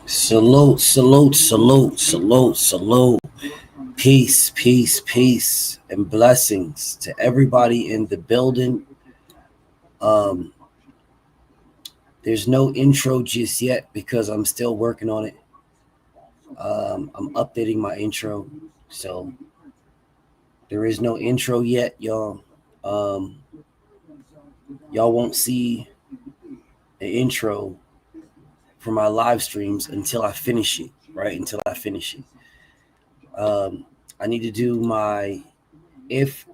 Salute, salute, salute, salute, salute. Peace, peace, peace, and blessings to everybody in the building. Um, there's no intro just yet because I'm still working on it. I'm updating my intro, so there is no intro yet, y'all. Um, y'all won't see an intro for my live streams until I finish it. Right until I finish it. Um, I need to do my if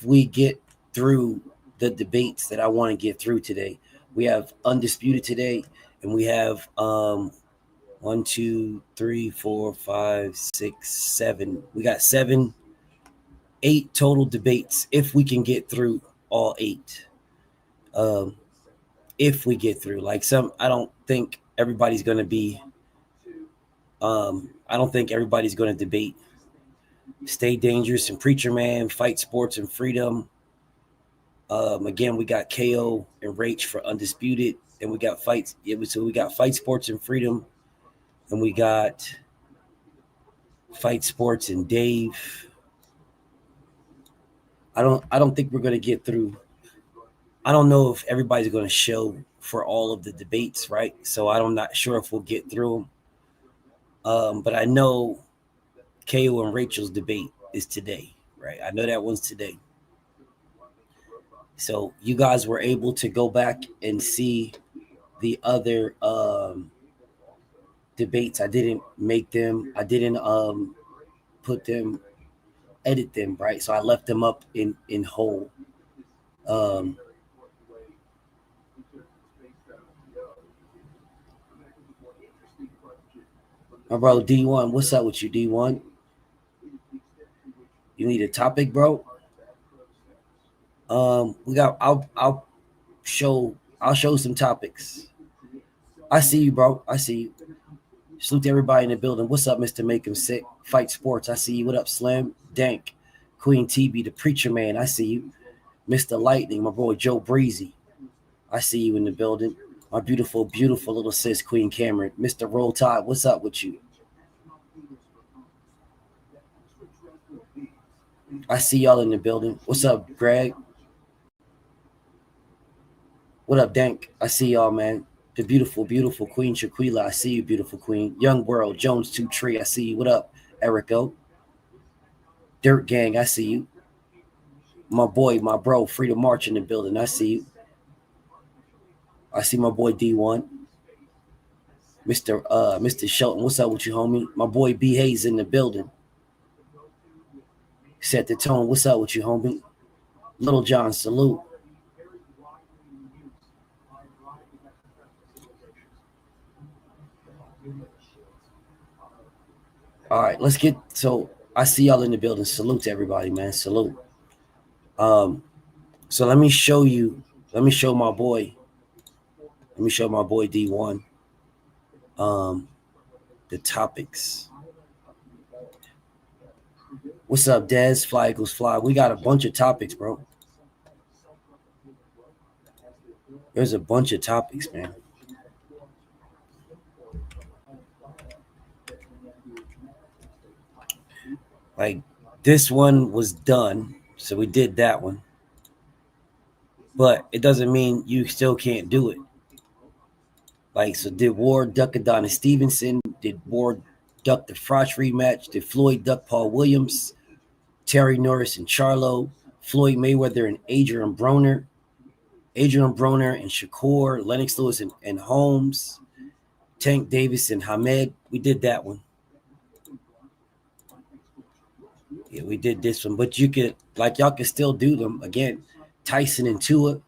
we get through the debates that I want to get through today. We have undisputed today, and we have 1, 2, 3, 4, 5, 6, 7. We got 8 total debates if we can get through all 8. Um, if we get through, I don't think everybody's going to be. I don't think everybody's going to debate Stay Dangerous and Preacher Man, Fight Sports and Freedom. Again, we got KO and Rach for Undisputed, and we got fights. So we got Fight Sports and Freedom, and we got Fight Sports and Dave. I don't think we're gonna get through. I don't know if everybody's gonna show for all of the debates, right? So I'm not sure if we'll get through them. But I know KO and Rachel's debate is today, right? I know that one's today. So you guys were able to go back and see the other debates. I didn't make them. I didn't put them, edit them, right? So I left them up in whole. My bro D1, what's up with you, D1? You need a topic, bro? We got. I'll show some topics. I see you, bro. I see you. Salute to everybody in the building. What's up, Mr. Make 'em Sick? Fight Sports. I see you. What up, Slim? Dank. Queen TB, the Preacher Man. I see you. Mr. Lightning, my boy Joe Breezy. I see you in the building. My beautiful, beautiful little sis, Queen Cameron. Mr. Roll Tide, what's up with you? I see y'all in the building. What's up, Greg? What up, Dank? I see y'all, man. The beautiful, beautiful Queen Shaquila. I see you, beautiful Queen. Young World, Jones 2 Tree. I see you. What up, Erico? Dirt Gang. I see you. My boy, my bro, Freedom March in the building. I see you. I see my boy D1. Mr. Shelton. What's up with you, homie? My boy B Hayes in the building. Set the tone. What's up with you, homie? Little John, salute. All right, let's get. So I see y'all in the building. Salute to everybody, man. Salute. So let me show you. Let me show my boy. Let me show my boy D1. The topics. What's up, Dez? Fly Eagles Fly. We got a bunch of topics, bro. There's a bunch of topics, man. Like, this one was done, so we did that one. But it doesn't mean you still can't do it. Like, so did Ward duck Adonis Stevenson? Did Ward duck the Froch rematch? Did Floyd duck Paul Williams? Terry Norris and Charlo? Floyd Mayweather and Adrian Broner? Adrian Broner and Shakur? Lennox Lewis and Holmes? Tank Davis and Hamed? We did that one. Yeah, we did this one. But you could, like, y'all can still do them. Again, Tyson and Tua.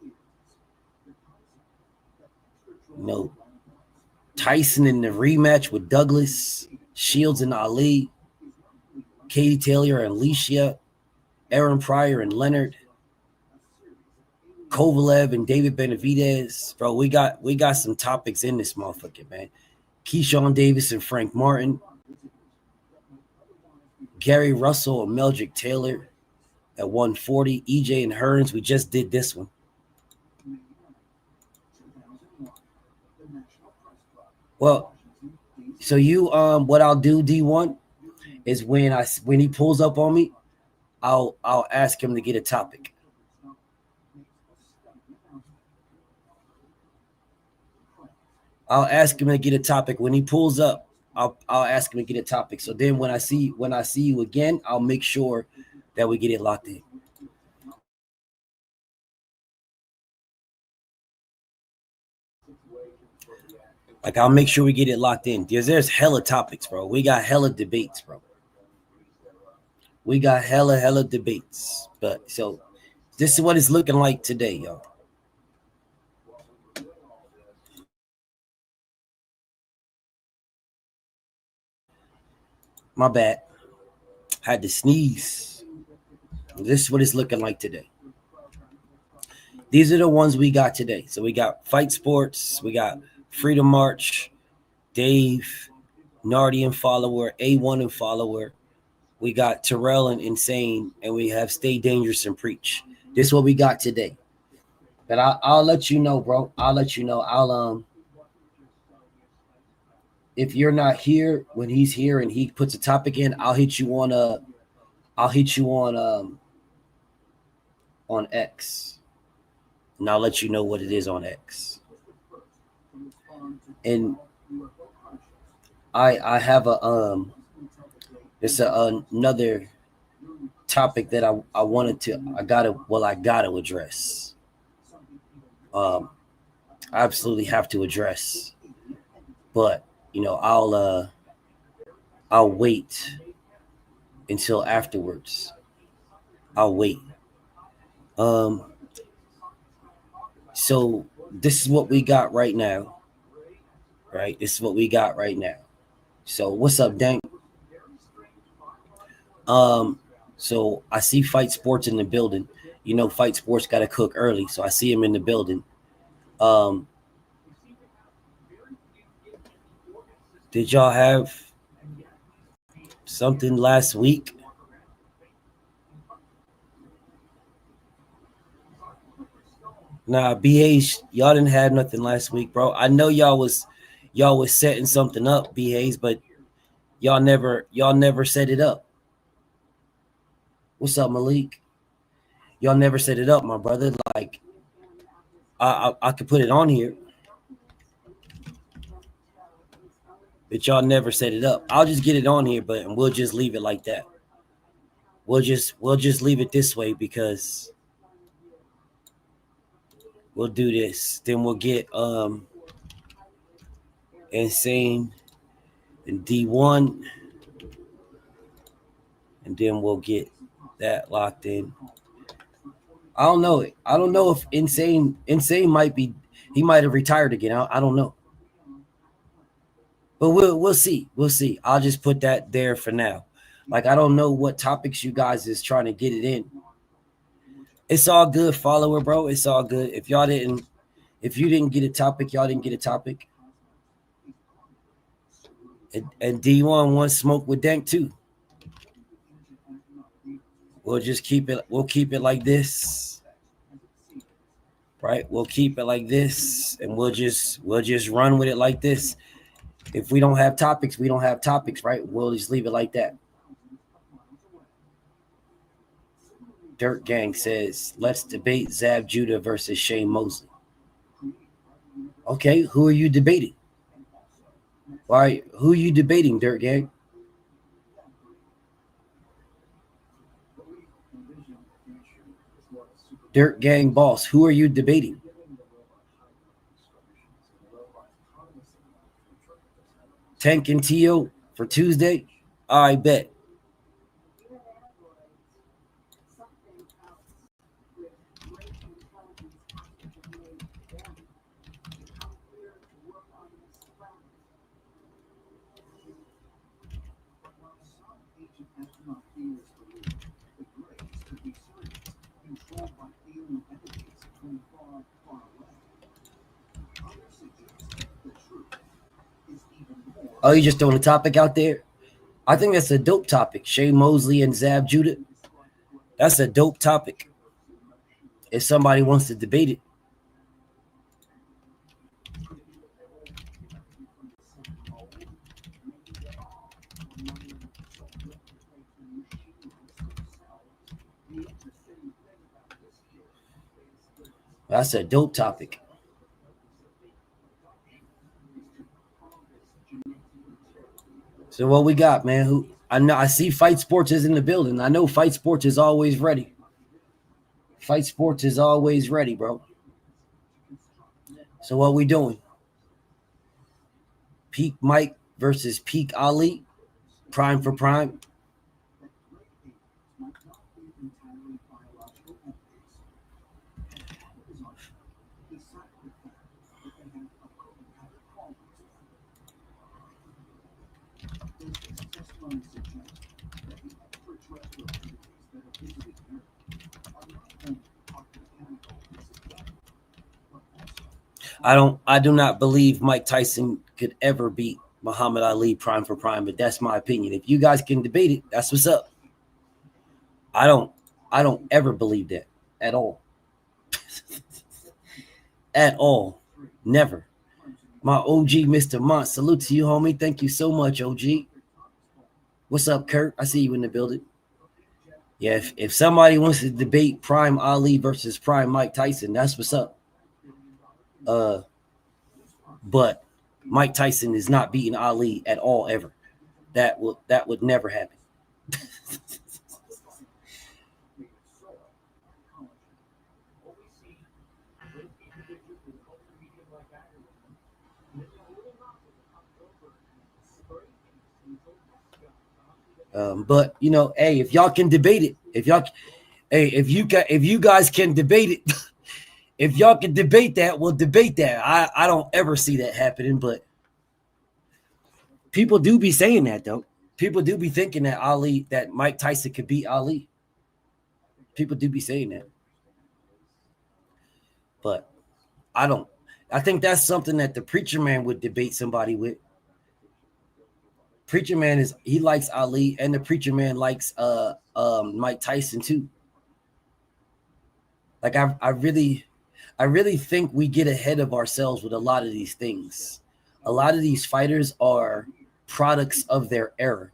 You know, Tyson in the rematch with Douglas, Shields and Ali, Katie Taylor and Alicia, Aaron Pryor and Leonard, Kovalev and David Benavidez. Bro, we got some topics in this motherfucker, man. Keyshawn Davis and Frank Martin, Gary Russell and Meldrick Taylor at 140, EJ and Hearns. We just did this one. Well, So you what I'll do, D1, is when he pulls up on me, I'll ask him to get a topic. I'll ask him to get a topic. When he pulls up, I'll ask him to get a topic. So then when I see you again, I'll make sure that we get it locked in. Like, I'll make sure we get it locked in. There's hella topics, bro. We got hella debates, bro. We got hella debates. But so this is what it's looking like today, y'all. My bad. Had to sneeze. This is what it's looking like today. These are the ones we got today. So we got Fight Sports, we got Freedom March, Dave, Nardi and Follower, A1 and Follower. We got Terrell and Insane, and we have Stay Dangerous and Preach. This is what we got today. But I'll let you know, bro. I'll let you know. If you're not here when he's here and he puts a topic in, I'll hit you on X. And I'll let you know what it is on X. And I have another topic that I gotta address. I absolutely have to address. But I'll wait until afterwards. I'll wait. So this is what we got right now. Right? This is what we got right now. So what's up, Dank? So I see Fight Sports in the building. Fight Sports got to cook early, so I see him in the building. Did y'all have something last week? Nah, BH, y'all didn't have nothing last week, bro. I know y'all was setting something up, BH, but y'all never set it up. What's up, Malik? Y'all never set it up, my brother. Like, I could put it on here, but y'all never set it up. I'll just get it on here, but we'll just leave it like that. We'll just leave it this way because we'll do this. Then we'll get Insane and D1, and then we'll get that locked in. I don't know. I don't know if Insane might have retired again. I don't know. But we'll see. We'll see. I'll just put that there for now. Like, I don't know what topics you guys is trying to get it in. It's all good, follower, bro. It's all good. If you didn't get a topic, y'all didn't get a topic. And D1 wants smoke with Dank too. We'll keep it like this. Right? We'll keep it like this, and we'll just run with it like this. If we don't have topics, we don't have topics, right? We'll just leave it like that. Dirt Gang says, let's debate Zab Judah versus Shane Mosley. Okay, who are you debating? Why? Who are you debating, Dirt Gang? Dirt Gang boss, who are you debating? Tank and Tio for Tuesday? I bet. Oh, you just throwing a topic out there? I think that's a dope topic. Shane Mosley and Zab Judah. That's a dope topic. If somebody wants to debate it. That's a dope topic. So what we got, man? Who I know I see Fight Sports is in the building. I know Fight Sports is always ready. Fight Sports is always ready, bro. So what we doing? Peak Mike versus Peak Ali, prime for prime. I do not believe Mike Tyson could ever beat Muhammad Ali prime for prime, but that's my opinion. If you guys can debate it, that's what's up. I don't ever believe that at all. At all. Never. My OG Mr. Mont, salute to you, homie. Thank you so much, OG. What's up, Kurt? I see you in the building. Yeah, if somebody wants to debate Prime Ali versus Prime Mike Tyson, that's what's up. But Mike Tyson is not beating Ali at all ever. That would never happen. But you know, hey, if y'all can debate it, if you guys can debate it, if y'all can debate that, we'll debate that. I don't ever see that happening, but people do be saying that though. People do be thinking that Mike Tyson could beat Ali. People do be saying that, but I don't. I think that's something that the Preacher Man would debate somebody with. Preacher Man he likes Ali, and the Preacher Man likes Mike Tyson too. Like I really think we get ahead of ourselves with a lot of these things. A lot of these fighters are products of their era.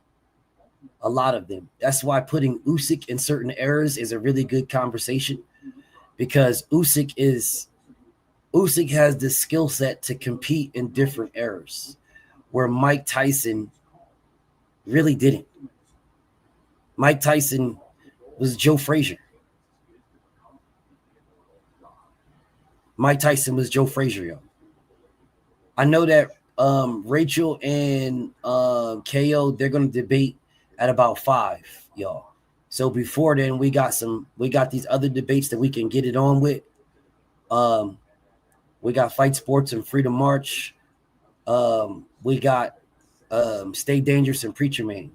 A lot of them. That's why putting Usyk in certain eras is a really good conversation, because Usyk has the skill set to compete in different eras, where Mike Tyson really didn't. Mike Tyson was Joe Frazier. Mike Tyson was Joe Frazier, yo. I know that Rachel and KO, they're going to debate at about 5, y'all. So before then, we got these other debates that we can get it on with. We got Fight Sports and Freedom March. We got Stay Dangerous and Preacher Man.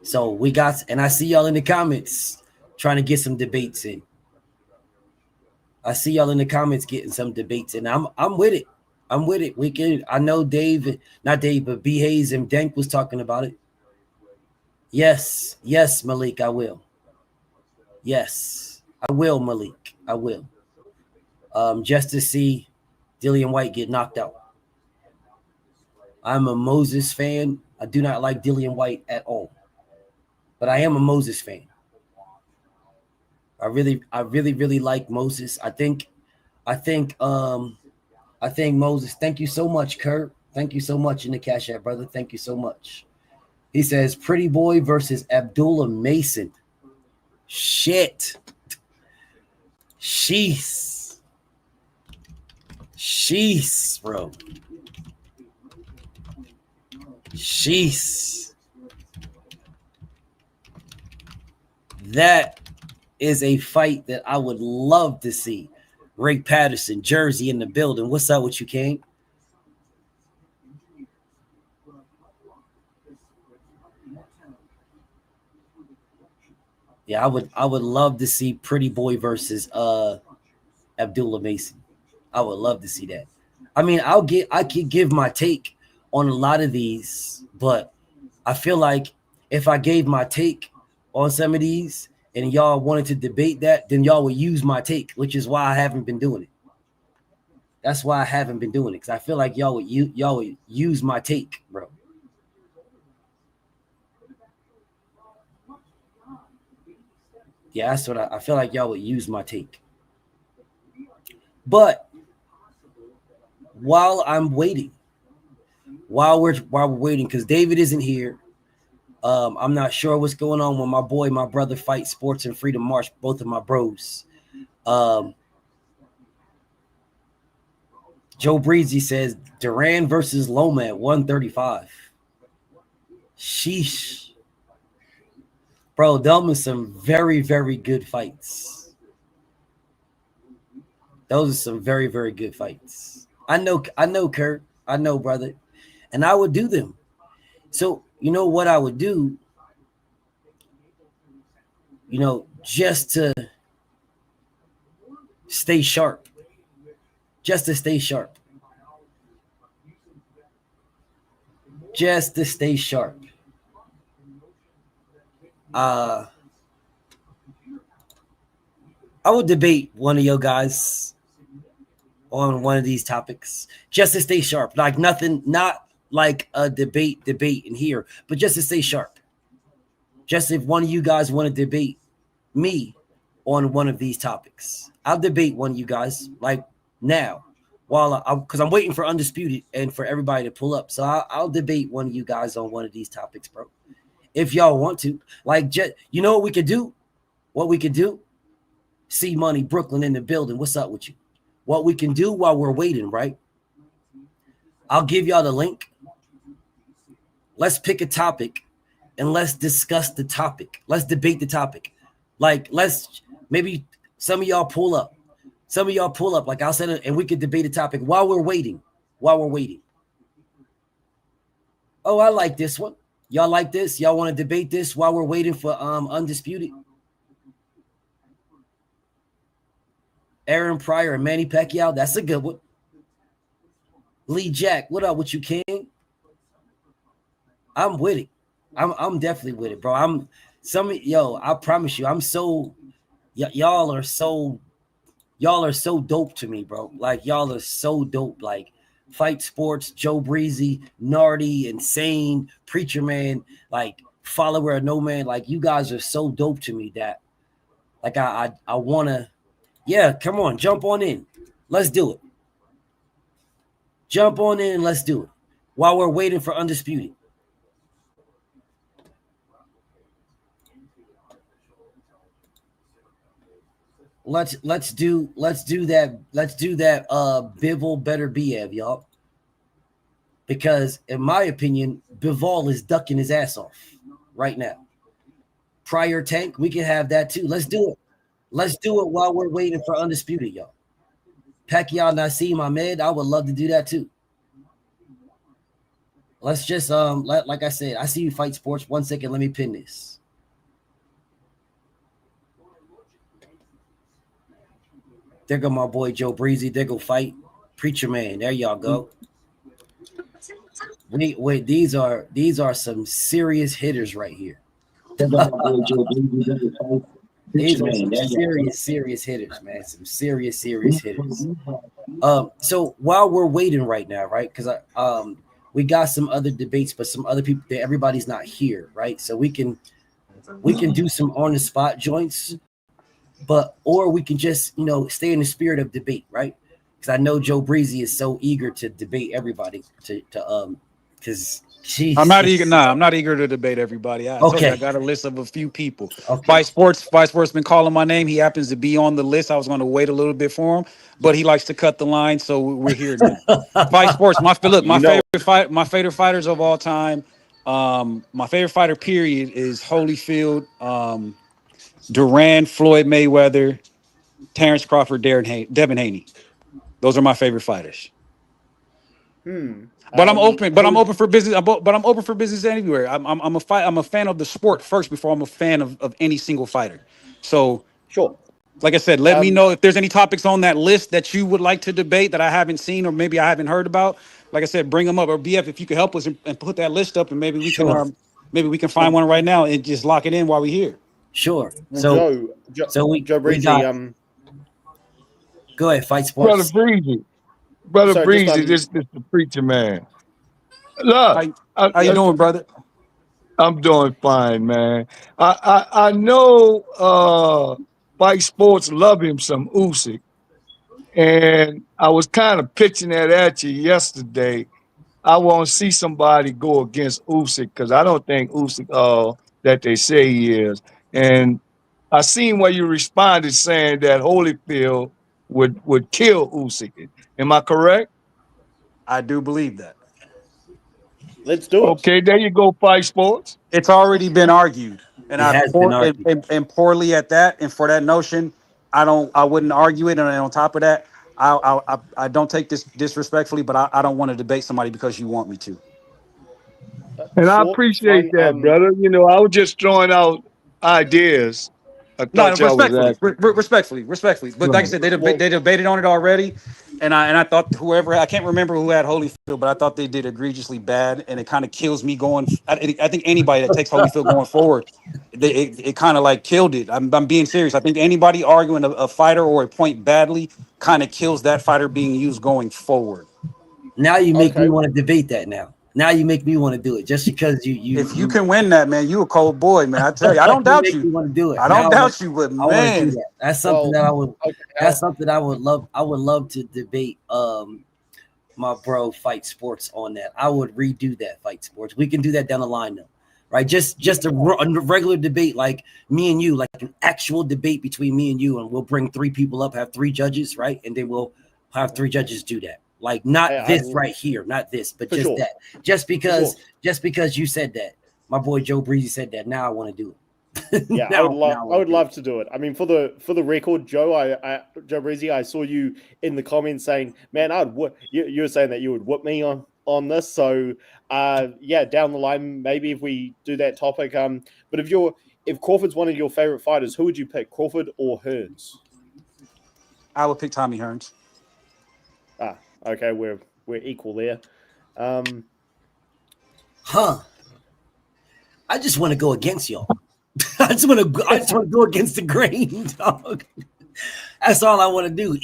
So we got, and I see y'all in the comments trying to get some debates in. I see y'all in the comments getting some debates in. I'm with it. I'm with it. We can. I know not Dave, but B Hayes and Denk was talking about it. Yes, Malik, I will. Yes, I will, Malik. I will. Just to see Dillian White get knocked out. I'm a Moses fan. I do not like Dillian White at all, but I am a Moses fan. I really like Moses. I think Moses. Thank you so much, Kurt. Thank you so much in the Cash App, brother. Thank you so much. He says Pretty Boy versus Abdullah Mason. Shit. Sheesh, bro. Sheesh. That is a fight that I would love to see. Ray Patterson, Jersey in the building. What's up with you, King? Yeah, I would love to see Pretty Boy versus Abdullah Mason. I would love to see that. I mean, I could give my take on a lot of these, but I feel like if I gave my take on some of these and y'all wanted to debate that, then y'all would use my take, which is why I haven't been doing it. That's why I haven't been doing it, because I feel like y'all would use my take, bro. Yeah, that's what I feel like y'all would use my take. But while I'm waiting, while we're waiting, because David isn't here. I'm not sure what's going on with my brother Fight Sports and Freedom March, both of my bros. Joe Breezy says Duran versus Loma at 135. Sheesh. Bro, them are some very, very good fights. Those are some very, very good fights. I know, Kurt. I know, brother. And I would do them. So, you know what I would do? You know, just to stay sharp. Just to stay sharp. Just to stay sharp. I would debate one of your guys on one of these topics just to stay sharp. Like nothing, not like a debate in here, but just to stay sharp. Just if one of you guys want to debate me on one of these topics, I'll debate one of you guys like now while because I'm waiting for Undisputed and for everybody to pull up. So I'll debate one of you guys on one of these topics, bro. If y'all want to, like, just, you know what we could do? What we could do? C Money Brooklyn in the building. What's up with you? What we can do while we're waiting, right? I'll give y'all the link. Let's pick a topic and let's discuss the topic. Let's debate the topic. Like, let's maybe some of y'all pull up. Some of y'all pull up, like I said, and we could debate a topic while we're waiting. While we're waiting. Oh, I like this one. Y'all like this? Y'all want to debate this while we're waiting for Undisputed? Aaron Pryor and Manny Pacquiao, that's a good one. Lee Jack, what up with you, King? I'm with it. I'm definitely with it, bro. I promise you, I'm so y'all are so dope to me, bro. Like y'all are so dope. Like Fight Sports, Joe Breezy, Nardi, Insane, Preacher Man, like Follower of No Man. Like you guys are so dope to me that like I wanna, yeah, come on, jump on in. Let's do it. Jump on in and let's do it. While we're waiting for Undisputed. Let's do that. Let's do that Bivol better Biev, y'all. Because in my opinion, Bivol is ducking his ass off right now. Prior Tank, we can have that too. Let's do it. Let's do it while we're waiting for Undisputed, y'all. Pacquiao Naseem Ahmed, I would love to do that too. Let's just like I said, I see you Fight Sports. 1 second, let me pin this. There go my boy Joe Breezy. There go Fight Preacher Man. There y'all go. Wait, these are some serious hitters right here. These are some serious hitters, man. Some serious hitters. So while we're waiting right now, right? Because we got some other debates, but some other people, everybody's not here, right? So we can do some on the spot joints, or we can just stay in the spirit of debate, right? Because I know Joe Breezy is so eager to debate everybody because I'm not eager. I'm not eager to debate everybody. I told you I got a list of a few people. Okay. Fight Sports been calling my name. He happens to be on the list. I was going to wait a little bit for him, but he likes to cut the line, so we're here now. Fight Sports. My favorite fighters of all time. My favorite fighter period is Holyfield, Duran, Floyd Mayweather, Terrence Crawford, Devin Haney. Those are my favorite fighters. But I'm open. But I'm open for business. But I'm open for business anywhere. I'm a fan of the sport first before I'm a fan of any single fighter. So sure. Like I said, let me know if there's any topics on that list that you would like to debate that I haven't seen or maybe I haven't heard about. Like I said, bring them up. Or BF, if you could help us and put that list up, and maybe we can find one right now and just lock it in while we're here. Sure. So Joe Breezy, go ahead, Fight Sports. Brother Breezy, this is the Preacher Man. Look, how you doing, brother? I'm doing fine, man. I know Fight Sports love him some Usyk, and I was kind of pitching that at you yesterday. I want to see somebody go against Usyk because I don't think Usyk that they say he is. And I seen where you responded saying that Holyfield would kill Usyk. Am I correct? I do believe that. Let's do it. Okay, there you go, Fight Sports. It's already been argued, and It has been argued. and poorly at that. And for that notion, I wouldn't argue it. And on top of that, I don't take this disrespectfully, but I don't want to debate somebody because you want me to. And I Sure, appreciate fine. that, brother. You know, I was just throwing out ideas. I No, thought y'all was asking. respectfully. But like I Right. said, Well, they debated on it already, and I thought whoever, I can't remember who had Holyfield, but I thought they did egregiously bad, and it kind of kills me going. I think anybody that takes Holyfield going forward, it kind of like killed it. I'm being serious. I think anybody arguing a fighter or a point badly kind of kills that fighter being used going forward. Now you make Okay. me want to debate that now you make me want to do it just because If you can win that, man, you a cold boy, man. I tell you, I don't doubt make me you. want to do it. I don't Now doubt you, but I want to do man, that. That's something that I would. Okay, That's something I would love. I would love to debate. My bro, Fight Sports on that. I would redo that, Fight Sports. We can do that down the line though, right? Just a regular debate like me and you, like an actual debate between me and you, and we'll bring 3 people up, have 3 judges, right? And then we'll have 3 judges do that. Like not this right here, not this, but just that. Just because you said that, my boy Joe Breezy said that. Now I want to do it. Yeah, I would love to do it. I mean, for the record, Joe, Joe Breezy, I saw you in the comments saying, "Man, you were saying that you would whip me on this." So, yeah, down the line, maybe if we do that topic. But if Crawford's one of your favorite fighters, who would you pick, Crawford or Hearns? I would pick Tommy Hearns. Okay, we're equal there. I just want to go against y'all. I just want to go against the grain, dog. That's all I want to do.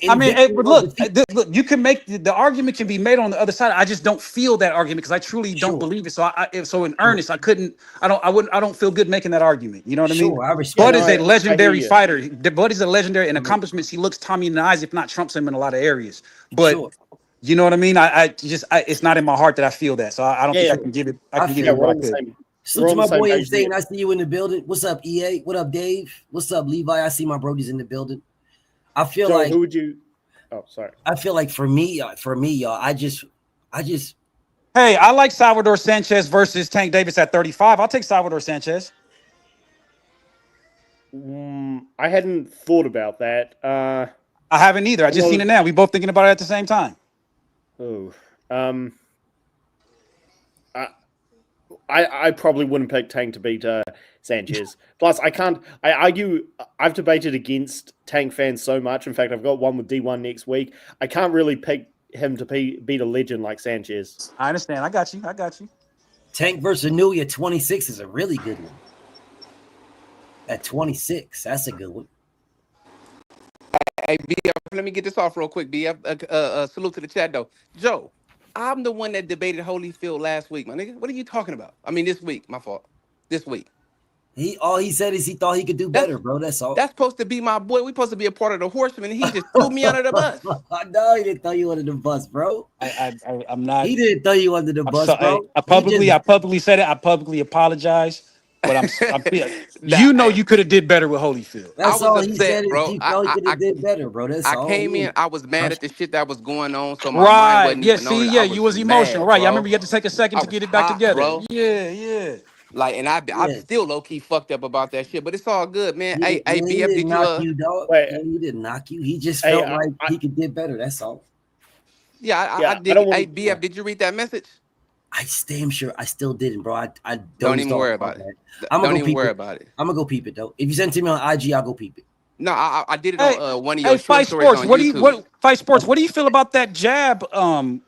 I mean, but look, you can make the argument can be made on the other side. I just don't feel that argument because I truly don't believe it. So so in earnest, I don't feel good making that argument. You know what I mean? Bud is a legendary fighter. Bud is a legendary, and accomplishments he looks Tommy in the eyes, if not trumps him in a lot of areas. But you know what I mean? It's not in my heart that I feel that. So I don't think I can give it. I can give it what I could. Salute to my boy Insane. I see you in the building. What's up, EA? What up, Dave? What's up, Levi? I see my brodies in the building. I feel like who would you? Oh, sorry. I feel like for me, y'all. I just. Hey, I like Salvador Sanchez versus Tank Davis at 35. I'll take Salvador Sanchez. I hadn't thought about that. I haven't either. I just seen it now. We both thinking about it at the same time. Oh, I probably wouldn't pick Tank to beat Sanchez. Plus, I've debated against Tank fans so much. In fact, I've got one with D1 next week. I can't really pick him to beat a legend like Sanchez. I understand. I got you. Tank versus Nui at 26 is a really good one. At 26, that's a good one. Hey, BF, let me get this off real quick, BF. Salute to the chat, though. Joe, I'm the one that debated Holyfield last week, my nigga. What are you talking about? I mean, this week. My fault. This week. All he said is he thought he could do better, bro. That's all. That's supposed to be my boy. We supposed to be a part of the Horsemen, and he just threw me under the bus. No, he didn't throw you under the bus, bro. I'm not. He didn't throw you under the bus, bro. I publicly said it. I publicly apologize. But I'm you know, you could have did better with Holyfield. That's all he said, bro. He felt he could have did better, bro. That's all. I came in, I was mad at the shit that was going on, so my mind wasn't even on it. You was emotional, right? I remember you had to take a second to get it back together, bro. Yeah. Like, and I'm still low key fucked up about that shit, but it's all good, man. Hey, BF, did knock you, dog? He didn't knock you. He just felt like he could did better. That's all. Yeah, I did. Hey, BF, did you read that message? I damn sure I still didn't, bro. I don't even worry about it. Don't even worry about it. I'm gonna go peep it though. If you send it to me on IG, I'll go peep it. No, I did it on one of your Fight stories Sports. on YouTube. Fight Sports. Oh. What do you feel about that jab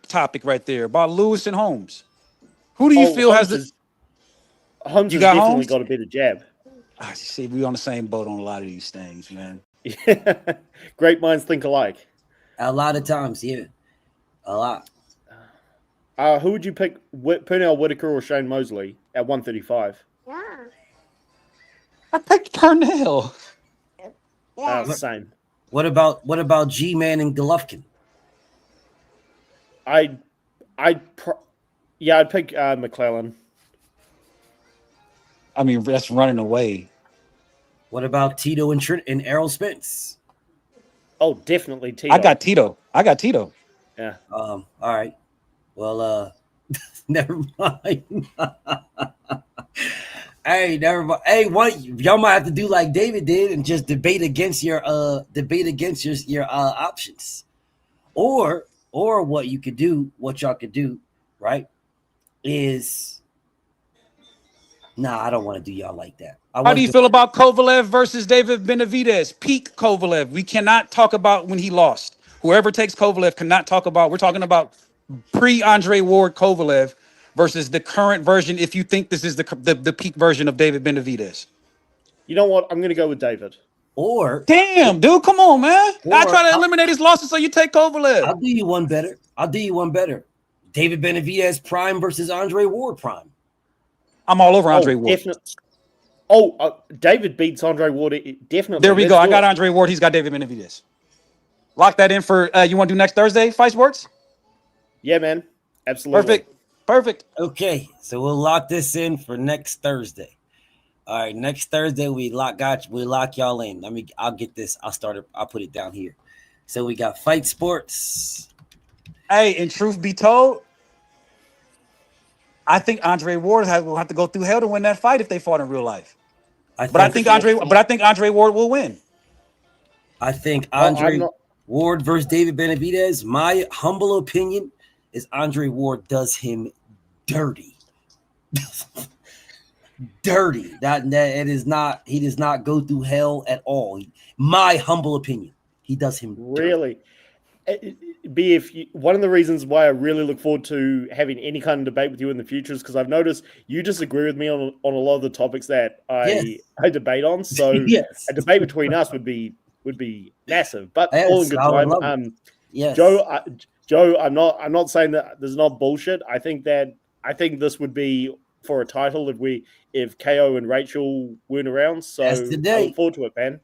topic right there about Lewis and Holmes? Who do you feel has this? Holmes has definitely got a better jab. I see. We on the same boat on a lot of these things, man. Great minds think alike. A lot of times, yeah. A lot. Who would you pick, Pernell Whitaker or Shane Mosley? at 135. I picked Purnell. Same. What about G-Man and Golovkin? I'd pick McClellan. I mean, that's running away. What about Tito and Errol Spence? Oh, definitely Tito. I got Tito. Yeah. All right. Well, never mind. Hey, never mind. Hey, what y'all might have to do like David did and just debate against your options, or what y'all could do, right? Is I don't want to do y'all like that. How do you feel about Kovalev versus David Benavidez? Peak Kovalev. We cannot talk about when he lost. Whoever takes Kovalev cannot talk about. We're talking about pre-Andre Ward Kovalev versus the current version. If you think this is the peak version of David Benavidez, you know what? I'm going to go with David. Or damn, dude, come on, man! I try to eliminate his losses, so you take Kovalev. I'll do you one better. David Benavidez prime versus Andre Ward prime. I'm all over Andre Ward. David beats Andre Ward. Definitely. There we go. I got Andre Ward. He's got David Benavidez. Lock that in for you want to do next Thursday, Fight Sports? Yeah, man. Absolutely. Perfect. Okay, so we'll lock this in for next Thursday. All right, next Thursday we lock y'all in. I'll get this. I'll put it down here. So we got Fight Sports. Hey, and truth be told, I think Andre Ward will have to go through hell to win that fight if they fought in real life. I think Andre Ward will win. I think Andre Ward versus David Benavidez. My humble opinion is Andre Ward does him dirty. Dirty. That it is not. He does not go through hell at all. My humble opinion. He does him really. One of the reasons why I really look forward to having any kind of debate with you in the future is because I've noticed you disagree with me on a lot of the topics that I debate on. So a debate between us would be massive. But all in good time. Joe, I'm not saying that there's not bullshit. I think this would be for a title if KO and Rachel weren't around. So I look forward to it, man.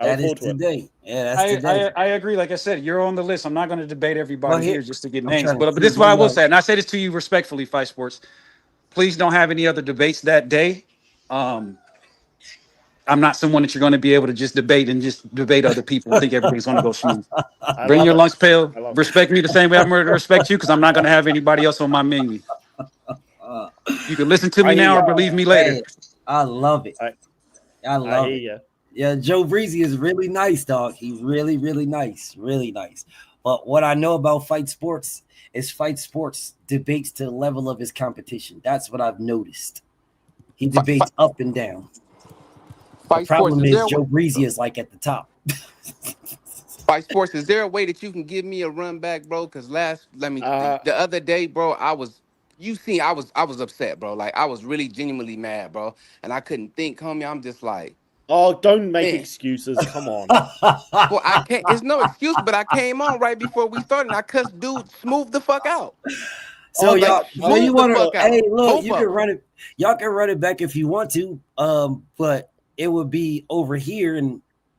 That is today. Yeah, that's today. I agree. Like I said, you're on the list. I'm not going to debate everybody here just to get names. But this is what I will say, and I say this to you respectfully, Fight Sports. Please don't have any other debates that day. I'm not someone that you're going to be able to just debate other people and think everything's going to go smooth. Bring your lunch pail. Respect me the same way I'm going to respect you because I'm not going to have anybody else on my menu. You can listen to me now or believe me later. Hey, I love it. I love it. Yeah, Joe Breezy is really nice, dog. He's really, really nice. Really nice. But what I know about Fight Sports is Fight Sports debates to the level of his competition. That's what I've noticed. He debates up and down. The problem is Joe Breezy is like at the top. Fight Sports, is there a way that you can give me a run back, bro? Because the other day, bro, I was upset, bro. Like I was really genuinely mad, bro. And I couldn't think, homie. I'm just like, oh, don't make excuses. Come on. Well, I can't. It's no excuse, but I came on right before we started, and I cussed dude smooth the fuck out. So y'all, you want to? Hey, look, you can run it. Y'all can run it back if you want to. But it would be over here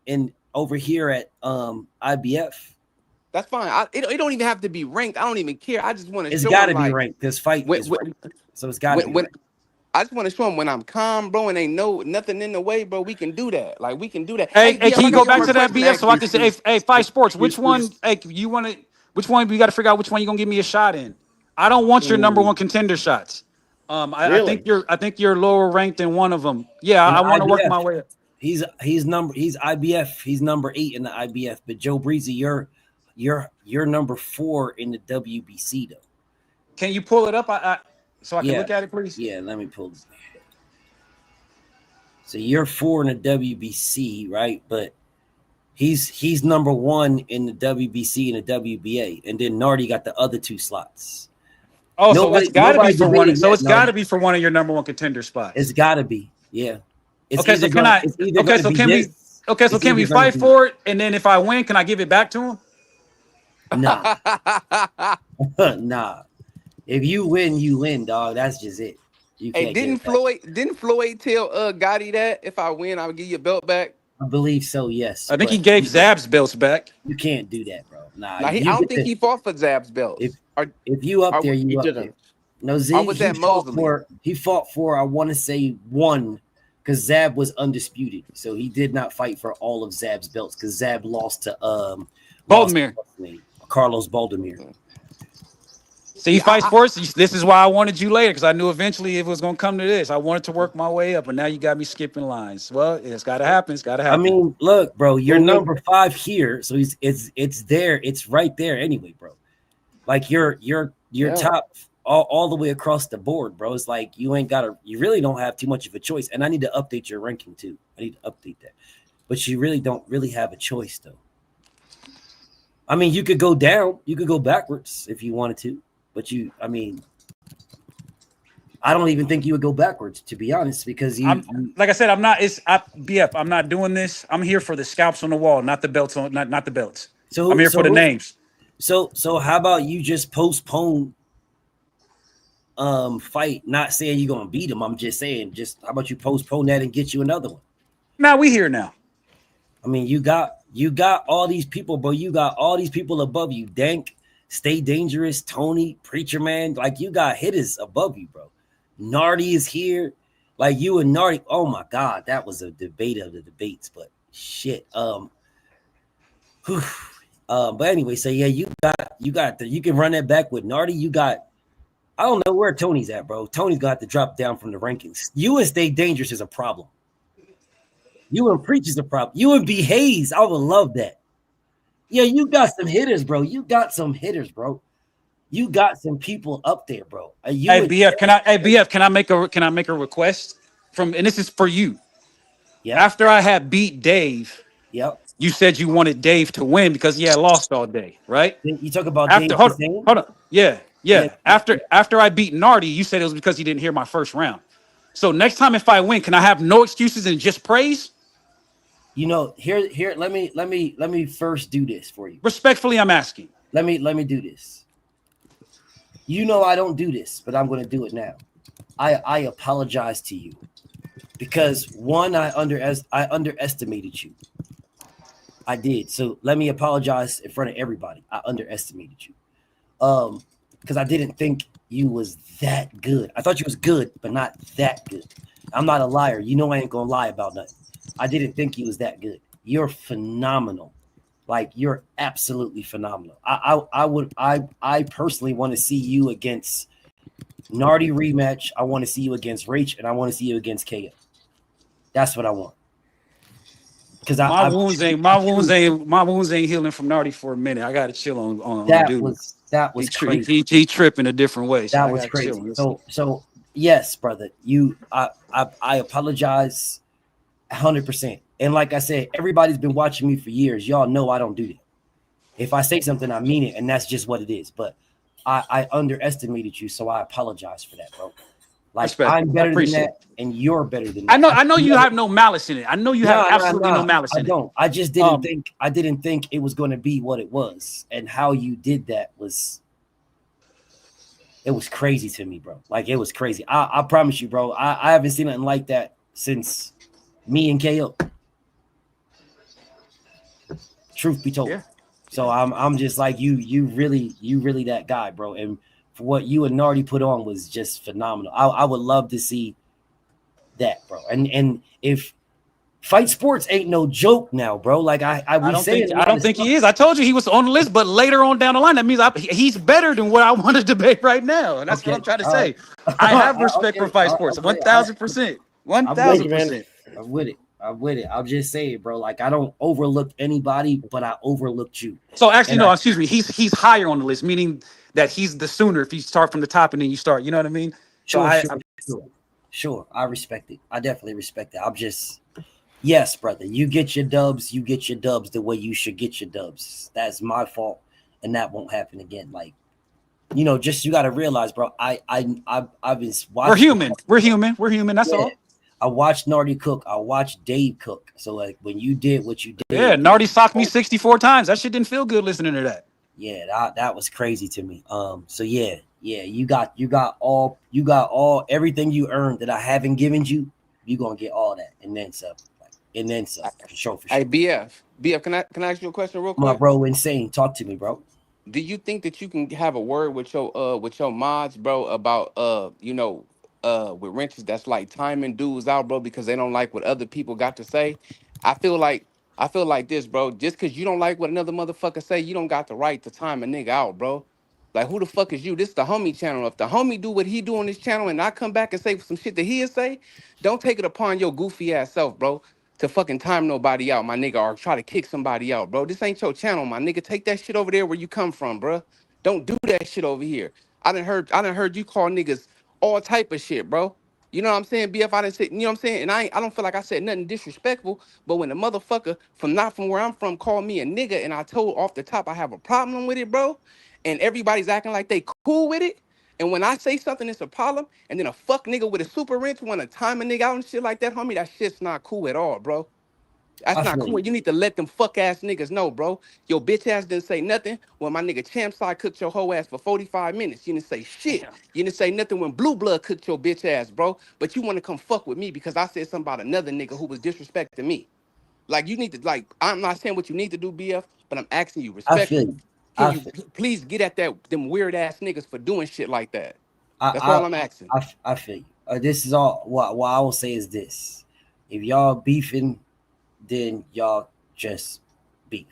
and over here at IBF. That's fine. It don't even have to be ranked. I don't even care. I just want to. It's got to be ranked. This fight is ranked. So it's got to be ranked. I just want to show him when I'm calm, bro, and ain't nothing in the way, bro. We can do that. Like we can do that. Hey, can you go back to that BS so I can say, hey, Fight Sports, which one? Hey, you want to? Which one? We got to figure out which one you're gonna give me a shot in. I don't want your number one contender shots. I think you're lower ranked than one of them. Yeah, I want to work my way up. He's IBF. He's number 8 in the IBF. But Joe Breezy, you're number 4 in the WBC though. Can you pull it up? So I can look at it, please. Yeah, let me pull this. So you're 4 in the WBC, right? But he's number 1 in the WBC and the WBA, and then Nardi got the other 2 slots. Oh, so it's got to be for one. So it's got to be for one of your number 1 contender spots. It's got to be, yeah. Okay, so can I? Okay, so can we? Okay, so can we fight for it? And then if I win, can I give it back to him? Nah, nah. If you win, dog. That's just it. You Hey, can't get it back. Didn't Floyd tell Gotti that if I win, I'll give you a belt back? I believe so, yes, I think he but gave Zab's belts back. you can't do that, bro. Nah, Now I you don't get think the he fought for Zab's if belts. if you up there, He you up there. didn't. No, Or Z, was that Mosley? he fought for I want to say one because Zab was undisputed, so he did not fight for all of Zab's belts because Zab lost to Baltimore. what's his name? Carlos Baldomir. See, Fight Sports, this is why I wanted you later, because I knew eventually it was going to come to this. I wanted to work my way up, and now you got me skipping lines. Well, it's got to happen. It's got to I happen. mean, look, bro, you're number 5 here, so it's there, it's right there anyway, bro. Like you're top all the way across the board, bro. It's like you really don't have too much of a choice. And I need to update your ranking too. I need to update that. But you really don't really have a choice though. I mean, you could go down, you could go backwards if you wanted to, but I don't even think you would go backwards, to be honest, because like I said, BF. I'm not doing this. I'm here for the scalps on the wall, not the belts not the belts. So I'm here for the names. So how about you just postpone fight? Not saying you're gonna beat him. I'm just saying, how about you postpone that and get you another one? Now we here now. I mean, you got all these people, bro. You got all these people above you. Dank, Stay Dangerous, Tony, Preacher Man. Like you got hitters above you, bro. Nardi is here. Like you and Nardi. Oh my God, that was a debate of the debates. But shit. But anyway, so yeah, you can run that back with Nardi. You got, I don't know where Tony's at, bro. Tony's gonna have to drop down from the rankings. You and Stay Dangerous is a problem. You and Preach is a problem. You and B Hayes, I would love that. Yeah, you got some hitters, bro. You got some hitters, bro. You got some people up there, bro. BF, can I make a request and this is for you. Yeah. After I had beat Dave, yep. You said you wanted Dave to win because he had lost all day, right? You talk about Dave. Hold on. Yeah. After I beat Nardi, you said it was because he didn't hear my first round. So next time if I win, can I have no excuses and just praise? You know, here. Let me first do this for you. Respectfully, I'm asking. Let me do this. You know I don't do this, but I'm going to do it now. I apologize to you because one, I underestimated you. I did. So let me apologize in front of everybody. I underestimated you. Because I didn't think you was that good. I thought you was good, but not that good. I'm not a liar. You know I ain't gonna lie about nothing. I didn't think you was that good. You're phenomenal. Like you're absolutely phenomenal. I personally want to see you against Nardi rematch. I want to see you against Rach, and I want to see you against KO. That's what I want. Because my wounds ain't healing from Nardi for a minute. I got to chill on that dude. That was crazy. He tripping a different way. So that was crazy. So yes, brother, I apologize 100%. And like I said, everybody's been watching me for years. Y'all know I don't do that. If I say something, I mean it, and that's just what it is. But I underestimated you, so I apologize for that, bro. Like respect. I'm better than that, and you're better than that. I know you have no malice in it. I know you have absolutely no malice in it. I don't. I just didn't think it was going to be what it was, and how you did that was crazy to me, bro. Like it was crazy. I promise you, bro. I haven't seen nothing like that since me and KO. Truth be told. Yeah. So I'm just like you really that guy, bro. And for what you and Nardi put on was just phenomenal. I would love to see that, bro. And if Fight Sports ain't no joke now, bro. Like I don't think he is. I told you he was on the list, but later on down the line, that means he's better than what I want to debate right now. And that's what I'm trying to say. I have respect for Fight Sports, 1,000%. 1,000%. I'm with it. I'll just say it, bro. Like I don't overlook anybody, but I overlooked you. So actually, excuse me. He's higher on the list, meaning that he's the sooner if you start from the top and then you start. You know what I mean? Sure. I respect it. I definitely respect it. I'm just, yes, brother. You get your dubs. You get your dubs the way you should get your dubs. That's my fault, and that won't happen again. Like, you know, just you got to realize, bro. I've been watching. We're human. That's all. I watched Nardi cook. I watched Dave cook. So like when you did what you did. Yeah, Nardi socked me 64 times. That shit didn't feel good listening to that. Yeah, that was crazy to me. So yeah, you got all everything you earned that I haven't given you. You gonna get all that and then some, and then some for sure, for Hey, sure. BF, can I ask you a question real My quick? bro, insane. Talk to me, bro. Do you think that you can have a word with your mods, bro, about with wrenches that's like timing dudes out, bro, because they don't like what other people got to say? I feel like I feel like this, bro. Just cause you don't like what another motherfucker say, you don't got the right to time a nigga out, bro. Like who the fuck is you? This is the homie channel. If the homie do what he do on this channel and I come back and say some shit that he'll say, don't take it upon your goofy ass self, bro, to fucking time nobody out, my nigga, or try to kick somebody out, bro. This ain't your channel, my nigga. Take that shit over there where you come from, bro. Don't do that shit over here. I done heard you call niggas all type of shit, bro. You know what I'm saying? BF, I didn't say, you know what I'm saying? And I don't feel like I said nothing disrespectful, but when a motherfucker from not from where I'm from called me a nigga and I told off the top I have a problem with it, bro, and everybody's acting like they cool with it. And when I say something, it's a problem, and then a fuck nigga with a super wrench want to time a nigga out and shit like that, homie, that shit's not cool at all, bro. That's I not feel cool. you. You need to let them fuck ass niggas know, bro. Your bitch ass didn't say nothing when my nigga Champ Side cooked your whole ass for 45 minutes. You didn't say shit. You didn't say nothing when Blue Blood cooked your bitch ass, bro. But you want to come fuck with me because I said something about another nigga who was disrespecting me. Like you need to I'm not saying what you need to do, BF, but I'm asking you I feel respectfully. you. Can I you feel. please get at that them weird ass niggas for doing shit like that? That's I all I'm asking. I feel you. This is all. What I will say is this: if y'all beefing, then y'all just beef,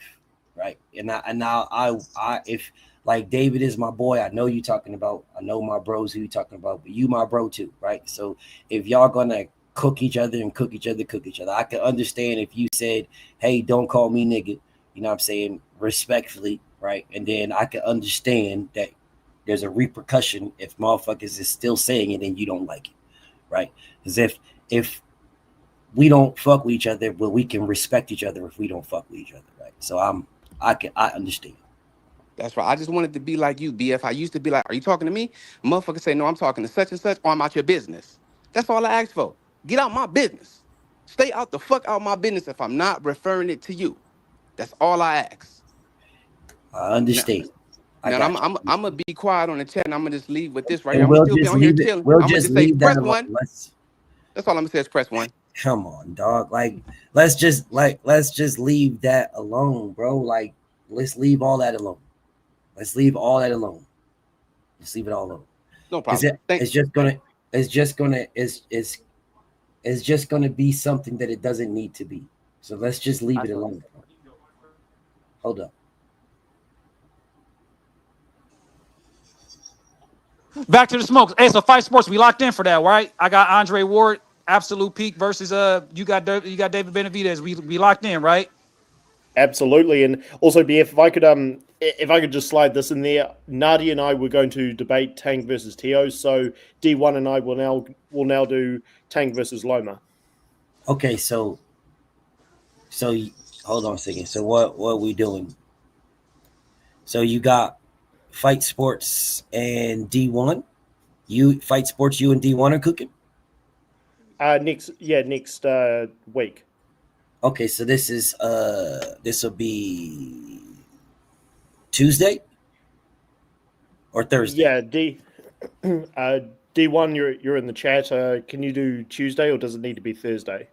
right? And now I if like David is my boy, I know you talking about. I know my bros who you talking about, but you my bro too, right? So if y'all gonna cook each other and cook each other, I can understand if you said, "Hey, don't call me nigga," you know what I'm saying, respectfully, right? And then I can understand that there's a repercussion if motherfuckers is still saying it and you don't like it, right? Because if we don't fuck with each other, but we can respect each other if we don't fuck with each other, right? So I understand. That's right. I just wanted to be like you, BF. I used to be like, are you talking to me? Motherfucker say, no, I'm talking to such and such, or I'm out your business. That's all I asked for. Get out my business. Stay out the fuck out my business if I'm not referring it to you. That's all I ask. I Now, understand. I now got you. I'm gonna be quiet on the chat and I'm gonna just leave with this right here. And I'm gonna we'll still be just on here leave it. chilling. We'll I'm gonna just just say leave that press alone. one. That's all I'm gonna say is press one. Come on, dog. Like let's just leave that alone, bro. Like let's leave all that alone. Let's leave all that alone. Let's leave it all alone. No Because problem. Thank. it's just gonna it's just gonna be something that it doesn't need to be. So let's just leave it alone. Hold up. Back to the smokes. Hey, so Fight Sports, we locked in for that, right? I got Andre Ward, absolute peak versus you got David Benavidez. We locked in, right? Absolutely, and also BF, if I could just slide this in there, Nadia and I were going to debate Tank versus Tio, so D1 and I will now do Tank versus Loma. Okay, so hold on a second. So what are we doing? So you got Fight Sports and D1. You Fight Sports, you and D1 are cooking. Next week. Okay, so this will be Tuesday or Thursday. Yeah, D1, you're in the chat. Can you do Tuesday or does it need to be Thursday?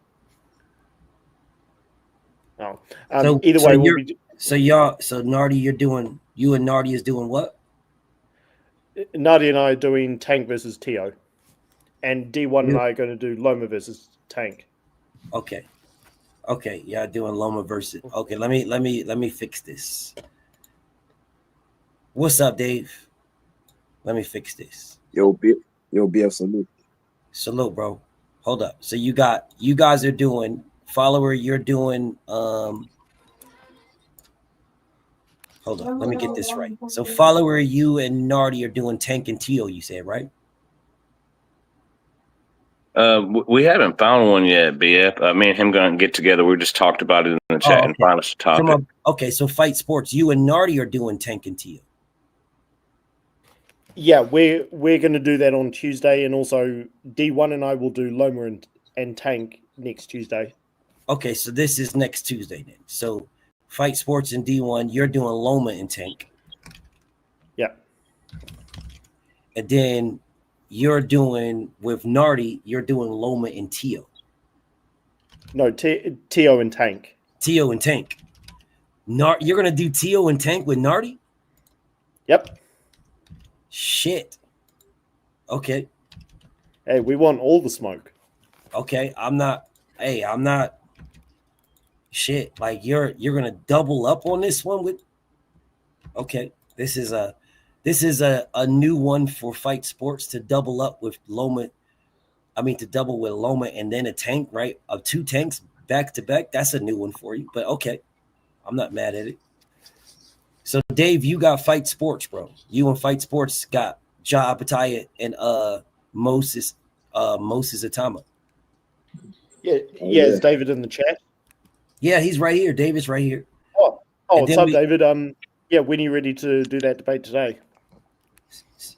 Oh, So either so way, you're so Nardi, you and Nardi is doing what? Nadia and I are doing Tank versus Tio, and D1 and You I are going to do Loma versus Tank. okay. Okay, y'all doing Loma versus okay, let me fix this. What's up, Dave? Let me fix this. Yo, BF, salute. Salute, bro. Hold up. So you guys are doing follower, you're doing hold up, let me get this right. So follower, you and Nardi are doing Tank and Tio, you said, right? We haven't found one yet, BF. Me and him gonna get together. We just talked about it in the chat and Okay. find us a topic. Okay, so Fight Sports, you and Nardi are doing Tank and Tio. Yeah, we're going to do that on Tuesday, and also D1 and I will do Loma and Tank next Tuesday. Okay, so this is next Tuesday then. So Fight Sports and D1, you're doing Loma and Tank. Yeah. And then you're doing with Nardi, you're doing Loma and Tio. No, Tio and Tank. Tio and Tank. You're gonna do Tio and Tank with Nardi? Yep. Shit. Okay. Hey, we want all the smoke. Okay. I'm not. Shit. Like you're gonna double up on this one with. Okay. This is a new one for Fight Sports to double up with Loma. I mean, to double with Loma and then a tank, right? Of 2 tanks back to back. That's a new one for you. But okay. I'm not mad at it. So Dave, you got Fight Sports, bro. You and Fight Sports got Ja Apataya and Moses Atama. Yeah, is David in the chat? Yeah, he's right here. David's right here. Oh, what's up, David? Yeah, when are you ready to do that debate today?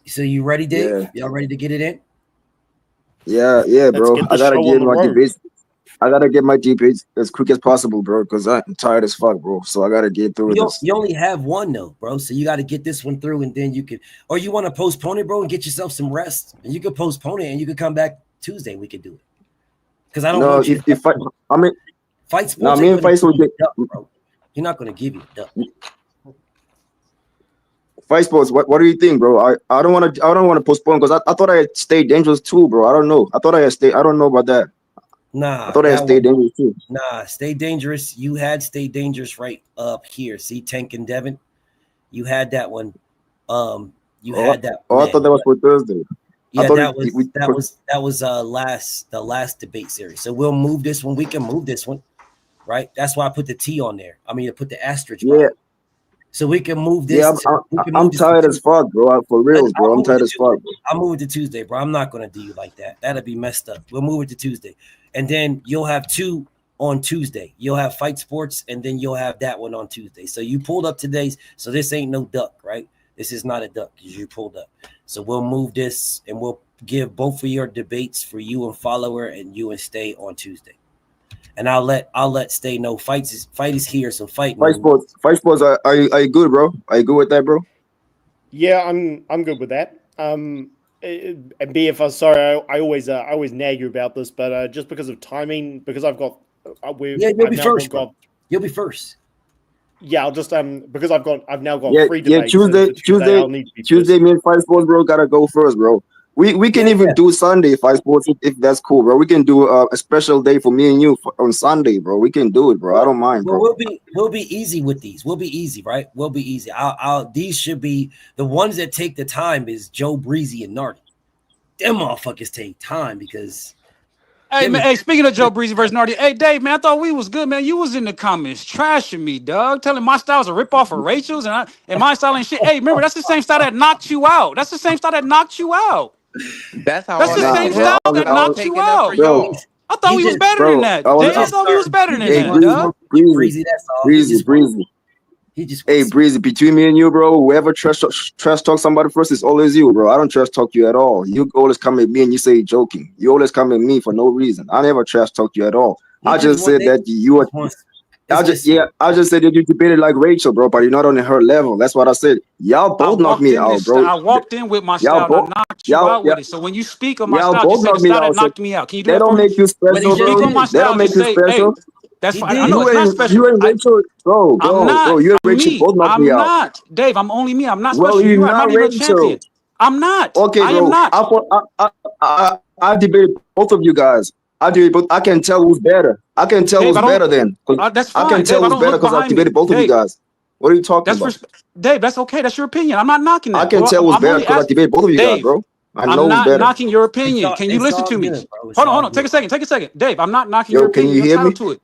So you ready, Dave? Yeah. Y'all ready to get it in? Yeah, bro. Let's get I the gotta show get on the my road. debates. I gotta get my debates as quick as possible, bro, because I'm tired as fuck, bro. So I gotta get through this. You only have one though, bro. So you got to get this one through, and then you could, or you want to postpone it, bro, and get yourself some rest. And you could postpone it, and you could come back Tuesday. We could do it. Because I don't want you. Fight Sports. No, me and Fight Sports, bro. You're not gonna give you a duck. Fight Sports. What do you think, bro? I don't want to postpone because I thought I had stayed dangerous too, bro. I don't know. I thought I had stayed. I don't know about that. Nah, I thought I had stayed dangerous too. Nah, Stay Dangerous. You had Stay Dangerous right up here. See, Tank and Devin. You had that one. You had that. Oh, I thought that was for Thursday. Yeah, that was the last debate series. So we'll move this one. We can move this one, right? That's why I put the T on there. I mean, I put the asterisk. Yeah. Right? So we can move this. Yeah, I'm tired as fuck, bro. For real, bro. I'm tired as fuck. I'll move it to Tuesday, bro. I'm not gonna do you like that. That'd be messed up. We'll move it to Tuesday, and then you'll have 2 on Tuesday. You'll have Fight Sports, and then you'll have that one on Tuesday. So you pulled up today's. So this ain't no duck, right? This is not a duck because you pulled up. So we'll move this, and we'll give both of your debates for you and Follower and you and Stay on Tuesday. And I'll let Stay know fight is here. So Fight Sports. Are you good, bro? Are you good with that, bro? Yeah, I'm good with that. And BF, sorry, I always nag you about this, but just because of timing, because I've got you'll be first, bro. You'll be first. Yeah, I'll just because I've now got 3 debates. Tuesday, me and Fight Sports, bro, gotta go first, bro. We can even do Sunday Fight Sports if that's cool, bro. We can do a special day for me and you on Sunday, bro. We can do it, bro. I don't mind, bro. We'll be easy with these. We'll be easy, right? We'll be easy. These should be the ones that take the time is Joe Breezy and Nardi. Them motherfuckers take time because. Hey man, hey, speaking of Joe Breezy versus Nardi, hey Dave, man, I thought we was good, man. You was in the comments trashing me, dog, telling my style's a ripoff of Rachel's and my style ain't shit. Hey, remember that's the same style that knocked you out. That's the same style that knocked you out. That's how. That's the same style that knocked you out. Bro, I thought we was better than that. Dave, I thought we was better than that, dog. Breezy, that's all. Breezy. Hey, Breezy, between me and you, bro, whoever trash talk somebody first is always you, bro. I don't trash talk you at all. You always come at me and you say you're joking. You always come at me for no reason. I never trash talk you at all. I just said that you are. I just said that you debated like Rachel, bro, but you're not on her level. That's what I said. Y'all both knocked me out, bro. I walked in with my style and I knocked you out with it. So when you speak on my style, just say the style that knocked me out. Can you do that for me? That don't make you special, bro. That don't make you special. That's fine. I know it's not special. You and Rachel, bro. You and Rachel both knocked me out. I'm not, Dave. I'm only me. I'm not special. Well, you're not even a champion. I'm not. Okay, bro. I am not. I debated both of you guys. I can tell who's better. I can tell who's better then. That's fine. I can tell who's better because I debated both of you guys. What are you talking about? Dave, that's okay. That's your opinion. I'm not knocking that. I can tell who's better because I debated both of you guys, bro. I'm not knocking your opinion. Can you listen to me? Hold on. Take a second. Dave, I'm not knocking your opinion. Can you hear me? To it.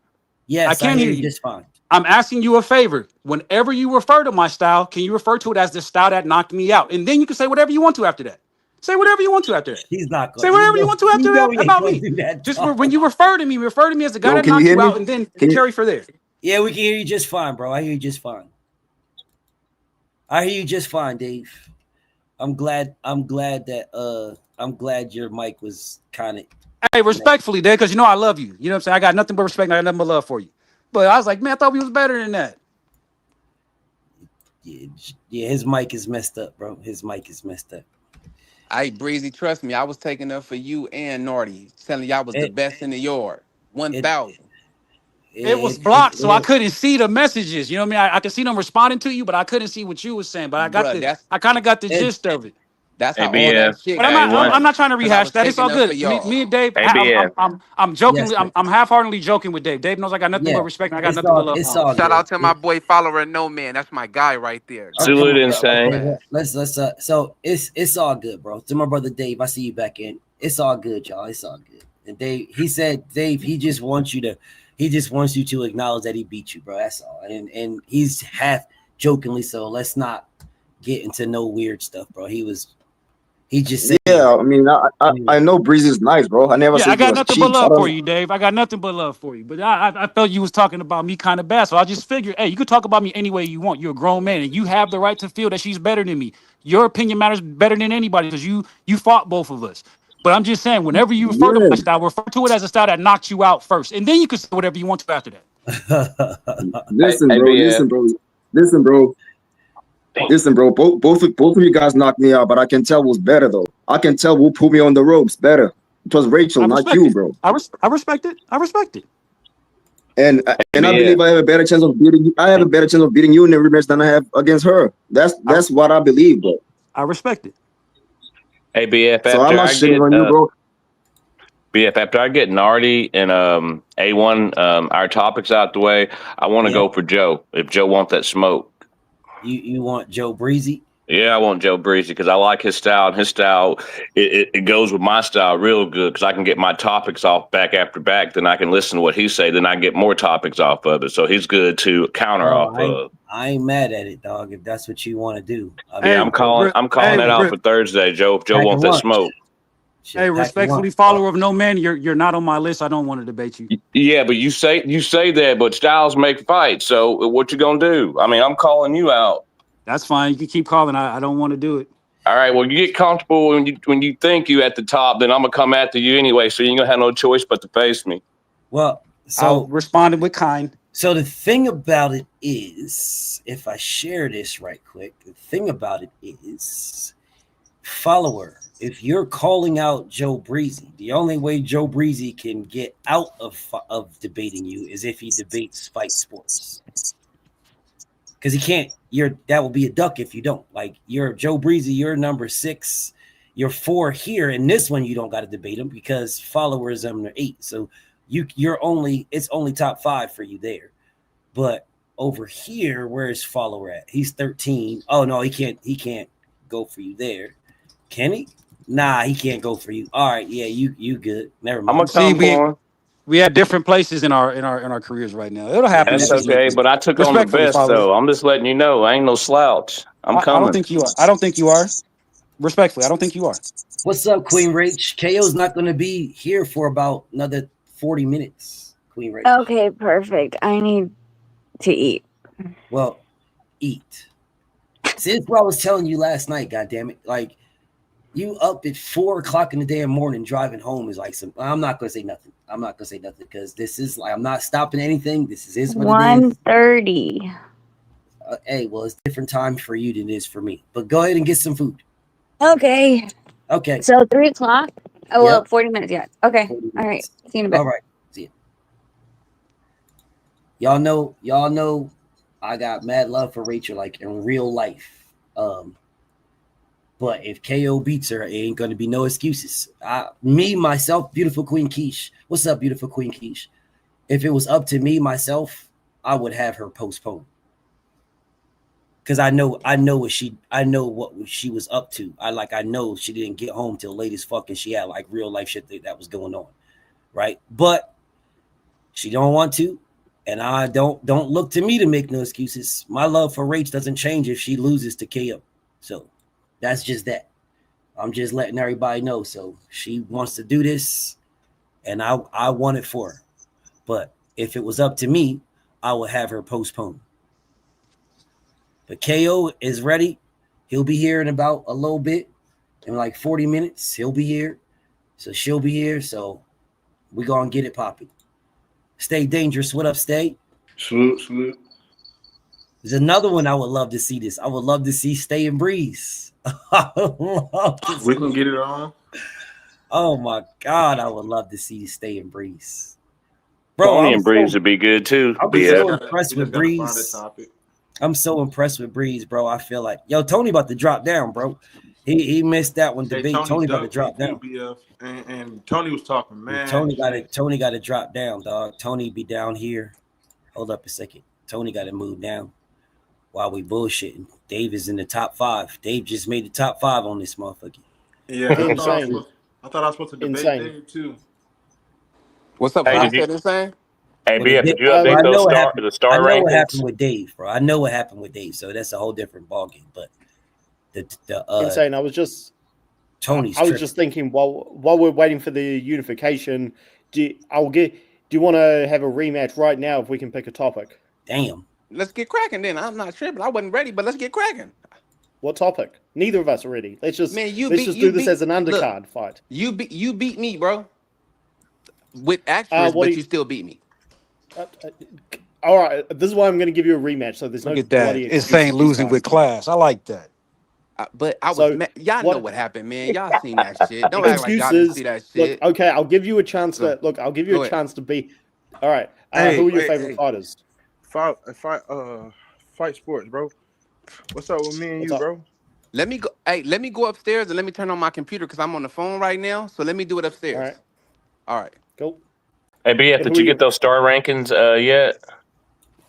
Yes, I can hear you just fine. I'm asking you a favor. Whenever you refer to my style, can you refer to it as the style that knocked me out? And then you can say whatever you want to after that. Say whatever you want to after that. He's not going to. Say whatever you want to after that about me. Just when you refer to me as the guy that knocked you out, and then carry for there. Yeah, we can hear you just fine, bro. I hear you just fine. Dave. I'm glad your mic was kind of. Hey, respectfully, Dave, because you know I love you. You know what I'm saying? I got nothing but respect. I got nothing but love for you. But I was like, man, I thought we was better than that. Yeah, his mic is messed up, bro. His mic is messed up. Hey, Breezy, trust me, I was taking up for you and Naughty, telling y'all was the It best in the yard. it 1,000. It was it it, blocked, so I it, couldn't see the messages. You know what I mean? I could see them responding to you, but I couldn't see what you was saying. But Bruh, I kind of got the it gist of it. that's how all ABF. that shit But I'm got Hey, not. I'm, one I'm started. not trying to Because I rehash was that. It's all taking up for good. Me y'all. and Dave. ABF. I'm yes, jokingly. sir. I'm half-heartedly joking with Dave. Dave knows I got nothing Yeah, but respect, and I got nothing but love it's for him. all Shout good. out to my boy follower No Man. That's my guy right there. Got Okay, Salute pulled up insane. on okay. that. Let's so it's all good, bro. To my brother Dave, I see you back in. It's all good, y'all. It's all good. And Dave, he said, Dave, he just wants you to acknowledge that he beat you, bro. That's all. And he's half jokingly, so let's not get into no weird stuff, bro. He just said, Yeah, I mean, I know Breezy's nice, bro. I never Yeah, I said he got was nothing but cheap. I love for don't. you, Dave. I got nothing but love for you. But I felt you was talking about me kind of bad, so I just figured, hey, you could talk about me any way you want. You're a grown man, and you have the right to feel that she's better than me. Your opinion matters better than anybody because you fought both of us. But I'm just saying, whenever you refer to Yeah, my style, refer to it as a style that knocked you out first, and then you can say whatever you want to after that. Hey, listen, bro. ABF. Listen, bro. Listen, bro. Both of you guys knocked me out, but I can tell who's better though. I can tell who put me on the ropes better. It was Rachel, I not respect you, it. bro. I respect it. I respect it. And I ABF. believe I have a better chance of beating you. I have a better chance of beating you in the rematch than I have against her. I, That's what I believe, bro. I respect it. ABF. So I'm not shitting on you, bro. BF, after I get Nardi and A1 our topics out the way, I want to yeah, go for Joe. If Joe wants that smoke. you want Joe Breezy? Yeah, I want Joe Breezy because I like his style, and his style it goes with my style real good because I can get my topics off back after back, then I can listen to what he say, then I get more topics off of it. So he's good to counter Oh, off of. I ain't mad at it, dog. If that's what you want to do, I Yeah, Hey, mean, I'm calling hey, that out for Thursday, Joe. If Joe pack a wants that lunch. smoke. hey, Shit, pack a lunch, respectfully, dog. follower of No Man, you're not on my list. I don't want to debate you. Yeah, but you say that, but styles make fights. So what you gonna do? I mean, I'm calling you out. That's fine. You can keep calling. I don't want to do it. All right. Well, you get comfortable when you think you at the top, then I'm gonna come after you anyway. So you ain't gonna have no choice but to face me. Well, I'll so respond with kind. so the thing about it is, if I share this right quick, the thing about it is, follower, if you're calling out Joe Breezy, the only way Joe Breezy can get out of debating you is if he debates Fight Sports. Because he can't, that will be a duck if you don't. Like, you're Joe Breezy, you're number 6, you're 4 here, and this one you don't got to debate him because followers are 8. So it's only top 5 for you there. But over here, where's follower at? He's 13. Oh no, he can't go for you there. Can he? Nah, he can't go for you. All right, yeah, you good. Never I'm gonna mind. See, come for him. we had different places in our careers right now. It'll Yeah, happen That's this season. okay. But I took on the Respectfully, best, follower. though. I'm just letting you know. I ain't no slouch. I'm I don't coming. think you are. I don't think you are. Respectfully, I don't think you are. What's up, Queen Rach? KO's not going to be here for about another 40 minutes. Queen Rach. Okay, perfect. I need to eat. Well, eat. See, that's what I was telling you last night. God damn it! Like, you up at 4 o'clock in the damn morning driving home is like some. I'm not gonna say nothing. I'm not gonna say nothing because this is like I'm not stopping anything. This is what it is. 1:30. Hey, well, it's different time for you than it is for me. But go ahead and get some food. Okay. Okay. So 3 o'clock? Oh, well, Yep. 40 minutes. Yeah. Okay. 40 All right. minutes. See you in a bit. All right. See you. Y'all know I got mad love for Rachel, like in real life. But if KO beats her, it ain't gonna be no excuses. Myself, beautiful Queen Keish. What's up, beautiful Queen Keish? If it was up to me myself, I would have her postponed. Cause I know what she was up to. I know she didn't get home till late as fuck, and she had like real life shit that was going on, right? But she don't want to, and I don't look to me to make no excuses. My love for Rach doesn't change if she loses to KO. So that's just that. I'm just letting everybody know. So she wants to do this, and I want it for her. But if it was up to me, I would have her postponed. But KO is ready. He'll be here in about a little bit, in like 40 minutes. He'll be here. So she'll be here. So we're going to get it popping. Stay dangerous. What up, Stay? Salute, salute. There's another one I would love to see this. I would love to see Stay and Breeze. We can get it on. Oh my God, I would love to see Stay and Breeze. Bro, Tony and Breeze would be good too. I'm so impressed with Breeze. I'm so impressed with Breeze, bro. I feel like Tony about to drop down, bro. He missed that one debate. Tony about to drop down. And Tony was talking, man. Tony got to drop down, dog. Tony be down here. Hold up a second. Tony got to move down while we bullshitting. Dave is in the top 5. Dave just made the top 5 on this motherfucker. Yeah, I thought I was supposed to debate Dave too. What's up? I said insane. Hey, BF, did you update the star rankings? I know what happened with Dave, bro. I know what happened with Dave, so that's a whole different ballgame. But the insane. I was just thinking while we're waiting for the unification, do you want to have a rematch right now if we can pick a topic? Damn. Let's get cracking then. I'm not tripping. I wasn't ready, but let's get cracking. What topic? Neither of us are ready. Let's just do this as an undercard fight. You beat me, bro. With actress, but you still beat me. All right, this is why I'm going to give you a rematch. So there's no bloody it's saying losing with class. I like that. But I was y'all know what happened, man. Y'all seen that shit. Don't act like y'all didn't see that shit. Look, okay, I'll give you a chance to look. I'll give you a chance to be. All right. Who are your favorite fighters? Fight sports, bro. What's up with me and you, bro? Let me go. Hey, let me go upstairs and let me turn on my computer because I'm on the phone right now. So let me do it upstairs. All right. Cool. Hey, BF, did you get those star rankings yet?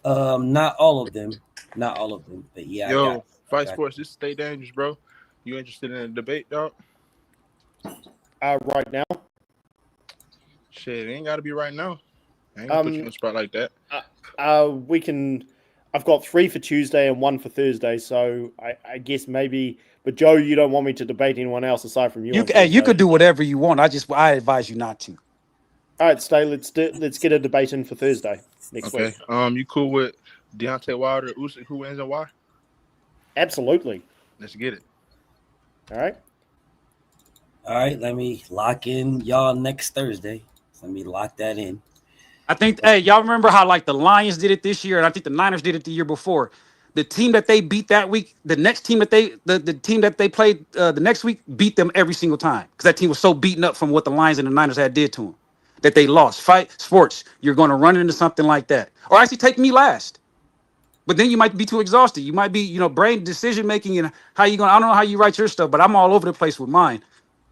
Not all of them. Not all of them. But yeah. Fight sports, just stay dangerous, bro. You interested in a debate, dog? Right now? Shit, it ain't gotta be right now. I ain't gonna put you in a spot like that. We can. I've got 3 for Tuesday and 1 for Thursday, so I guess maybe. But Joe, you don't want me to debate anyone else aside from you. You could do whatever you want. I advise you not to. All right, Stay. Let's get a debate in for Thursday next week. You cool with Deontay Wilder, Usyk, who wins and why? Absolutely. Let's get it. All right. Let me lock in y'all next Thursday. Let me lock that in. I think, y'all remember how like the Lions did it this year, and I think the Niners did it the year before. The team that they beat that week, the next team that the team that they played the next week beat them every single time because that team was so beaten up from what the Lions and the Niners had did to them that they lost. Fight sports, you're going to run into something like that, or actually take me last. But then you might be too exhausted. You might be, brain decision making and how you going. I don't know how you write your stuff, but I'm all over the place with mine.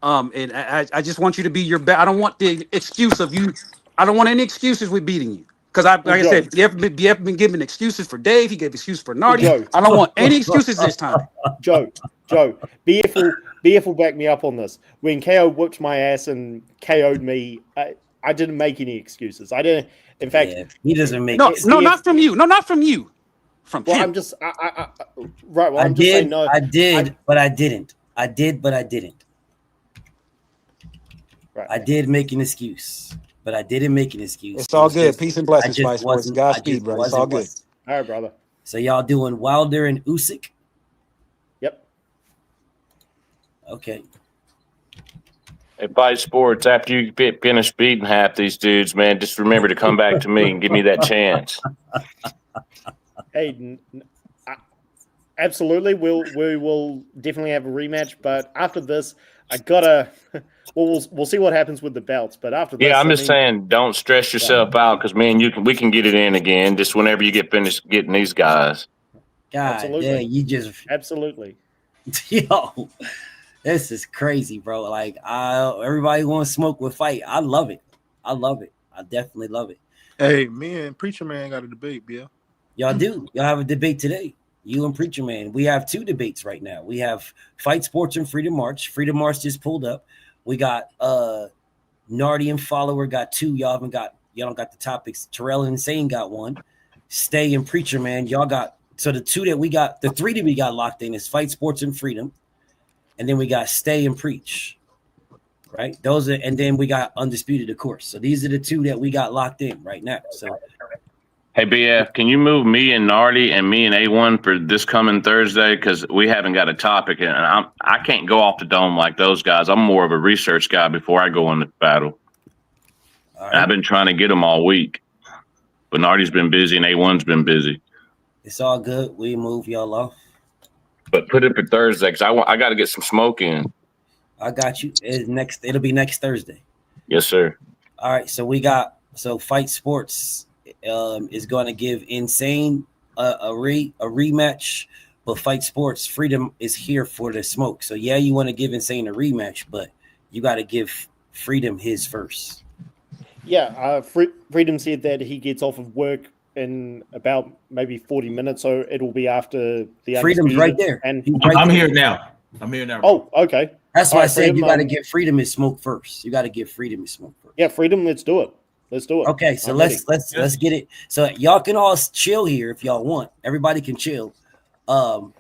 And I just want you to be your best. I don't want the excuse of you. I don't want any excuses with beating you. Because like I said, you have been giving excuses for Dave. He gave excuses for Nardi. I don't want any excuses this time. Joe, BF will back me up on this. When KO whipped my ass and KO'd me, I didn't make any excuses. I didn't. In fact, he doesn't make. No, not from you. No, not from you. From him. I'm just. Right. Well, I'm just saying no. I did, but I didn't. I did, but I didn't. Right. I did make an excuse, but I didn't make an excuse. It's all good. Peace and blessings, Spice Sports. Godspeed, bro. It's all good. All right, brother. So y'all doing Wilder and Usyk? Yep. Okay. Hey, Fight Sports, after you finish beating half these dudes, man, just remember to come back to me and give me that chance. Hey, absolutely. We will definitely have a rematch, but after this, I gotta. We'll see what happens with the belts, but after this, I'm just saying, don't stress yourself out because man, we can get it in again just whenever you get finished getting these guys. God, absolutely. Yeah, you just absolutely. Yo, this is crazy, bro. Like, everybody want to smoke with Fight. I love it. I definitely love it. Hey, me and Preacher Man got a debate, Bill. Y'all do. Y'all have a debate today. You and Preacher Man. We have 2 debates right now. We have Fight Sports and Freedom March. Freedom March just pulled up. We got Nardi and Follower got 2. Y'all don't got the topics. Terrell and Insane got 1. Stay and Preacher Man. Y'all got the 3 that we got locked in is Fight Sports and Freedom. And then we got Stay and Preach. Right? And then we got Undisputed, of course. So these are the 2 that we got locked in right now. So hey, BF, can you move me and Nardi and me and A1 for this coming Thursday? Because we haven't got a topic, and I can't go off the dome like those guys. I'm more of a research guy before I go into battle. Right. I've been trying to get them all week, but Nardi's been busy and A1's been busy. It's all good. We move y'all off. But put it for Thursday because I got to get some smoke in. I got you. It'll be next Thursday. Yes, sir. All right. So Fight Sports is going to give Insane a rematch, but Fight Sports Freedom is here for the smoke. So yeah, you want to give Insane a rematch, but you got to give Freedom his first. Yeah, Freedom said that he gets off of work in about maybe 40 minutes, so it'll be after the Freedom's right there. And I'm here now. I'm here now. Bro. Oh, okay. That's why I said Freedom, you got to give Freedom his smoke first. You got to give Freedom his smoke first. Yeah, Freedom. Let's do it. Let's do it. Okay, so let's get it. So y'all can all chill here if y'all want. Everybody can chill. I'll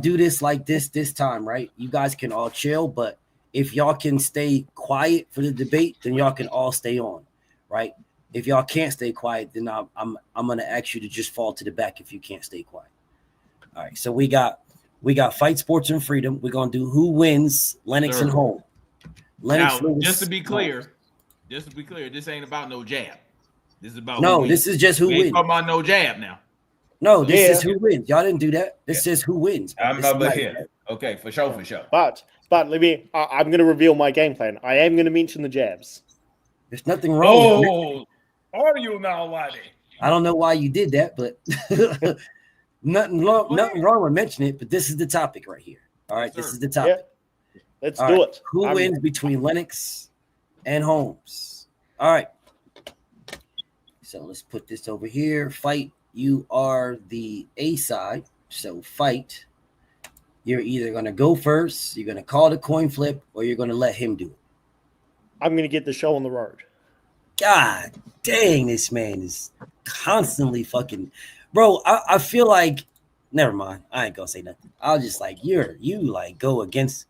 do this like this time, right? You guys can all chill, but if y'all can stay quiet for the debate, then y'all can all stay on, right? If y'all can't stay quiet, then I'm gonna ask you to just fall to the back if you can't stay quiet. All right, so we got Fight Sports and Freedom. We're gonna do who wins Lennox and Home. Lennox. Now, just to be clear, this ain't about no jab. This is about this is just who wins. Ain't talking about no jab now. No, this is who wins. Y'all didn't do that. This is who wins. I'm not here. Okay, for sure. But let me. I'm going to reveal my game plan. I am going to mention the jabs. There's nothing wrong. Oh, are you now, Waddy? I don't know why you did that, but nothing wrong with mentioning it. But this is the topic right here. All right, this is the topic. Yeah. Let's do it. Who wins between Lennox and Holmes? All right. So let's put this over here. Fight. You are the A side. So Fight. You're either going to go first, you're going to call the coin flip, or you're going to let him do it. I'm going to get the show on the road. God dang, this man is constantly fucking... Bro, I feel like... Never mind. I ain't going to say nothing. I'll just like, you like go against...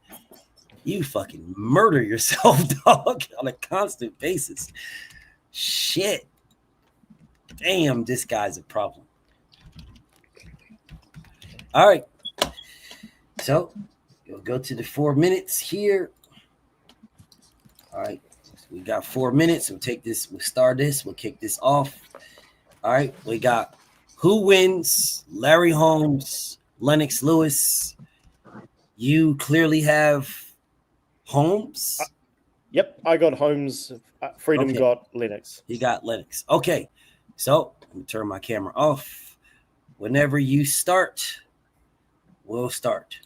You fucking murder yourself, dog, on a constant basis. Shit. Damn, this guy's a problem. All right. So, we'll go to the 4 minutes here. All right. So we got 4 minutes. We'll start this. We'll kick this off. All right. We got who wins? Larry Holmes, Lennox Lewis. You clearly have Holmes. Yep. I got Holmes. Freedom got Lennox. He got Lennox. Okay. So, let me turn my camera off. Whenever you start, we'll start.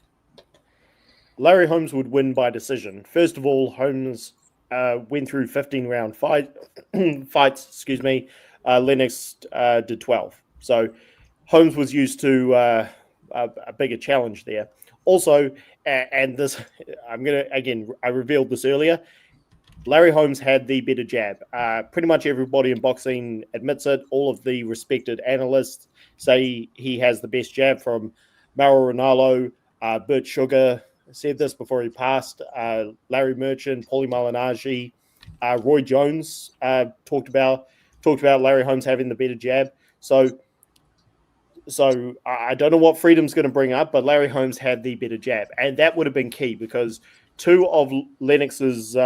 Larry Holmes would win by decision. First of all, Holmes went through 15-round fights. Lennox did 12. So Holmes was used to a bigger challenge there. Also, and this, I revealed this earlier. Larry Holmes had the better jab. Pretty much everybody in boxing admits it. All of the respected analysts say he has the best jab, from Mauro Ranallo, Bert Sugar said this before he passed, Larry Merchant, Paulie Malignaggi, Roy Jones talked about Larry Holmes having the better jab. So I don't know what Freedom's going to bring up, but Larry Holmes had the better jab. And that would have been key, because two of Lennox's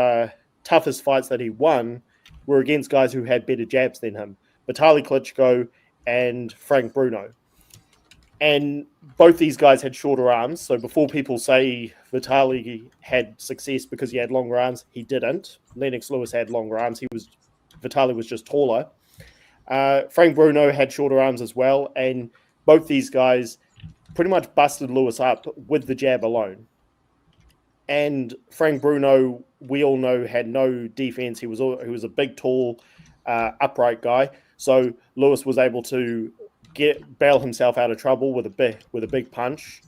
toughest fights that he won were against guys who had better jabs than him, Vitaly Klitschko and Frank Bruno. And both these guys had shorter arms. So before people say Vitaly had success because he had longer arms, he didn't. Lennox Lewis had longer arms. Vitaly was just taller. Frank Bruno had shorter arms as well. And both these guys pretty much busted Lewis up with the jab alone. And Frank Bruno, we all know, had no defense. He was a big, tall, upright guy. So Lewis was able to bail himself out of trouble with a big punch.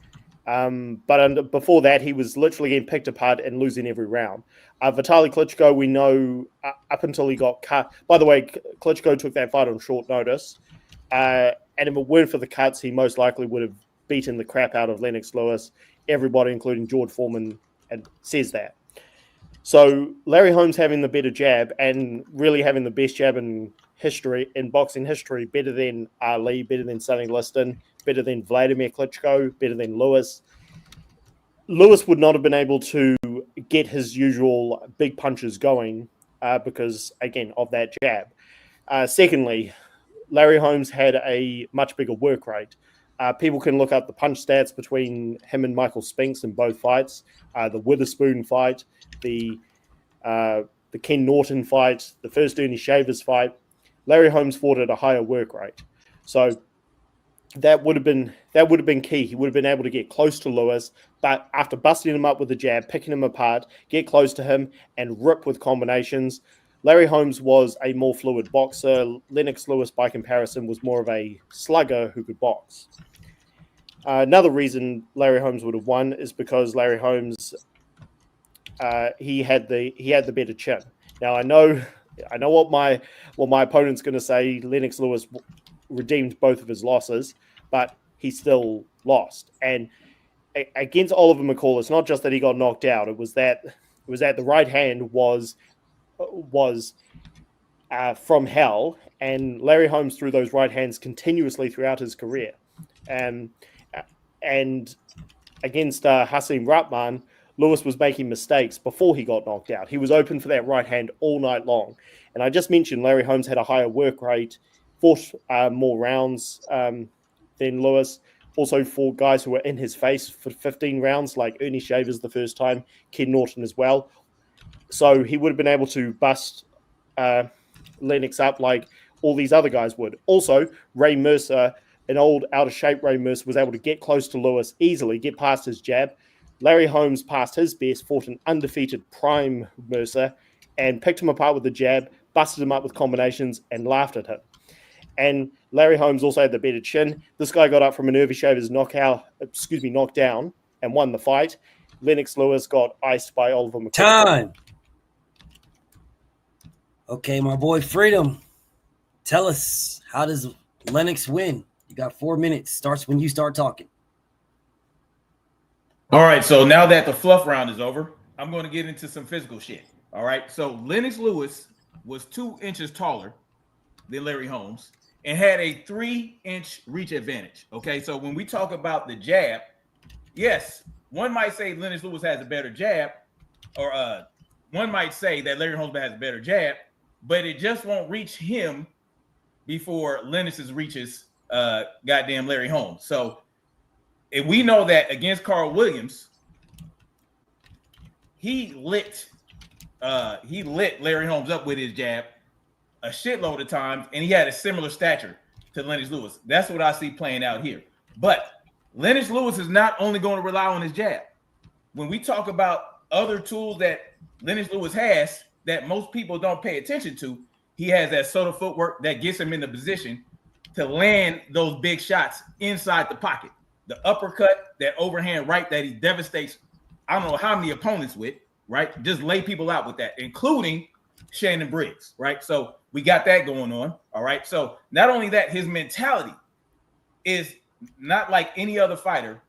But before that, he was literally getting picked apart and losing every round. Vitaly Klitschko, we know, up until he got cut. By the way, Klitschko took that fight on short notice. And if it weren't for the cuts, he most likely would have beaten the crap out of Lennox Lewis. Everybody, including George Foreman, says that. So Larry Holmes having the better jab, and really having the best jab in boxing history, better than Ali, better than Sonny Liston, better than Vladimir Klitschko, better than Lewis. Lewis would not have been able to get his usual big punches going because, again, of that jab. Secondly, Larry Holmes had a much bigger work rate. People can look up the punch stats between him and Michael Spinks in both fights. The Witherspoon fight, the Ken Norton fight, the first Ernie Shavers fight. Larry Holmes fought at a higher work rate. So that would have been key. He would have been able to get close to Lewis, but after busting him up with a jab, picking him apart, get close to him and rip with combinations. Larry Holmes was a more fluid boxer. Lennox Lewis, by comparison, was more of a slugger who could box. Another reason Larry Holmes would have won is because Larry Holmes he had the better chin. Now I know what my opponent's going to say. Lennox Lewis redeemed both of his losses, but he still lost. And against Oliver McCall, it's not just that he got knocked out. It was that the right hand was from hell, and Larry Holmes threw those right hands continuously throughout his career. And against Hasim Rahman, Lewis was making mistakes before he got knocked out. He was open for that right hand all night long. And I just mentioned Larry Holmes had a higher work rate, fought more rounds than Lewis. Also fought guys who were in his face for 15 rounds, like Ernie Shavers the first time, Ken Norton as well. So he would have been able to bust Lennox up like all these other guys would. Also, Ray Mercer, an old out-of-shape Ray Mercer, was able to get close to Lewis easily, get past his jab. Larry Holmes passed his best, fought an undefeated prime Mercer, and picked him apart with the jab, busted him up with combinations, and laughed at him. And Larry Holmes also had the better chin. This guy got up from an Ernie Shavers knockdown, and won the fight. Lennox Lewis got iced by Oliver McCall. Time. Okay, my boy Freedom, tell us, how does Lennox win? You got 4 minutes. Starts when you start talking. All right, so now that the fluff round is over, I'm going to get into some physical shit. All right, so Lennox Lewis was 2 inches taller than Larry Holmes and had a 3-inch reach advantage. Okay, so when we talk about the jab, yes, one might say Lennox Lewis has a better jab, or one might say that Larry Holmes has a better jab, but it just won't reach him before Lennox's reaches goddamn Larry Holmes. So if we know that against Carl Williams, he lit Larry Holmes up with his jab a shitload of times, and he had a similar stature to Lennox Lewis. That's what I see playing out here. But Lennox Lewis is not only going to rely on his jab. When we talk about other tools that Lennox Lewis has that most people don't pay attention to, he has that sort of footwork that gets him in the position to land those big shots inside the pocket. The uppercut, that overhand right that he devastates, I don't know how many opponents with, right? Just lay people out with that, including Shannon Briggs, right? So we got that going on, all right? So not only that, his mentality is not like any other fighter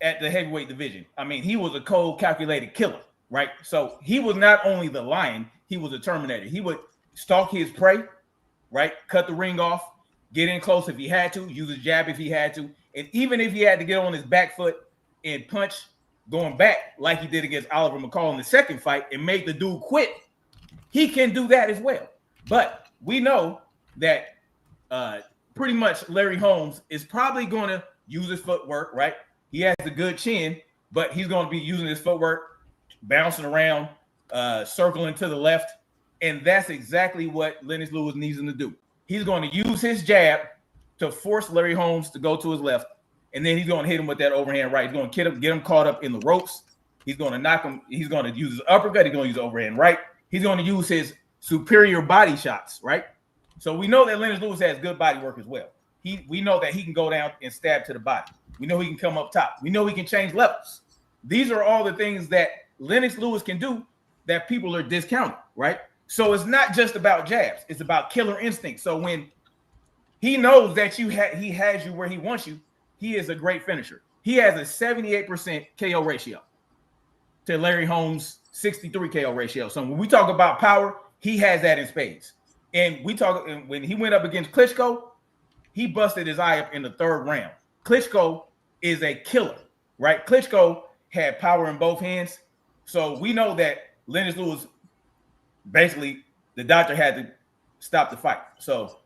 at the heavyweight division. I mean, he was a cold, calculated killer, right? So he was not only the lion, he was a terminator. He would stalk his prey, right? Cut the ring off, get in close if he had to, use his jab if he had to. And even if he had to get on his back foot and punch going back like he did against Oliver McCall in the second fight and made the dude quit, he can do that as well. But we know that pretty much Larry Holmes is probably going to use his footwork, right? He has a good chin, but he's going to be using his footwork, bouncing around, circling to the left. And that's exactly what Lennox Lewis needs him to do. He's going to use his jab to force Larry Holmes to go to his left, and then he's going to hit him with that overhand right. He's going to get him caught up in the ropes. He's going to knock him. He's going to use his uppercut. He's going to use overhand right. He's going to use his superior body shots, right? So we know that Lennox Lewis has good body work as well. We know that he can go down and stab to the body. We know he can come up top. We know he can change levels. These are all the things that Lennox Lewis can do that people are discounting, right? So it's not just about jabs. It's about killer instinct. So when he knows that he has you where he wants you, he is a great finisher. He has a 78% KO ratio to Larry Holmes' 63 KO ratio. So when we talk about power, he has that in spades. And when he went up against Klitschko, he busted his eye up in the third round. Klitschko is a killer, right? Klitschko had power in both hands. So we know that Lennox Lewis, basically, the doctor had to stop the fight. So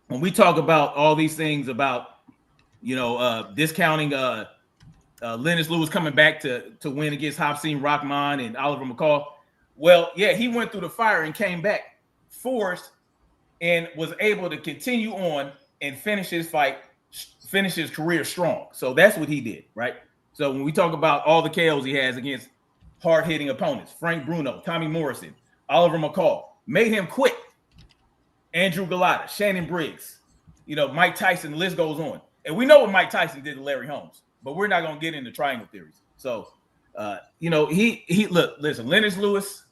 when we talk about all these things about discounting Lennox Lewis coming back to win against Hafseen Rahman and Oliver McCall. Well, yeah, he went through the fire and came back forced and was able to continue on and finish his career strong. So that's what he did, right? So when we talk about all the KOs he has against hard-hitting opponents, Frank Bruno, Tommy Morrison, Oliver McCall, made him quit. Andrew Galata, Shannon Briggs, Mike Tyson, the list goes on. And we know what Mike Tyson did to Larry Holmes, but we're not going to get into triangle theories. So, listen, Lennox Lewis,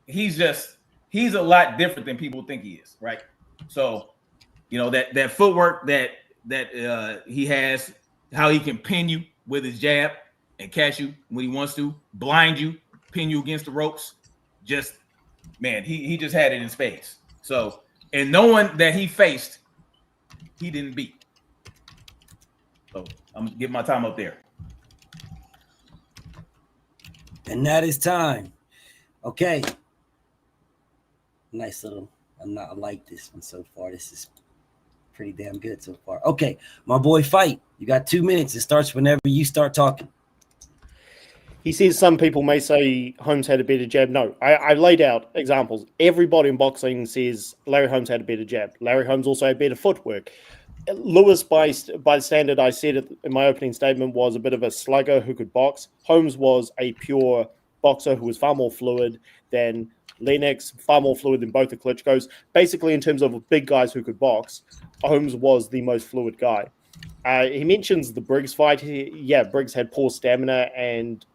he's a lot different than people think he is, right? So, that footwork that he has, how he can pin you with his jab and catch you when he wants to, blind you, pin you against the ropes. Just, man, he just had it in spades. So, and no one that he faced, he didn't beat. So I'm gonna give my time up there. And that is time. Okay. Nice little. I like this one so far. This is pretty damn good so far. Okay, my boy, Fight. You got 2 minutes. It starts whenever you start talking. He says some people may say Holmes had a better jab. No, I laid out examples. Everybody in boxing says Larry Holmes had a better jab. Larry Holmes also had better footwork. Lewis, by the standard I said it in my opening statement, was a bit of a slugger who could box. Holmes was a pure boxer who was far more fluid than Lennox, far more fluid than both the Klitschko's. Basically, in terms of big guys who could box, Holmes was the most fluid guy. He mentions the Briggs fight. Briggs had poor stamina and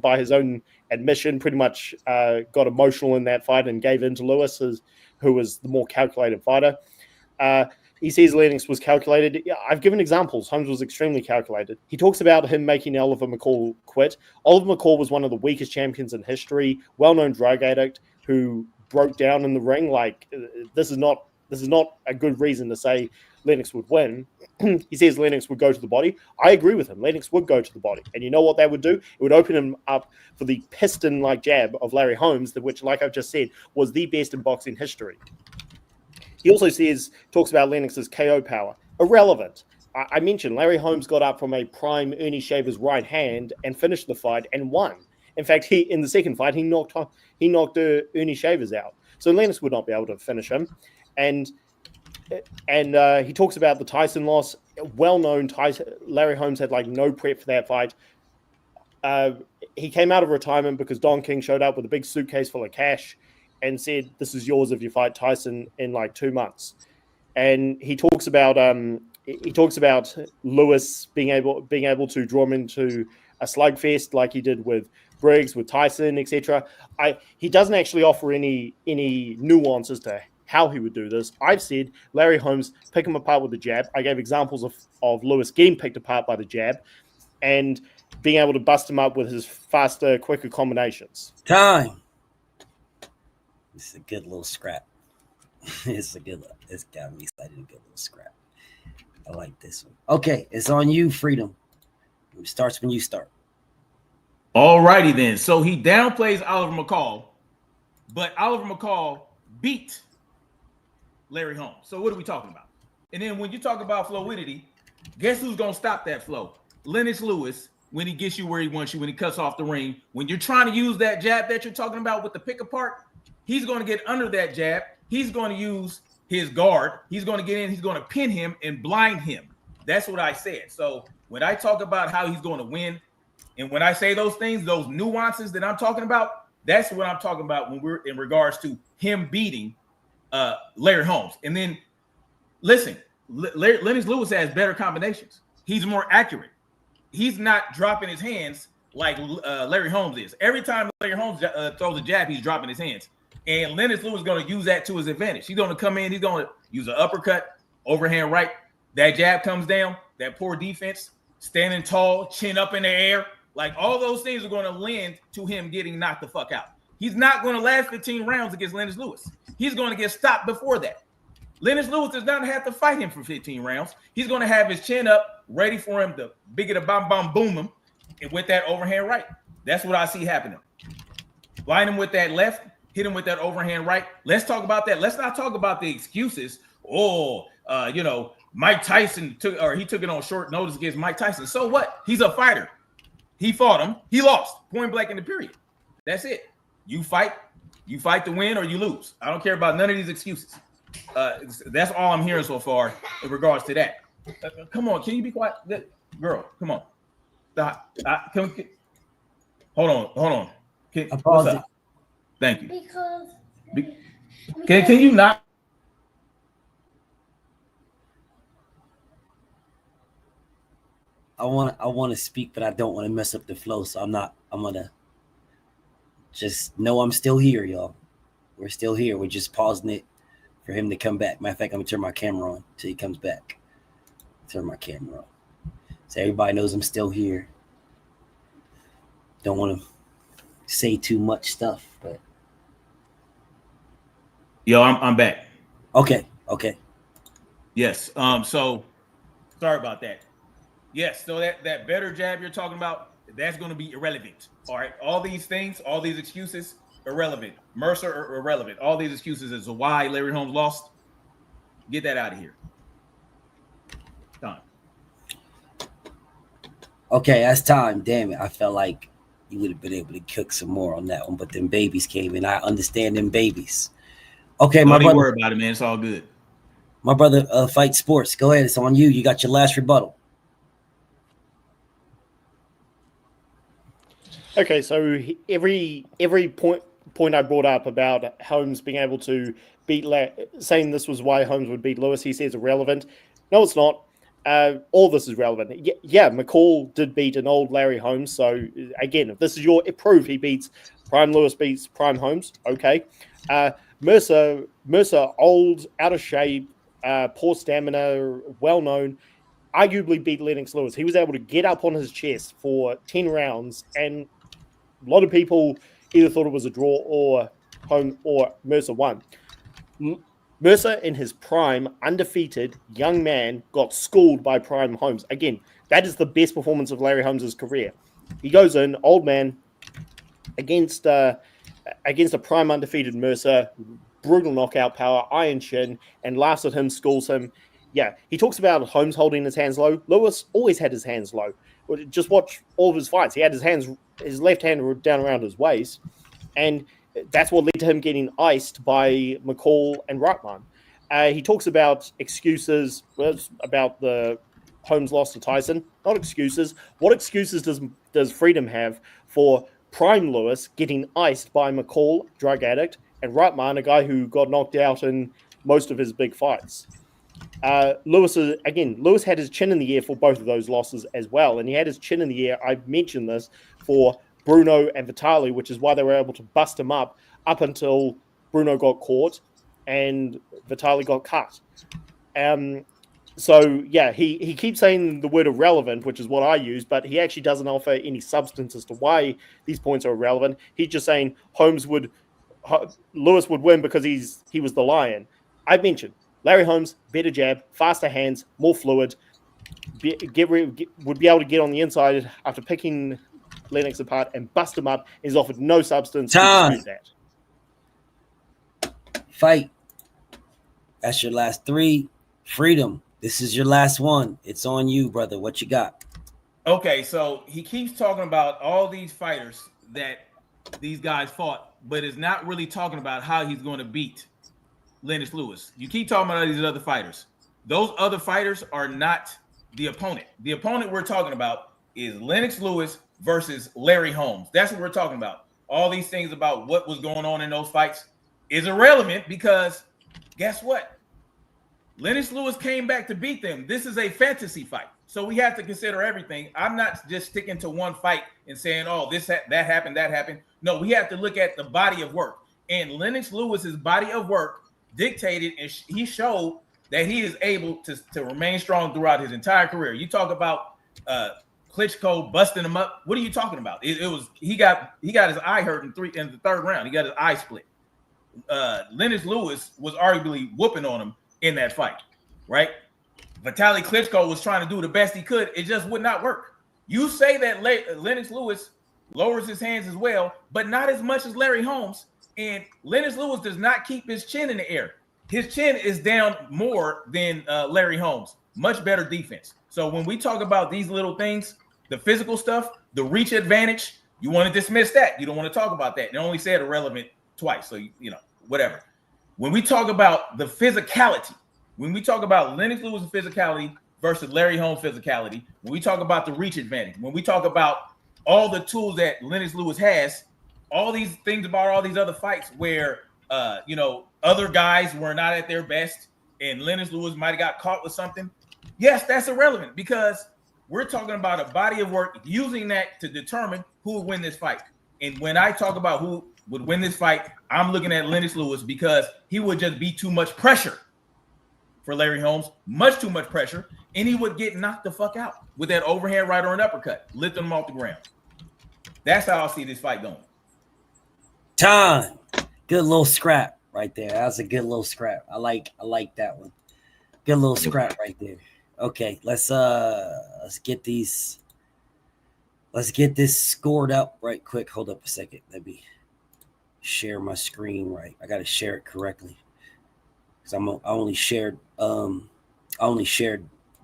by his own admission, pretty much got emotional in that fight and gave in to Lewis, who was the more calculated fighter. He says Lennox was calculated. I've given examples. Holmes was extremely calculated. He talks about him making Oliver McCall quit. Oliver McCall was one of the weakest champions in history, well-known drug addict who broke down in the ring. Like, this is not a good reason to say Lennox would win. He says Lennox would go to the body. I agree with him. Lennox would go to the body. And you know what that would do? It would open him up for the piston-like jab of Larry Holmes, which, like I've just said, was the best in boxing history. He also talks about Lennox's KO power. Irrelevant. I mentioned Larry Holmes got up from a prime Ernie Shaver's right hand and finished the fight and won. In fact, in the second fight, he knocked Ernie Shavers out. So Lennox would not be able to finish him. And he talks about the Tyson loss. Well-known Tyson. Larry Holmes had no prep for that fight. He came out of retirement because Don King showed up with a big suitcase full of cash and said, "This is yours if you fight Tyson in 2 months." And he talks about Lewis being able to draw him into a slugfest like he did with Briggs, with Tyson, etc. He doesn't actually offer any nuances to how he would do this. I've said Larry Holmes pick him apart with the jab. I gave examples of Lewis getting picked apart by the jab and being able to bust him up with his faster, quicker combinations. Time. It's a good little scrap. It's got me excited. A good little scrap. I like this one. Okay, it's on you, Freedom. It starts when you start. All righty then. So he downplays Oliver McCall, but Oliver McCall beat Larry Holmes. So what are we talking about? And then when you talk about fluidity, guess who's going to stop that flow? Lennox Lewis, when he gets you where he wants you, when he cuts off the ring. When you're trying to use that jab that you're talking about with the pick apart, he's going to get under that jab. He's going to use his guard. He's going to get in. He's going to pin him and blind him. That's what I said. So when I talk about how he's going to win, and when I say those things, those nuances that I'm talking about, that's what I'm talking about when we're in regards to him beating Larry Holmes. And then, listen, Lennox Lewis has better combinations. He's more accurate. He's not dropping his hands like Larry Holmes is. Every time Larry Holmes throws a jab, he's dropping his hands. And Lennox Lewis is going to use that to his advantage. He's going to come in. He's going to use an uppercut, overhand right. That jab comes down. That poor defense, standing tall, chin up in the air. Like, all those things are going to lend to him getting knocked the fuck out. He's not going to last 15 rounds against Lennox Lewis. He's going to get stopped before that. Lennox Lewis does not have to fight him for 15 rounds. He's going to have his chin up, ready for him to big boom him with that overhand right. That's what I see happening. Blind him with that left, hit him with that overhand right. Let's talk about that. Let's not talk about the excuses. Mike Tyson took it on short notice against Mike Tyson. So what? He's a fighter. He fought him. He lost point blank in the period. That's it. You fight to win or you lose. I don't care about none of these excuses. That's all I'm hearing so far in regards to that. Come on, can you be quiet, girl? Come on. Stop. Hold on. What's up? Thank you. Can you not? I want to speak, but I don't want to mess up the flow. So I'm gonna just know I'm still here, y'all. We're still here. We're just pausing it for him to come back. Matter of fact, I'm gonna turn my camera on till he comes back. Turn my camera on. So everybody knows I'm still here. Don't want to say too much stuff, but Yo, I'm back. Okay. Yes. So sorry about that. Yes. So that better jab you're talking about, that's going to be irrelevant. All right. All these things, all these excuses, irrelevant. Mercer, irrelevant. All these excuses as to why Larry Holmes lost. Get that out of here. Done. Okay, that's time. Damn it. I felt like you would have been able to cook some more on that one, but them babies came in. I understand them babies. Okay, Don't my brother. Don't worry about it, man. It's all good. My brother, Fight Sports. Go ahead. It's on you. You got your last rebuttal. Okay, so every point I brought up about Holmes being able to beat, saying this was why Holmes would beat Lewis, he says irrelevant. No, it's not. All this is relevant. Yeah, McCall did beat an old Larry Holmes. So again, if this is your proof, he beats Prime Lewis beats Prime Holmes. Okay. Mercer, old, out of shape, poor stamina, well known, arguably beat Lennox Lewis. He was able to get up on his chest for 10 rounds, and a lot of people either thought it was a draw or Mercer won. Mercer, in his prime, undefeated young man, got schooled by Prime Holmes. Again, that is the best performance of Larry Holmes' career. He goes in, old man, against a prime undefeated Mercer, brutal knockout power, iron chin, and laughs at him, schools him. Yeah, he talks about Holmes holding his hands low. Lewis always had his hands low. Just watch all of his fights. He had his left hand down around his waist, and that's what led to him getting iced by McCall and Reitman. He talks about excuses, about the Holmes loss to Tyson. Not excuses. What excuses does Freedom have for Prime Lewis getting iced by McCall, drug addict, and Reitman, a guy who got knocked out in most of his big fights? Lewis had his chin in the air for both of those losses as well, and he had his chin in the air. I've mentioned this for Bruno and Vitali, which is why they were able to bust him up until Bruno got caught and Vitali got cut. So yeah, he keeps saying the word irrelevant, which is what I use, but he actually doesn't offer any substance as to why these points are irrelevant. He's just saying Lewis would win because he was the lion. I mentioned Larry Holmes, better jab, faster hands, more fluid, would be able to get on the inside after picking Lennox apart and bust him up. He's offered no substance to dispute that. Fight. That's your last three. Freedom. This is your last one. It's on you, brother. What you got? Okay, so he keeps talking about all these fighters that these guys fought, but is not really talking about how he's going to beat Lennox Lewis. You keep talking about these other fighters. Those other fighters are not the opponent. The opponent we're talking about is Lennox Lewis versus Larry Holmes. That's what we're talking about. All these things about what was going on in those fights is irrelevant because guess what? Lennox Lewis came back to beat them. This is a fantasy fight. So we have to consider everything. I'm not just sticking to one fight and saying, oh, that happened. No, we have to look at the body of work. And Lennox Lewis's body of work dictated, and he showed that he is able to remain strong throughout his entire career. You talk about Klitschko busting him up. What are you talking about? He got his eye hurt in the third round. He got his eye split. Lennox Lewis was arguably whooping on him in that fight, right? Vitali Klitschko was trying to do the best he could. It just would not work. You say that Lennox Lewis lowers his hands as well, but not as much as Larry Holmes. And Lennox Lewis does not keep his chin in the air. His chin is down more than Larry Holmes. much better defense. So when we talk about these little things, the physical stuff, the reach advantage, you want to dismiss that. You don't want to talk about that. They only said irrelevant twice. So, you know, whatever. When we talk about the physicality, when we talk about Lennox Lewis' physicality versus Larry Holmes' physicality, when we talk about the reach advantage, when we talk about all the tools that Lennox Lewis has, all these things about all these other fights where, you know, other guys were not at their best and Lennox Lewis might have got caught with something. Yes, that's irrelevant because we're talking about a body of work using that to determine who would win this fight. And when I talk about who would win this fight, I'm looking at Lennox Lewis because he would just be too much pressure for Larry Holmes, much too much pressure, and he would get knocked the fuck out with that overhand right or an uppercut, lifting him off the ground. That's how I see this fight going. Time. Good little scrap right there. That was a good little scrap. I like that one. Good little scrap right there. Okay, let's get these. Let's get this scored up right quick. Hold up a second. Let me share my screen right. I gotta share it correctly. Because I only shared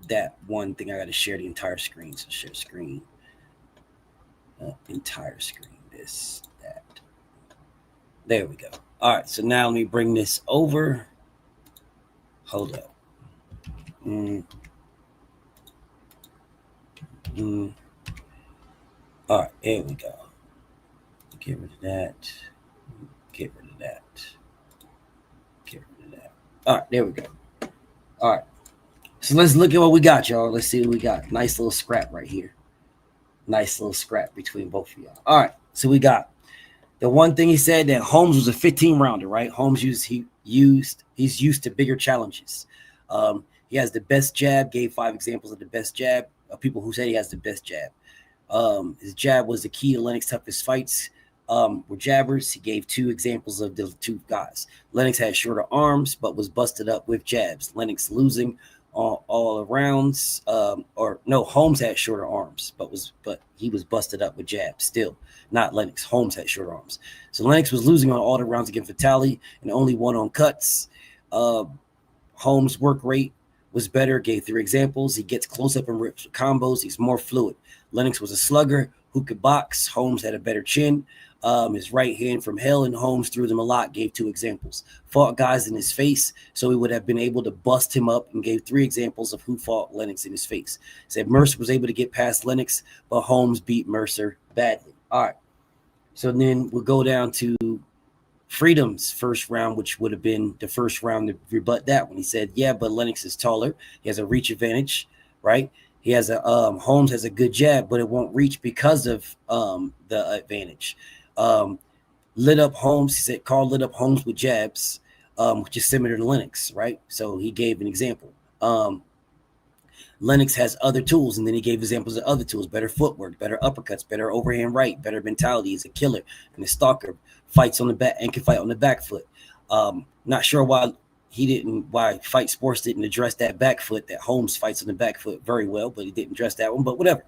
that one thing. I gotta share the entire screen. So share screen. Entire screen. This, that. There we go. All right, so now let me bring this over. Hold up. All right, here we go. Get rid of that. Get rid of that. Get rid of that. All right, there we go. All right. So let's look at what we got, y'all. Let's see what we got. Nice little scrap right here. Nice little scrap between both of y'all. All right, so we got the one thing he said that Holmes was a 15-rounder, right? Holmes he's used to bigger challenges. He has the best jab, gave 5 examples of the best jab of people who said he has the best jab. His jab was the key to Lennox's toughest fights. Were jabbers. He gave 2 examples of the 2 guys. Lennox had shorter arms, but was busted up with jabs. Lennox losing all rounds. Holmes had shorter arms, but he was busted up with jabs still. Not Lennox. Holmes had short arms. So Lennox was losing on all the rounds against fatality and only won on cuts. Holmes' work rate was better, gave 3 examples. He gets close up and rips combos. He's more fluid. Lennox was a slugger who could box. Holmes had a better chin. His right hand from hell, and Holmes threw them a lot, gave 2 examples. Fought guys in his face, so he would have been able to bust him up, and gave 3 examples of who fought Lennox in his face. Said Mercer was able to get past Lennox, but Holmes beat Mercer badly. All right. So then we'll go down to Freedom's first round, which would have been the first round to rebut that one. He said, yeah, but Lennox is taller. He has a reach advantage, right? He has a Holmes has a good jab, but it won't reach because of the advantage. Lit up Holmes, he said, Carl lit up Holmes with jabs, which is similar to Lennox, right? So he gave an example. Lennox has other tools, and then he gave examples of other tools: better footwork, better uppercuts, better overhand right, better mentality. He's a killer and a stalker. Fights on the back and can fight on the back foot. Not sure why Fight Sports didn't address that back foot. That Holmes fights on the back foot very well, but he didn't address that one. But whatever.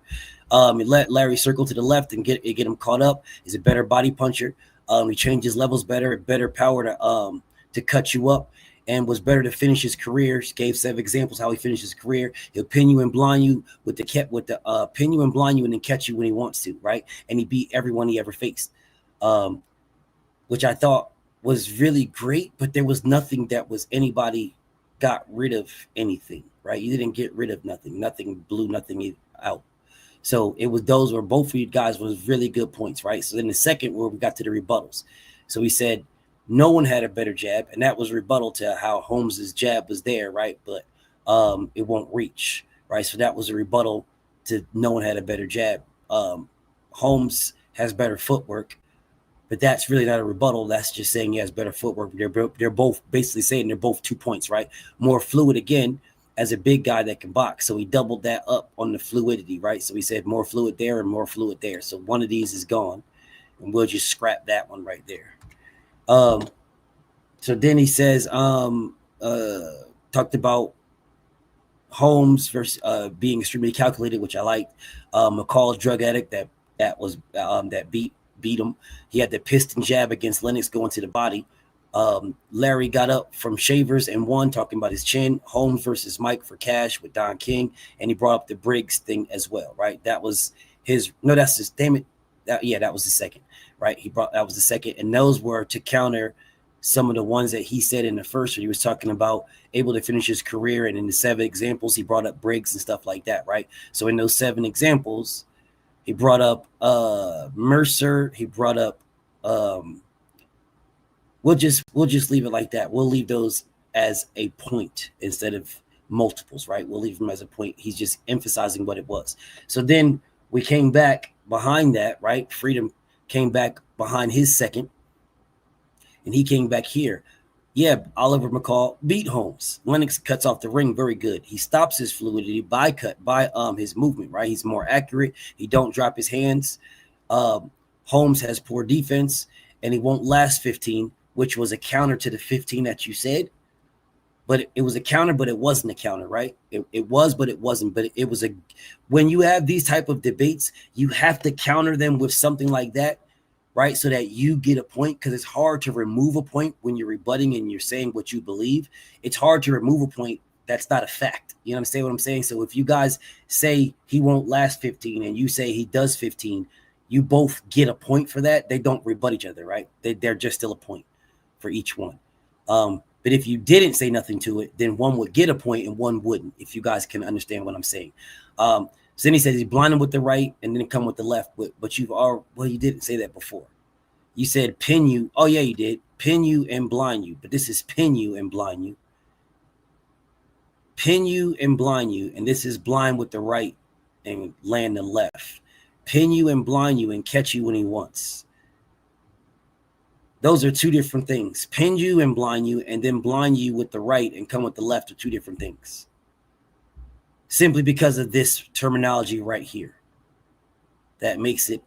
He let Larry circle to the left and get him caught up. He's a better body puncher. He changed his levels better power to cut you up, and was better to finish his career. He gave 7 examples how he finished his career. He'll pin you and blind you pin you and blind you and then catch you when he wants to, right? And he beat everyone he ever faced, which I thought was really great. But there was nothing that was anybody got rid of anything, right? You didn't get rid of nothing. Nothing blew nothing out. So it was those were both of you guys was really good points, right? So then the second where we got to the rebuttals. So he said no one had a better jab, and that was rebuttal to how Holmes's jab was there, right? But it won't reach, right? So that was a rebuttal to no one had a better jab. Holmes has better footwork, but that's really not a rebuttal. That's just saying he has better footwork. They're both basically saying they're both 2 points, right? More fluid again as a big guy that can box. So he doubled that up on the fluidity, right? So he said more fluid there and more fluid there. So one of these is gone, and we'll just scrap that one right there. So then he says, talked about Holmes versus being extremely calculated, which I liked. McCall's drug addict that beat him. He had the piston jab against Lennox going to the body. Larry got up from Shavers and won, talking about his chin. Holmes versus Mike for cash with Don King, and he brought up the Briggs thing as well, right? That was his. No, that's his. Damn it. That was the second, right? That was the second, and those were to counter some of the ones that he said in the first, where he was talking about able to finish his career, and in the 7 examples, he brought up Briggs and stuff like that, right? So in those 7 examples, he brought up Mercer. He brought up. We'll just leave it like that. We'll leave those as a point instead of multiples, right? We'll leave them as a point. He's just emphasizing what it was. So then we came back behind that, right? Freedom came back behind his second, and he came back here. Yeah, Oliver McCall beat Holmes. Lennox cuts off the ring very good. He stops his fluidity by his movement, right? He's more accurate. He don't drop his hands. Holmes has poor defense, and he won't last 15, which was a counter to the 15 that you said. But it was a counter, but it wasn't a counter, right? It was, but it wasn't. But it was a. When you have these type of debates, you have to counter them with something like that, right? So that you get a point, because it's hard to remove a point when you're rebutting and you're saying what you believe. It's hard to remove a point that's not a fact. You understand what I'm saying? So if you guys say he won't last 15 and you say he does 15, you both get a point for that. They don't rebut each other, right? They're just still a point for each one. But if you didn't say nothing to it, then one would get a point and one wouldn't, if you guys can understand what I'm saying. So then he says he's blinding with the right and then come with the left. But you didn't say that before. You said pin you. Oh, yeah, you did. Pin you and blind you. But this is pin you and blind you. Pin you and blind you. And this is blind with the right and land the left. Pin you and blind you and catch you when he wants. Those are 2 different things. Pin you and blind you, and then blind you with the right and come with the left are 2 different things. Simply because of this terminology right here. That makes it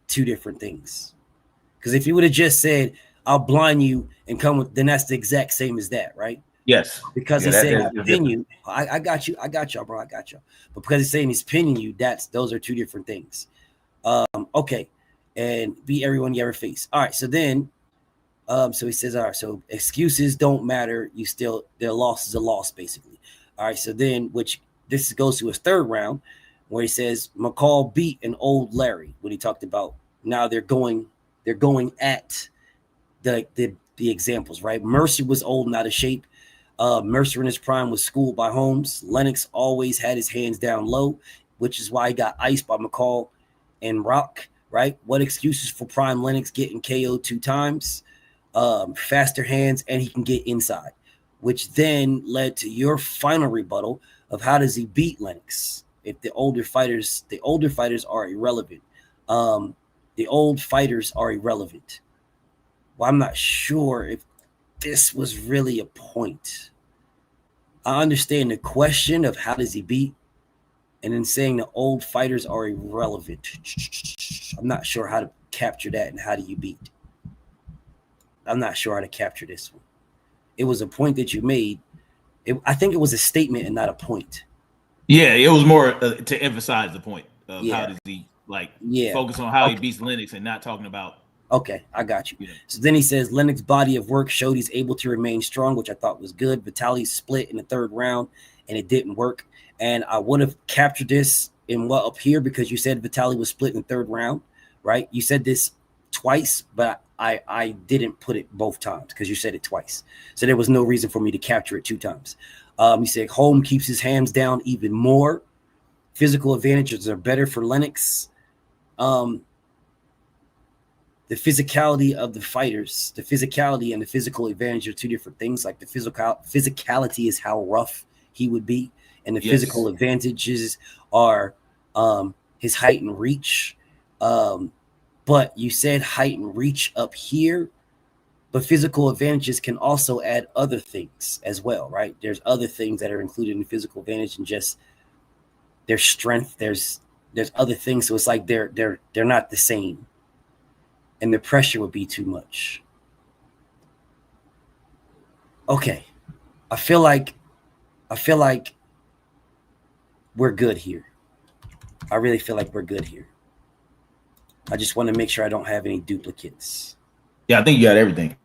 2 different things. Because if you would have just said, I'll blind you and come with, then that's the exact same as that, right? Yes. Because he's saying I'll pin you. I got you, bro. I got you. But because he's saying he's pinning you, those are 2 different things. Okay. And beat everyone you ever face. All right. So then, so he says, all right, so excuses don't matter. Their loss is a loss, basically. All right. So then, which this goes to his 3rd round, where he says McCall beat an old Larry when he talked about now they're going at the examples, right? Mercer was old and out of shape. Mercer in his prime was schooled by Holmes. Lennox always had his hands down low, which is why he got iced by McCall and Rock, right? What excuses for prime Lennox getting KO'd 2 times? Faster hands, and he can get inside, which then led to your final rebuttal of how does he beat Lennox if the older fighters are irrelevant. The old fighters are irrelevant. Well, I'm not sure if this was really a point. I understand the question of how does he beat, and then saying the old fighters are irrelevant. I'm not sure how to capture that and how do you beat. I'm not sure how to capture this one. It was a point that you made. I think it was a statement and not a point. Yeah, it was more to emphasize the point of how does he focus on how he beats Lennox and not talking about. Okay, I got you. Yeah. So then he says Lennox's body of work showed he's able to remain strong, which I thought was good. Vitaly split in the 3rd round and it didn't work. And I would have captured this in up here because you said Vitaly was split in the 3rd round, right? You said this twice, but I didn't put it both times because you said it twice. So there was no reason for me to capture it 2 times. You said Holm keeps his hands down even more. Physical advantages are better for Lennox. The physicality of the fighters, the physicality and the physical advantage are 2 different things. Like the physicality is how rough he would be, and the physical advantages are his height and reach. But you said height and reach up here, but physical advantages can also add other things as well, right? There's other things that are included in physical advantage and just their strength. There's other things. So it's like they're not the same. And the pressure would be too much. Okay. I feel like we're good here. I really feel like we're good here. I just want to make sure I don't have any duplicates. Yeah, I think you got everything.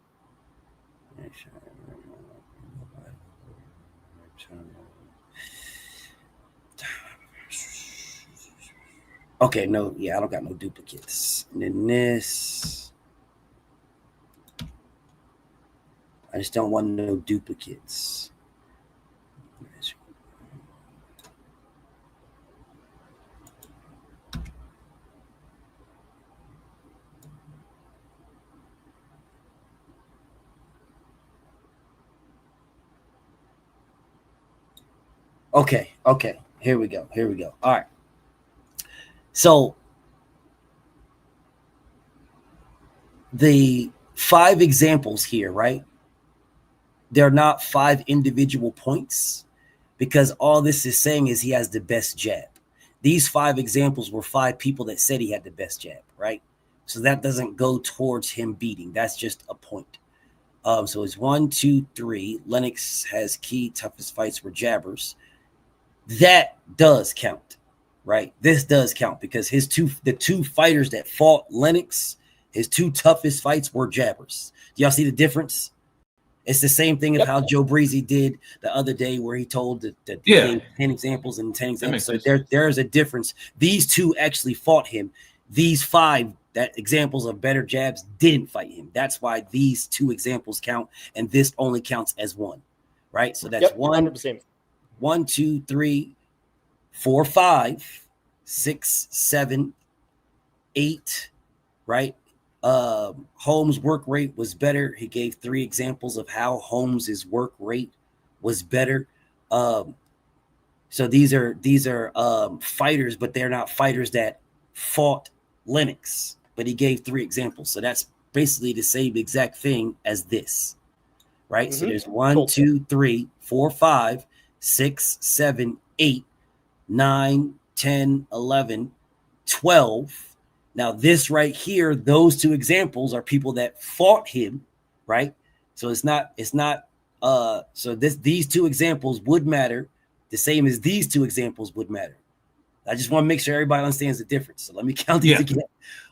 Okay, no, yeah, I don't got no duplicates. And then this, I just don't want no duplicates. Okay, here we go. All right. So the 5 examples here, right? They're not 5 individual points because all this is saying is he has the best jab. These 5 examples were 5 people that said he had the best jab, right? So that doesn't go towards him beating. That's just a point. So it's 1, 2, 3. Lennox has key toughest fights were jabbers. That does count, right? This does count because the two fighters that fought Lennox, his 2 toughest fights were jabbers. Do y'all see the difference? It's the same thing of how Joe Breezy did the other day where he told that he gave 10 examples and 10 examples. So there's a difference. These 2 actually fought him. These 5 that examples of better jabs didn't fight him. That's why these 2 examples count, and this only counts as 1, right? So that's 100%. 1, 2, 3, 4, 5, 6, 7, 8, right? Holmes' work rate was better. He gave 3 examples of how Holmes's work rate was better. So these are fighters, but they're not fighters that fought Lennox. But he gave 3 examples. So that's basically the same exact thing as this, right? Mm-hmm. So there's 1, 2, 3, 4, 5, 6, 7, 8, 9, 10, 11, 12. Now, this right here, those 2 examples are people that fought him, right? So it's not, so these 2 examples would matter the same as these 2 examples would matter. I just want to make sure everybody understands the difference. So let me count these again.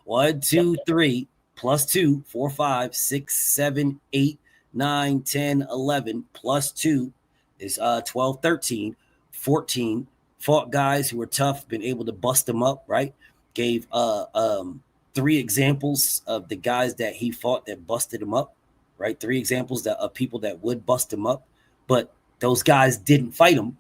1, 2, 3, plus 2, 4, 5, 6, 7, 8, 9, 10, 11, plus 2 is 12, 13, 14. Fought guys who were tough, been able to bust them up, right? Gave 3 examples of the guys that he fought that busted him up, right? 3 examples of people that would bust him up, but those guys didn't fight him.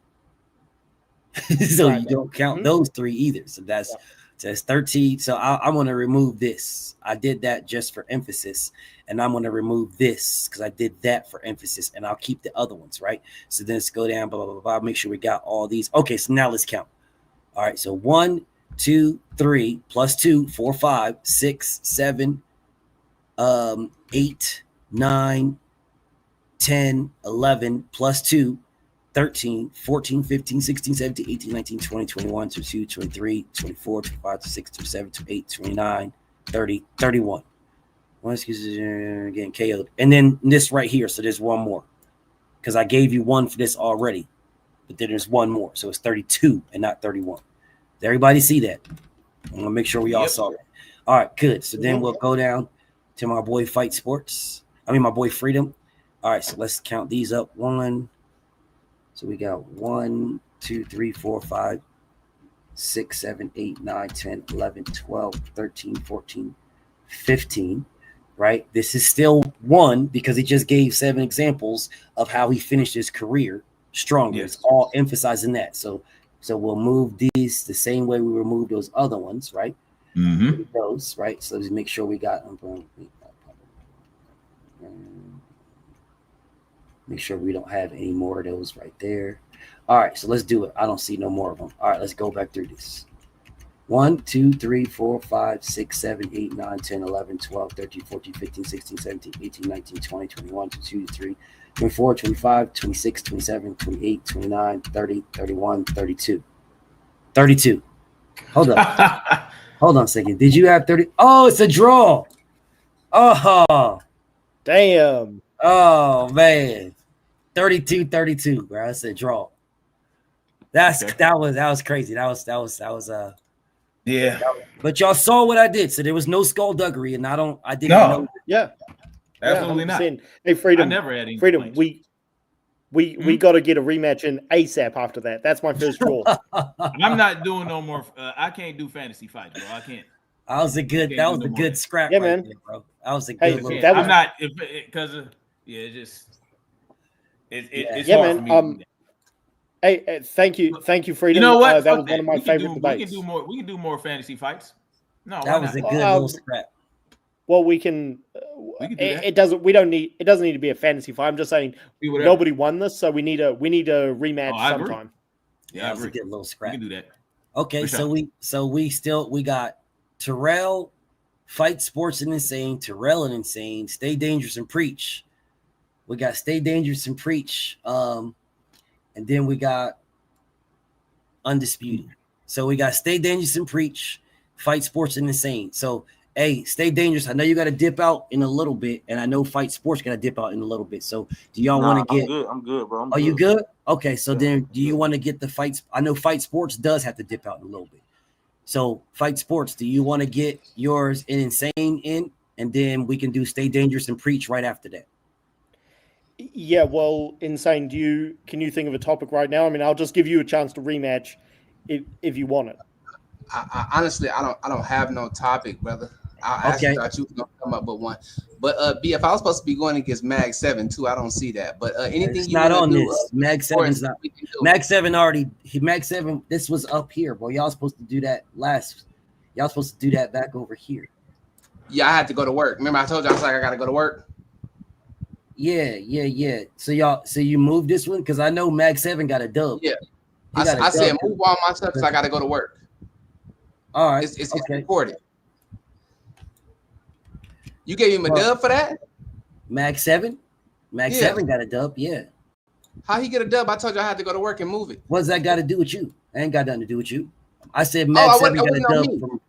So you don't count those 3 either. So that's 13. So I want to remove this. I did that just for emphasis, and I'm going to remove this because I did that for emphasis, and I'll keep the other ones, right? So then let's go down, blah, blah, blah, blah. Make sure we got all these. Okay, so now let's count. All right, so 1, 2, 3, plus 2, 4, 5, 6, 7, 8, 9, 10, 11, plus 2, 13, 14, 15, 16, 17, 18, 19, 20, 21, 22, 23, 24, 25, 26, 27, 28, 29, 30, 31. One excuse getting KO'd. And then this right here. So there's one more. Because I gave you 1 for this already. But then there's 1 more. So it's 32 and not 31. Does everybody see that? I want to make sure we all saw that. All right, good. So then we'll go down to my boy Fight Sports. My boy Freedom. All right, so let's count these up. 1. So we got 1, 2, 3, 4, 5, 6, 7, 8, 9, 10, 11, 12, 13, 14, 15, right? This is still 1 because he just gave 7 examples of how he finished his career stronger. Yes. It's all emphasizing that. So we'll move these the same way we removed those other ones, right? Mm-hmm. Those, right? So let's make sure we got them. Make sure we don't have any more of those right there. All right, so let's do it. I don't see no more of them. All right, let's go back through this. 1, 2, 3, 4, 5, 6, 7, 8, 9, 10, 11, 12, 13, 14, 15, 16, 17, 18, 19, 20, 21, 22, 23, 24, 25, 26, 27, 28, 29, 30, 31, 32. 32. Hold up. Hold on a second. Did you have 30? Oh, it's a draw. Oh. Damn. Oh, man. 32, bro. That's a draw. That was crazy. That was yeah. But y'all saw what I did. So there was no skullduggery, and I didn't know. Yeah. Absolutely not. Hey, Freedom. I never had any Freedom. complaints. we got to get a rematch in ASAP after that. That's my first draw. I'm not doing no more. I can't do fantasy fights, bro. I can't. That was a good scrap, yeah, right man. there, bro. That was a Hey, good little. that was I'm not because it's just it's yeah, hard man. for me. Hey, thank you, Freedom. You know what? That was one of my favorite debates. We can do more fantasy fights. No, that was a good little scrap. Well, we can. We can do that. It doesn't. We don't need. It doesn't need to be a fantasy fight. I'm just saying nobody won this, so we need a rematch sometime. Yeah, that was a good little scrap. We can do that. Okay, so we got Terrell, Fight Sports and Insane, Terrell and Insane, Stay Dangerous and Preach. We got Stay Dangerous and Preach. And then we got Undisputed. So we got Stay Dangerous and Preach, Fight Sports and Insane. So, hey, Stay Dangerous. I know you got to dip out in a little bit, and I know Fight Sports got to dip out in a little bit. So, do y'all want to get? I'm good, bro. Are you good? Okay, so then do you want to get the fights? I know Fight Sports does have to dip out in a little bit. So, Fight Sports, do you want to get yours in Insane in, and then we can do Stay Dangerous and Preach right after that? Yeah, well, Insane, can you think of a topic right now? I mean, I'll just give you a chance to rematch if you want it. I honestly, I don't have no topic, brother. I actually thought you were gonna come up with one, but B, if I was supposed to be going against Mag 7 too, I don't see that. But anything it's you not on do, this. Mag 7's not. Mag 7 already. Mag 7. This was up here, boy. Y'all supposed to do that last. Y'all supposed to do that back over here. Yeah, I had to go to work. Remember, I told you I was like, I gotta go to work. Yeah. So you moved this one because I know Mag 7 got a dub. Yeah, I said move all my stuff because I got to go to work. All right, it's recorded. You gave him a dub for that? Mag 7? Mag 7 got a dub, yeah. How he get a dub? I told you I had to go to work and move it. What's that got to do with you? I ain't got nothing to do with you. I said Mag 7 got a dub from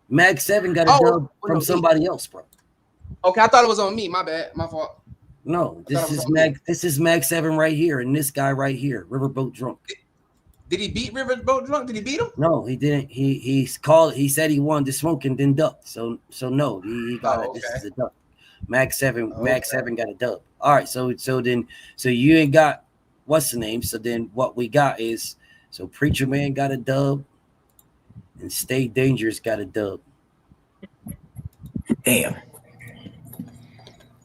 Mag 7 got a dub from somebody else, bro. Okay, I thought it was on me. My bad. My fault. No, this is Mag 7 right here, and this guy right here, Riverboat Drunk. Did he beat Riverboat Drunk? Did he beat him? No, he didn't. He said he wanted to smoke and then ducked. So no, he got it. This is a duck. Mag 7 got a dub. All right, so you ain't got what's the name? So then what we got is Preacher Man got a dub, and Stay Dangerous got a dub. Damn.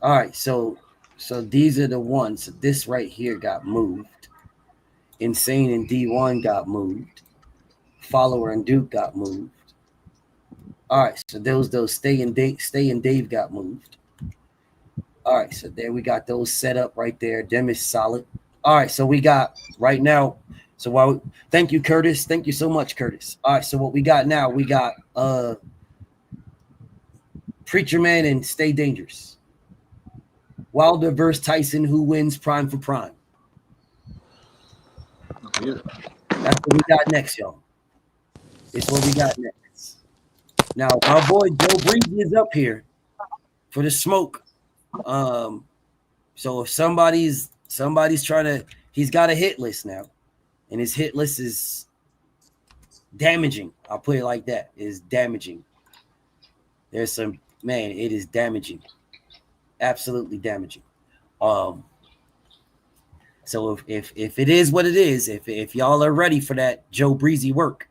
All right, so these are the ones. So this right here got moved. Insane and D1 got moved. Follower and Duke got moved. All right, so those Stay and Dave got moved. All right, so there we got those set up right there. Them is solid. All right, so we got right now. So thank you, Curtis. Thank you so much, Curtis. All right, so what we got now? We got Preacher Man and Stay Dangerous. Wilder versus Tyson, who wins prime for prime? That's what we got next, y'all. It's what we got next. Now, our boy Joe Breezy is up here for the smoke. So if somebody's trying to, he's got a hit list now, and his hit list is damaging. I'll put it like that. It is damaging. There's some, man, it is damaging. Absolutely damaging. So if it is what it is, if y'all are ready for that Joe Breezy work,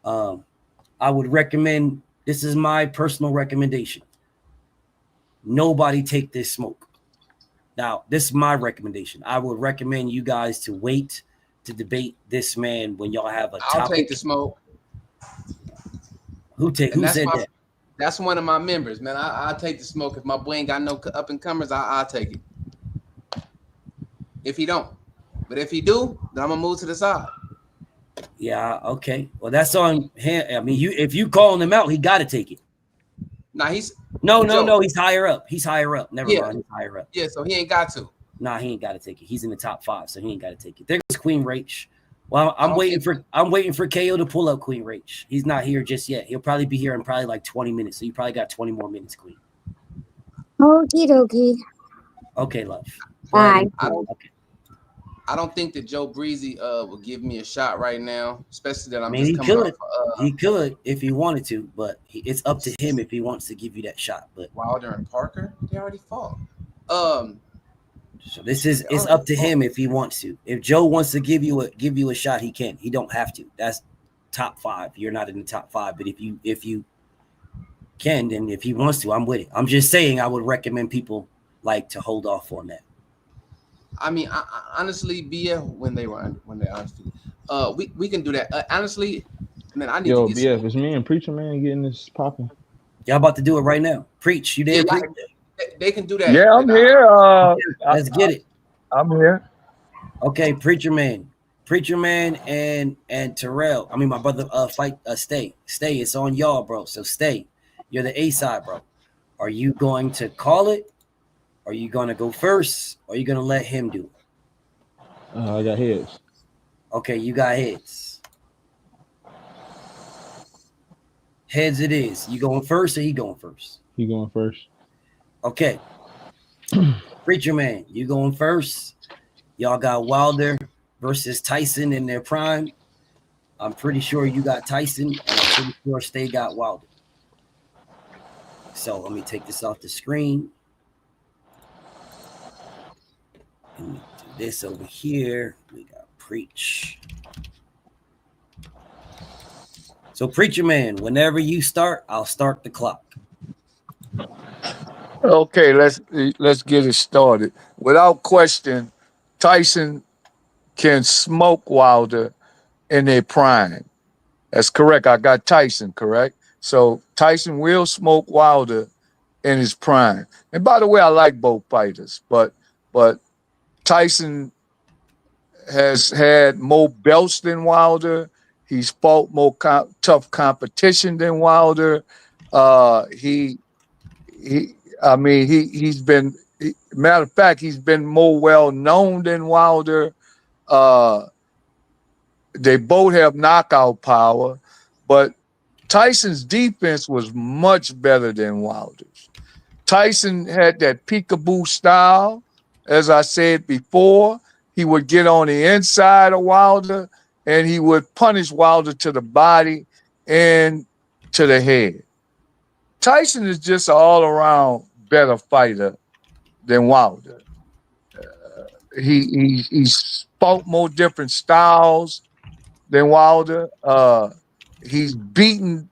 I would recommend, this is my personal recommendation. Nobody take this smoke. Now, this is my recommendation. I would recommend you guys to wait to debate this man when y'all have a topic. I'll take the smoke. Who said that? That's one of my members, man. I'll take the smoke. If my boy ain't got no up and comers, I'll take it. If he don't, but if he do, then I'm gonna move to the side. Yeah, okay. Well, that's on him. I mean, if you calling him out, he got to take it. Nah, he's no. He's higher up. He's higher up. Never mind. He's higher up. Yeah, so he ain't got to. Nah, he ain't got to take it. He's in the top 5, so he ain't got to take it. There goes Queen Rach. Well, I'm waiting for KO to pull up Queen Rach. He's not here just yet. He'll probably be here in probably like 20 minutes. So you probably got 20 more minutes, Queen. Okie dokie. Okay, love. Bye. I don't think that Joe Breezy will give me a shot right now, especially that he could if he wanted to, but it's up to him if he wants to give you that shot. But Wilder and Parker, they already fought. So this is it's up to him if he wants to. If Joe wants to give you a shot, he can. He don't have to. That's top 5. You're not in the top 5, but if you can, then if he wants to, I'm with it. I'm just saying I would recommend people like to hold off on that. I mean, honestly, BF when they're honestly, we can do that. Honestly, man, I need to get BF, it's me and Preacher Man getting this popping. Y'all about to do it right now. Preach, you there? Yeah, Preach? they can do that. Yeah, I'm here. Let's get it. I'm here. Okay, Preacher Man and Terrell. I mean, my brother, stay. It's on y'all, bro. So stay. You're the A side, bro. Are you going to call it? Are you going to go first? Or are you going to let him do it? I got heads. Okay, you got heads. Heads it is. You going first or he going first? He going first. Okay. Preacher Man, you going first. Y'all got Wilder versus Tyson in their prime. I'm pretty sure you got Tyson, and I'm pretty sure Stay got Wilder. So let me take this off the screen. Let me do this over here. We got Preach. So Preacher Man, whenever you start, I'll start the clock. Okay, let's get it started. Without question, Tyson can smoke Wilder in their prime. That's correct. I got Tyson, correct? So Tyson will smoke Wilder in his prime. And by the way, I like both fighters, but Tyson has had more belts than Wilder. He's fought more tough competition than Wilder. He's been, matter of fact, he's been more well known than Wilder. They both have knockout power, but Tyson's defense was much better than Wilder's. Tyson had that peekaboo style. As I said before, he would get on the inside of Wilder and he would punish Wilder to the body and to the head. Tyson is just an all-around better fighter than Wilder. He's fought more different styles than Wilder. He's beaten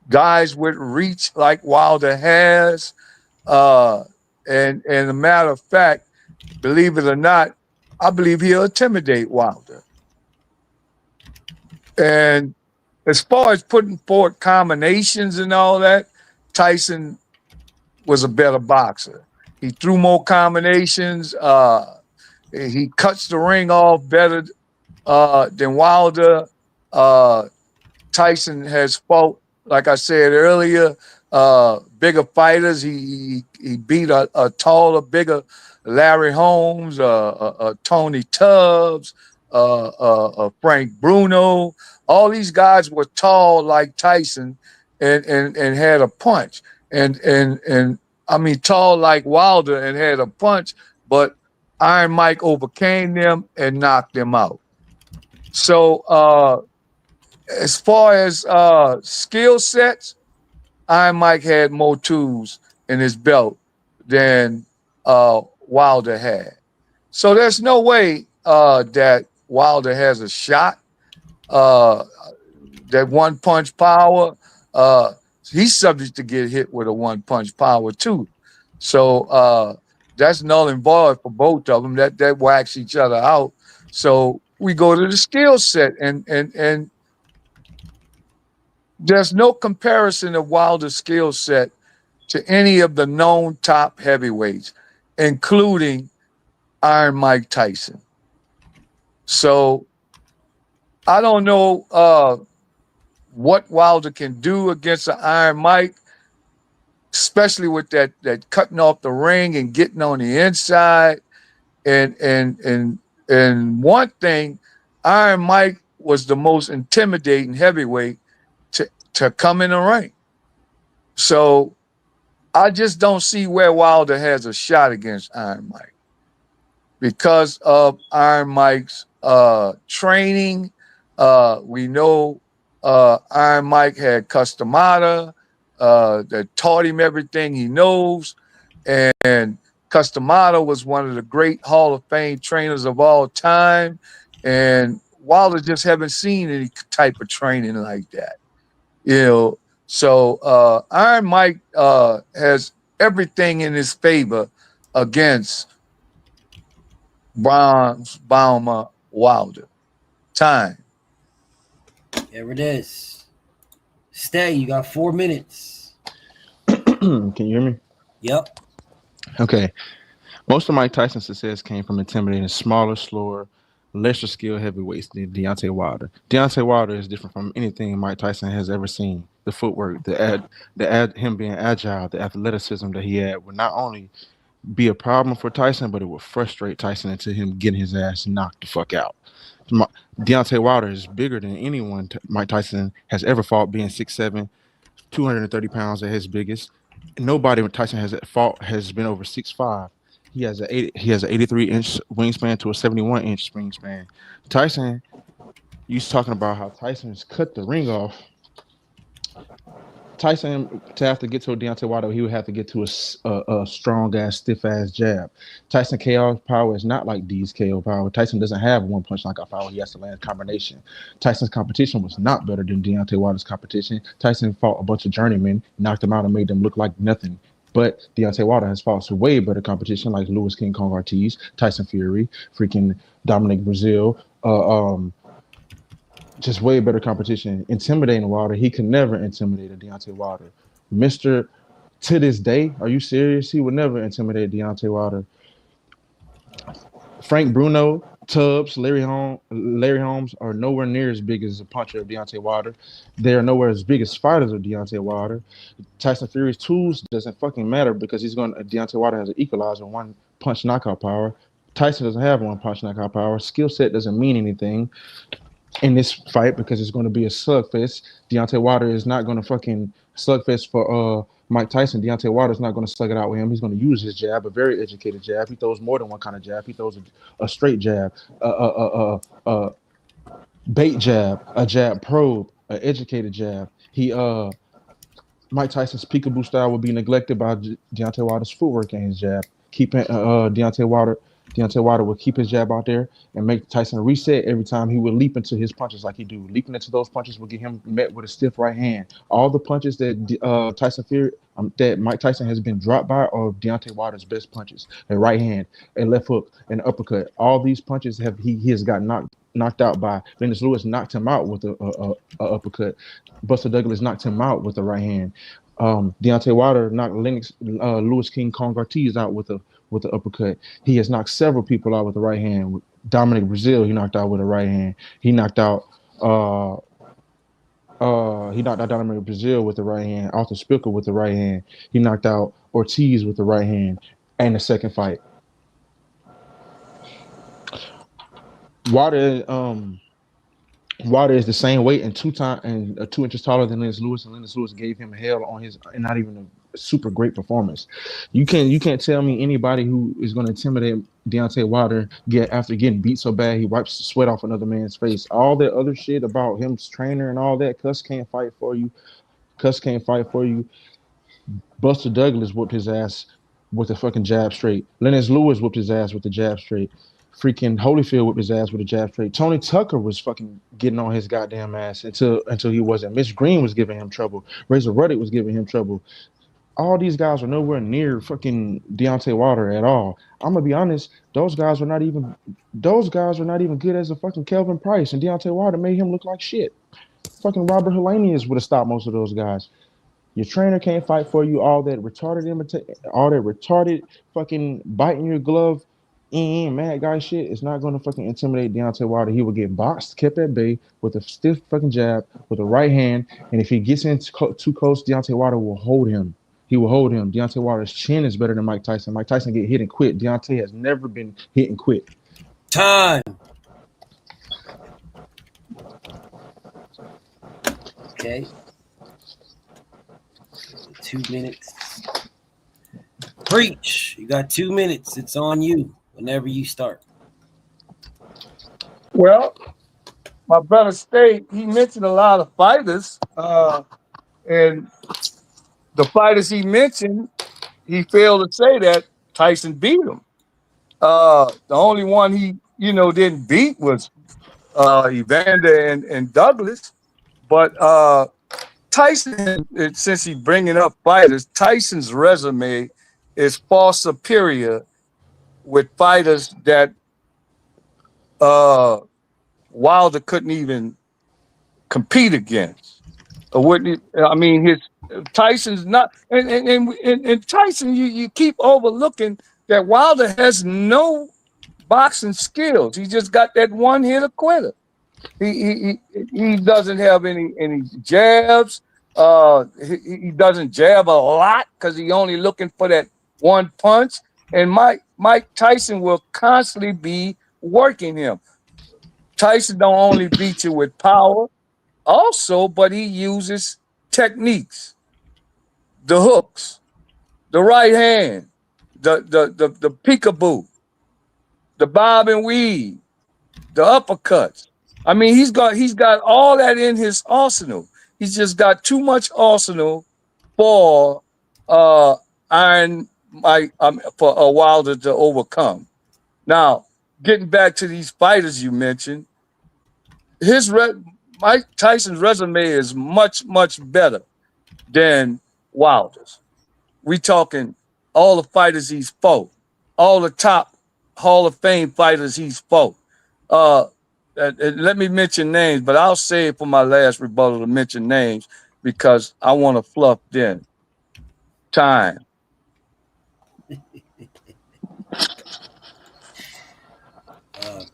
guys with reach like Wilder has. And a matter of fact, believe it or not, I believe he'll intimidate Wilder. And as far as putting forth combinations and all that, Tyson was a better boxer. He threw more combinations. He cuts the ring off better than Wilder. Tyson has fought, like I said earlier, bigger fighters. He beat a taller, bigger Larry Holmes, Tony Tubbs, Frank Bruno. All these guys were tall like Tyson and had a punch. And I mean tall like Wilder and had a punch, but Iron Mike overcame them and knocked them out. So as far as skill sets, Iron Mike had more tools in his belt than Wilder had. So there's no way that Wilder has a shot. That one punch power, he's subject to get hit with a one punch power too. So that's null and void for both of them. That whacks each other out. So we go to the skill set, and there's no comparison of Wilder's skill set to any of the known top heavyweights, including Iron Mike Tyson. So I don't know what Wilder can do against an Iron Mike, especially with that cutting off the ring and getting on the inside. And one thing, Iron Mike was the most intimidating heavyweight to come in the ring. So I just don't see where Wilder has a shot against Iron Mike because of Iron Mike's training. We know Iron Mike had Customata that taught him everything he knows, and Customato was one of the great Hall of Fame trainers of all time. And Wilder just haven't seen any type of training like that. So Iron Mike has everything in his favor against Bronze Bomber Wilder. Time. There it is. Stay, you got 4 minutes. Can you hear me? Yep. Okay. Most of Mike Tyson's success came from intimidating smaller, slower, lesser skilled heavyweights than Deontay Wilder. Deontay Wilder is different from anything Mike Tyson has ever seen. The footwork, him being agile, the athleticism that he had would not only be a problem for Tyson, but it would frustrate Tyson into him getting his ass knocked the fuck out. Deontay Wilder is bigger than anyone Mike Tyson has ever fought, being 6'7", 230 pounds at his biggest. Nobody Tyson has fought has been over 6'5". He has an 83-inch wingspan to a 71-inch wingspan. Tyson, you talking about how Tyson's cut the ring off. Tyson, to have to get to a Deontay Wilder, he would have to get to a strong ass, stiff ass jab. Tyson KO power is not like D's KO power. Tyson doesn't have one punch knockout power. He has to land combination. Tyson's competition was not better than Deontay Wilder's competition. Tyson fought a bunch of journeymen, knocked them out, and made them look like nothing. But Deontay Wilder has fought some way better competition like Louis King Kong Ortiz, Tyson Fury, freaking Dominic Brazil, just way better competition. Intimidating Wilder, he could never intimidate a Deontay Wilder. To this day, are you serious? He would never intimidate Deontay Wilder. Frank Bruno, Tubbs, Larry Holmes are nowhere near as big as a puncher of Deontay Wilder. They are nowhere as big as fighters of Deontay Wilder. Tyson Fury's tools doesn't fucking matter because Deontay Wilder has an equalizer, one punch knockout power. Tyson doesn't have one punch knockout power. Skill set doesn't mean anything in this fight because it's going to be a slugfest. Deontay Wilder is not going to fucking slugfest for Mike Tyson. Deontay Wilder is not going to slug it out with him. He's going to use his jab, a very educated jab. He throws more than one kind of jab. He throws a straight jab, a bait jab, a jab probe, an educated jab. Mike Tyson's peekaboo style would be neglected by Deontay Wilder's footwork and his jab. Keeping Deontay Wilder would keep his jab out there and make Tyson reset every time he would leap into his punches like he do. Leaping into those punches would get him met with a stiff right hand. All the punches that Mike Tyson has been dropped by are Deontay Wilder's best punches. A right hand, a left hook, an uppercut. All these punches he has got knocked out by. Lennox Lewis knocked him out with a uppercut. Buster Douglas knocked him out with a right hand. Deontay Wilder knocked Louis King Kong Ortiz out with the uppercut. He has knocked several people out with the right hand. Dominic Brazil, he knocked out with a right hand. He knocked out Dominic Brazil with the right hand. Arthur Spicker with the right hand. He knocked out Ortiz with the right hand. And the second fight, Wilder is the same weight and 2 inches taller than Lennox Lewis, and Lennox Lewis gave him hell on his and not even a super great performance. You can't tell me anybody who is going to intimidate Deontay Wilder after getting beat so bad he wipes the sweat off another man's face. All that other shit about him's trainer and all that, Cuss can't fight for you. Buster Douglas whooped his ass with a fucking jab straight. Lennox Lewis whooped his ass with the jab straight. Freaking Holyfield whipped his ass with a jab straight. Tony Tucker was fucking getting on his goddamn ass until he wasn't. Mitch Green was giving him trouble. Razor Ruddock was giving him trouble. All these guys are nowhere near fucking Deontay Wilder at all. I'm gonna be honest; those guys are not even good as a fucking Kelvin Price, and Deontay Wilder made him look like shit. Fucking Robert Helenius would have stopped most of those guys. Your trainer can't fight for you. All that retarded fucking biting your glove. Mad guy shit is not going to fucking intimidate Deontay Wilder. He will get boxed, kept at bay with a stiff fucking jab with a right hand. And if he gets in too close, Deontay Wilder will hold him. He will hold him. Deontay Wilder's chin is better than Mike Tyson. Mike Tyson get hit and quit. Deontay has never been hit and quit. Time. Okay. 2 minutes. Preach. You got 2 minutes. It's on you. Whenever you start. Well, my brother State, he mentioned a lot of fighters. And the fighters he mentioned, he failed to say that Tyson beat him. The only one he, didn't beat was Evander and Douglas. But Tyson, since he's bringing up fighters, Tyson's resume is far superior with fighters that Wilder couldn't even compete against. His Tyson's not, and Tyson, you keep overlooking that Wilder has no boxing skills. He just got that one hitter quitter. He doesn't have any jabs. He doesn't jab a lot because he's only looking for that one punch. And Mike Tyson will constantly be working him. Tyson don't only beat you with power, also, but he uses techniques, the hooks, the right hand, the peekaboo, the bob and weave, the uppercuts. I mean, he's got all that in his arsenal. He's just got too much arsenal for for Wilder to overcome. Now, getting back to these fighters you mentioned, Mike Tyson's resume is much, much better than Wilder's. We talking all the fighters he's fought, all the top Hall of Fame fighters he's fought. Let me mention names, but I'll say it for my last rebuttal to mention names because I want to fluff then. Time.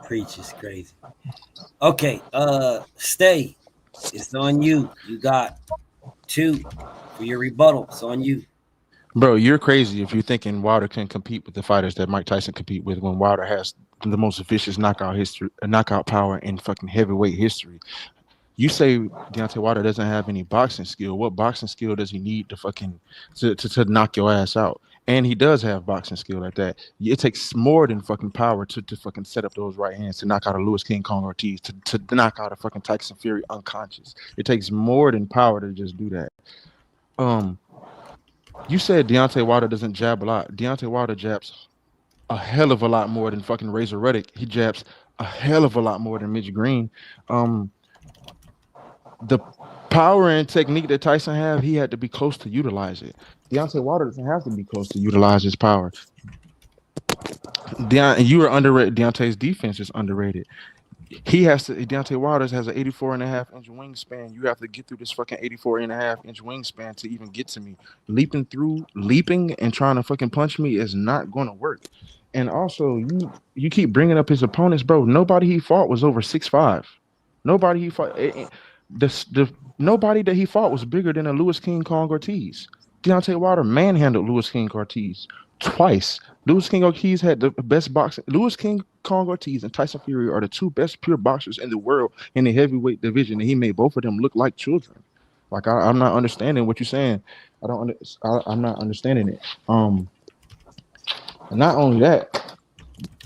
Preach is crazy. Okay, Stay. It's on you. You got 2 for your rebuttal. It's on you. Bro, you're crazy if you're thinking Wilder can compete with the fighters that Mike Tyson compete with when Wilder has the most vicious knockout power in fucking heavyweight history. You say Deontay Wilder doesn't have any boxing skill. What boxing skill does he need to fucking to knock your ass out? And he does have boxing skill like that. It takes more than fucking power to fucking set up those right hands to knock out a Lewis King Kong Ortiz, to knock out a fucking Tyson Fury unconscious. It takes more than power to just do that. You said Deontay Wilder doesn't jab a lot. Deontay Wilder jabs a hell of a lot more than fucking Razor Ruddock. He jabs a hell of a lot more than Mitch Green. The power and technique that Tyson have, he had to be close to utilize it. Deontay Wilder doesn't have to be close to utilize his power. You are underrated. Deontay's defense is underrated. Deontay Wilder has an 84.5-inch wingspan. You have to get through this fucking 84.5-inch wingspan to even get to me. Leaping and trying to fucking punch me is not going to work. And also, you keep bringing up his opponents, bro. Nobody he fought was over 6'5". Nobody he fought. Nobody that he fought was bigger than a Lewis King Kong Ortiz. Deontay Wilder manhandled Lewis King Ortiz twice. Lewis King Ortiz had the best boxing. Lewis King Kong Ortiz and Tyson Fury are the 2 best pure boxers in the world in the heavyweight division, and he made both of them look like children. Like I'm not understanding what you're saying. I'm not understanding it. Not only that,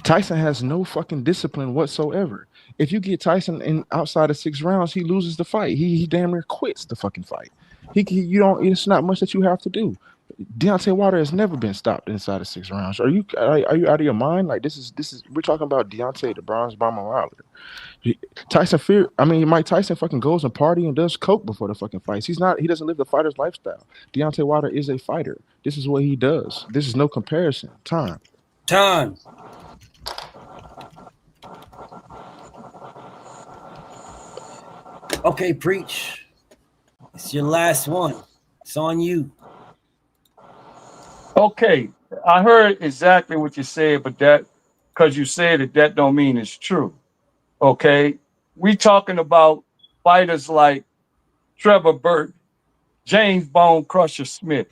Tyson has no fucking discipline whatsoever. If you get Tyson in outside of 6 rounds, he loses the fight. He damn near quits the fucking fight. It's not much that you have to do. Deontay Wilder has never been stopped inside of 6 rounds. Are you out of your mind? Like this is we're talking about Deontay the Bronze Bomber Wilder. Mike Tyson fucking goes and party and does coke before the fucking fights. He doesn't live the fighter's lifestyle. Deontay Wilder is a fighter. This is what he does. This is no comparison. Time. Okay, Preach. It's your last one. It's on you. Okay, I heard exactly what you said, but because you said it, that don't mean it's true. Okay, we talking about fighters like Trevor Burke, James Bone Crusher Smith,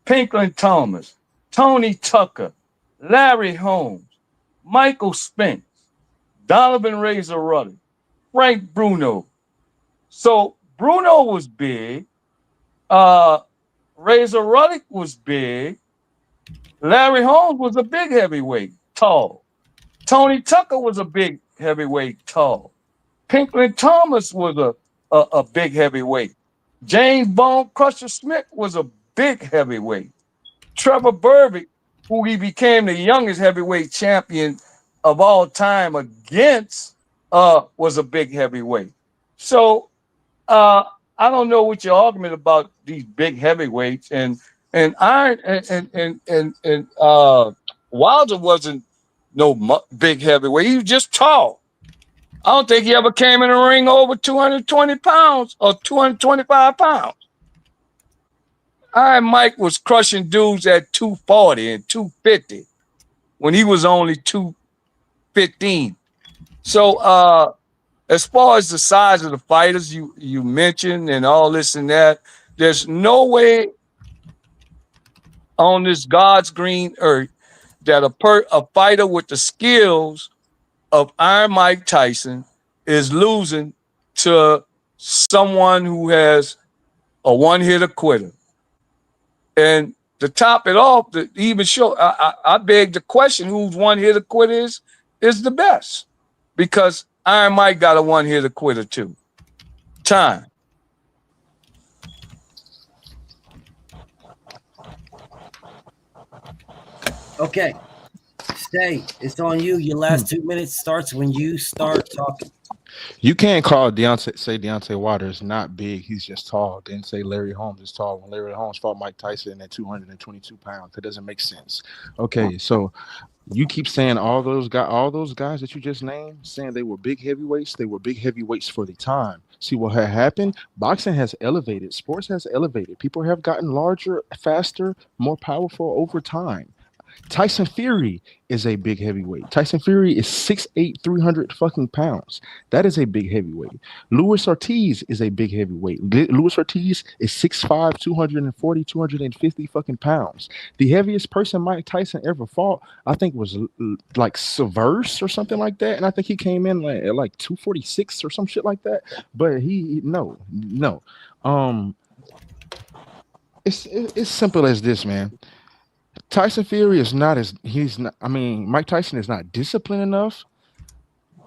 Pinklin Thomas, Tony Tucker, Larry Holmes, Michael Spence, Donovan Razor Ruddock, Frank Bruno. So Bruno was big. Razor Ruddock was big. Larry Holmes was a big heavyweight, tall. Tony Tucker was a big heavyweight, tall. Pinklin Thomas was a big heavyweight. James Bone Crusher Smith was a big heavyweight. Trevor Burke who he became the youngest heavyweight champion of all time against, was a big heavyweight. So I don't know what your argument about these big heavyweights and Iron and Wilder wasn't no big heavyweight. He was just tall. I don't think he ever came in the ring over 220 pounds or 225 pounds. Iron Mike was crushing dudes at 240 and 250 when he was only 215. So as far as the size of the fighters you mentioned and all this and that, there's no way on this God's green earth that a fighter with the skills of Iron Mike Tyson is losing to someone who has a one-hitter quitter. And to top it off, to even show, I beg the question, whose one-hitter quitter is the best? Because Iron Mike got a one-hitter quitter too. Time. Okay. Stay. It's on you. Your last 2 minutes starts when you start talking. You can't call Deontay Wilder is not big. He's just tall. Then say Larry Holmes is tall when Larry Holmes fought Mike Tyson at 222 pounds. That doesn't make sense. Okay, so you keep saying all those guys that you just named, saying they were big heavyweights. They were big heavyweights for the time. See what had happened? Boxing has elevated. Sports has elevated. People have gotten larger, faster, more powerful over time. Tyson Fury is a big heavyweight. Tyson Fury is 6'8", 300 fucking pounds. That is a big heavyweight. Luis Ortiz is a big heavyweight. Luis Ortiz is 6'5", 240, 250 fucking pounds. The heaviest person Mike Tyson ever fought, I think, was like Severus or something like that. And I think he came in at like 246 or some shit like that. But no. It's simple as this, man. Tyson Fury is not Mike Tyson is not disciplined enough.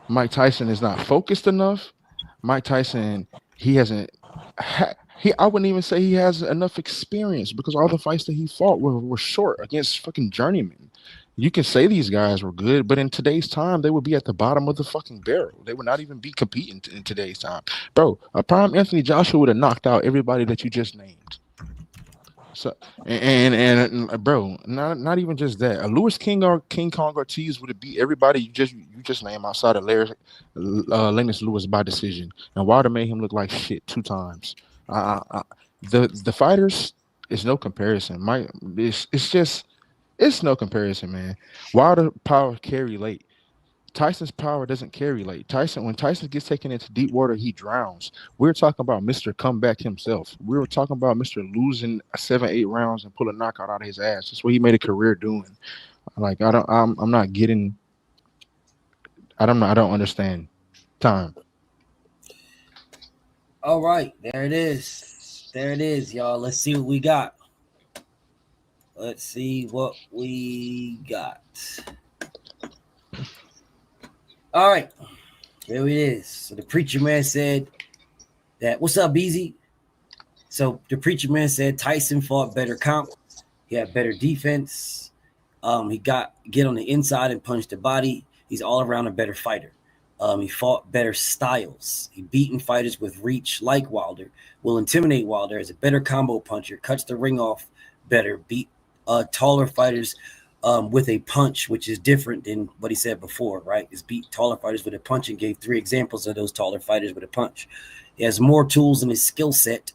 Mike Tyson is not focused enough. Mike Tyson, I wouldn't even say he has enough experience because all the fights that he fought were short against fucking journeymen. You can say these guys were good, but in today's time, they would be at the bottom of the fucking barrel. They would not even be competing in today's time. Bro, a prime Anthony Joshua would have knocked out everybody that you just named. So and bro, not even just that. A Louis King Kong Ortiz would have beat everybody you just named outside of Lennox Lewis by decision, and Wilder made him look like shit 2 times. The fighters is no comparison. It's no comparison, man. Wilder power carry late. Tyson's power doesn't carry late. When Tyson gets taken into deep water, he drowns. We're talking about Mr. Comeback himself. We were talking about Mr. losing 7-8 rounds and pull a knockout out of his ass. That's what he made a career doing. Like I don't understand. Time. All right, there it is, y'all. Let's see what we got. All right, here it is. So the Preacher Man said that, what's up, Beezy? So the Preacher Man said Tyson fought better comp. He had better defense. He get on the inside and punch the body. He's all around a better fighter. He fought better styles. He beaten fighters with reach like Wilder, will intimidate Wilder as a better combo puncher, cuts the ring off better, beat taller fighters with a punch, which is different than what he said before, right? Is beat taller fighters with a punch and gave 3 examples of those taller fighters with a punch. He has more tools in his skill set,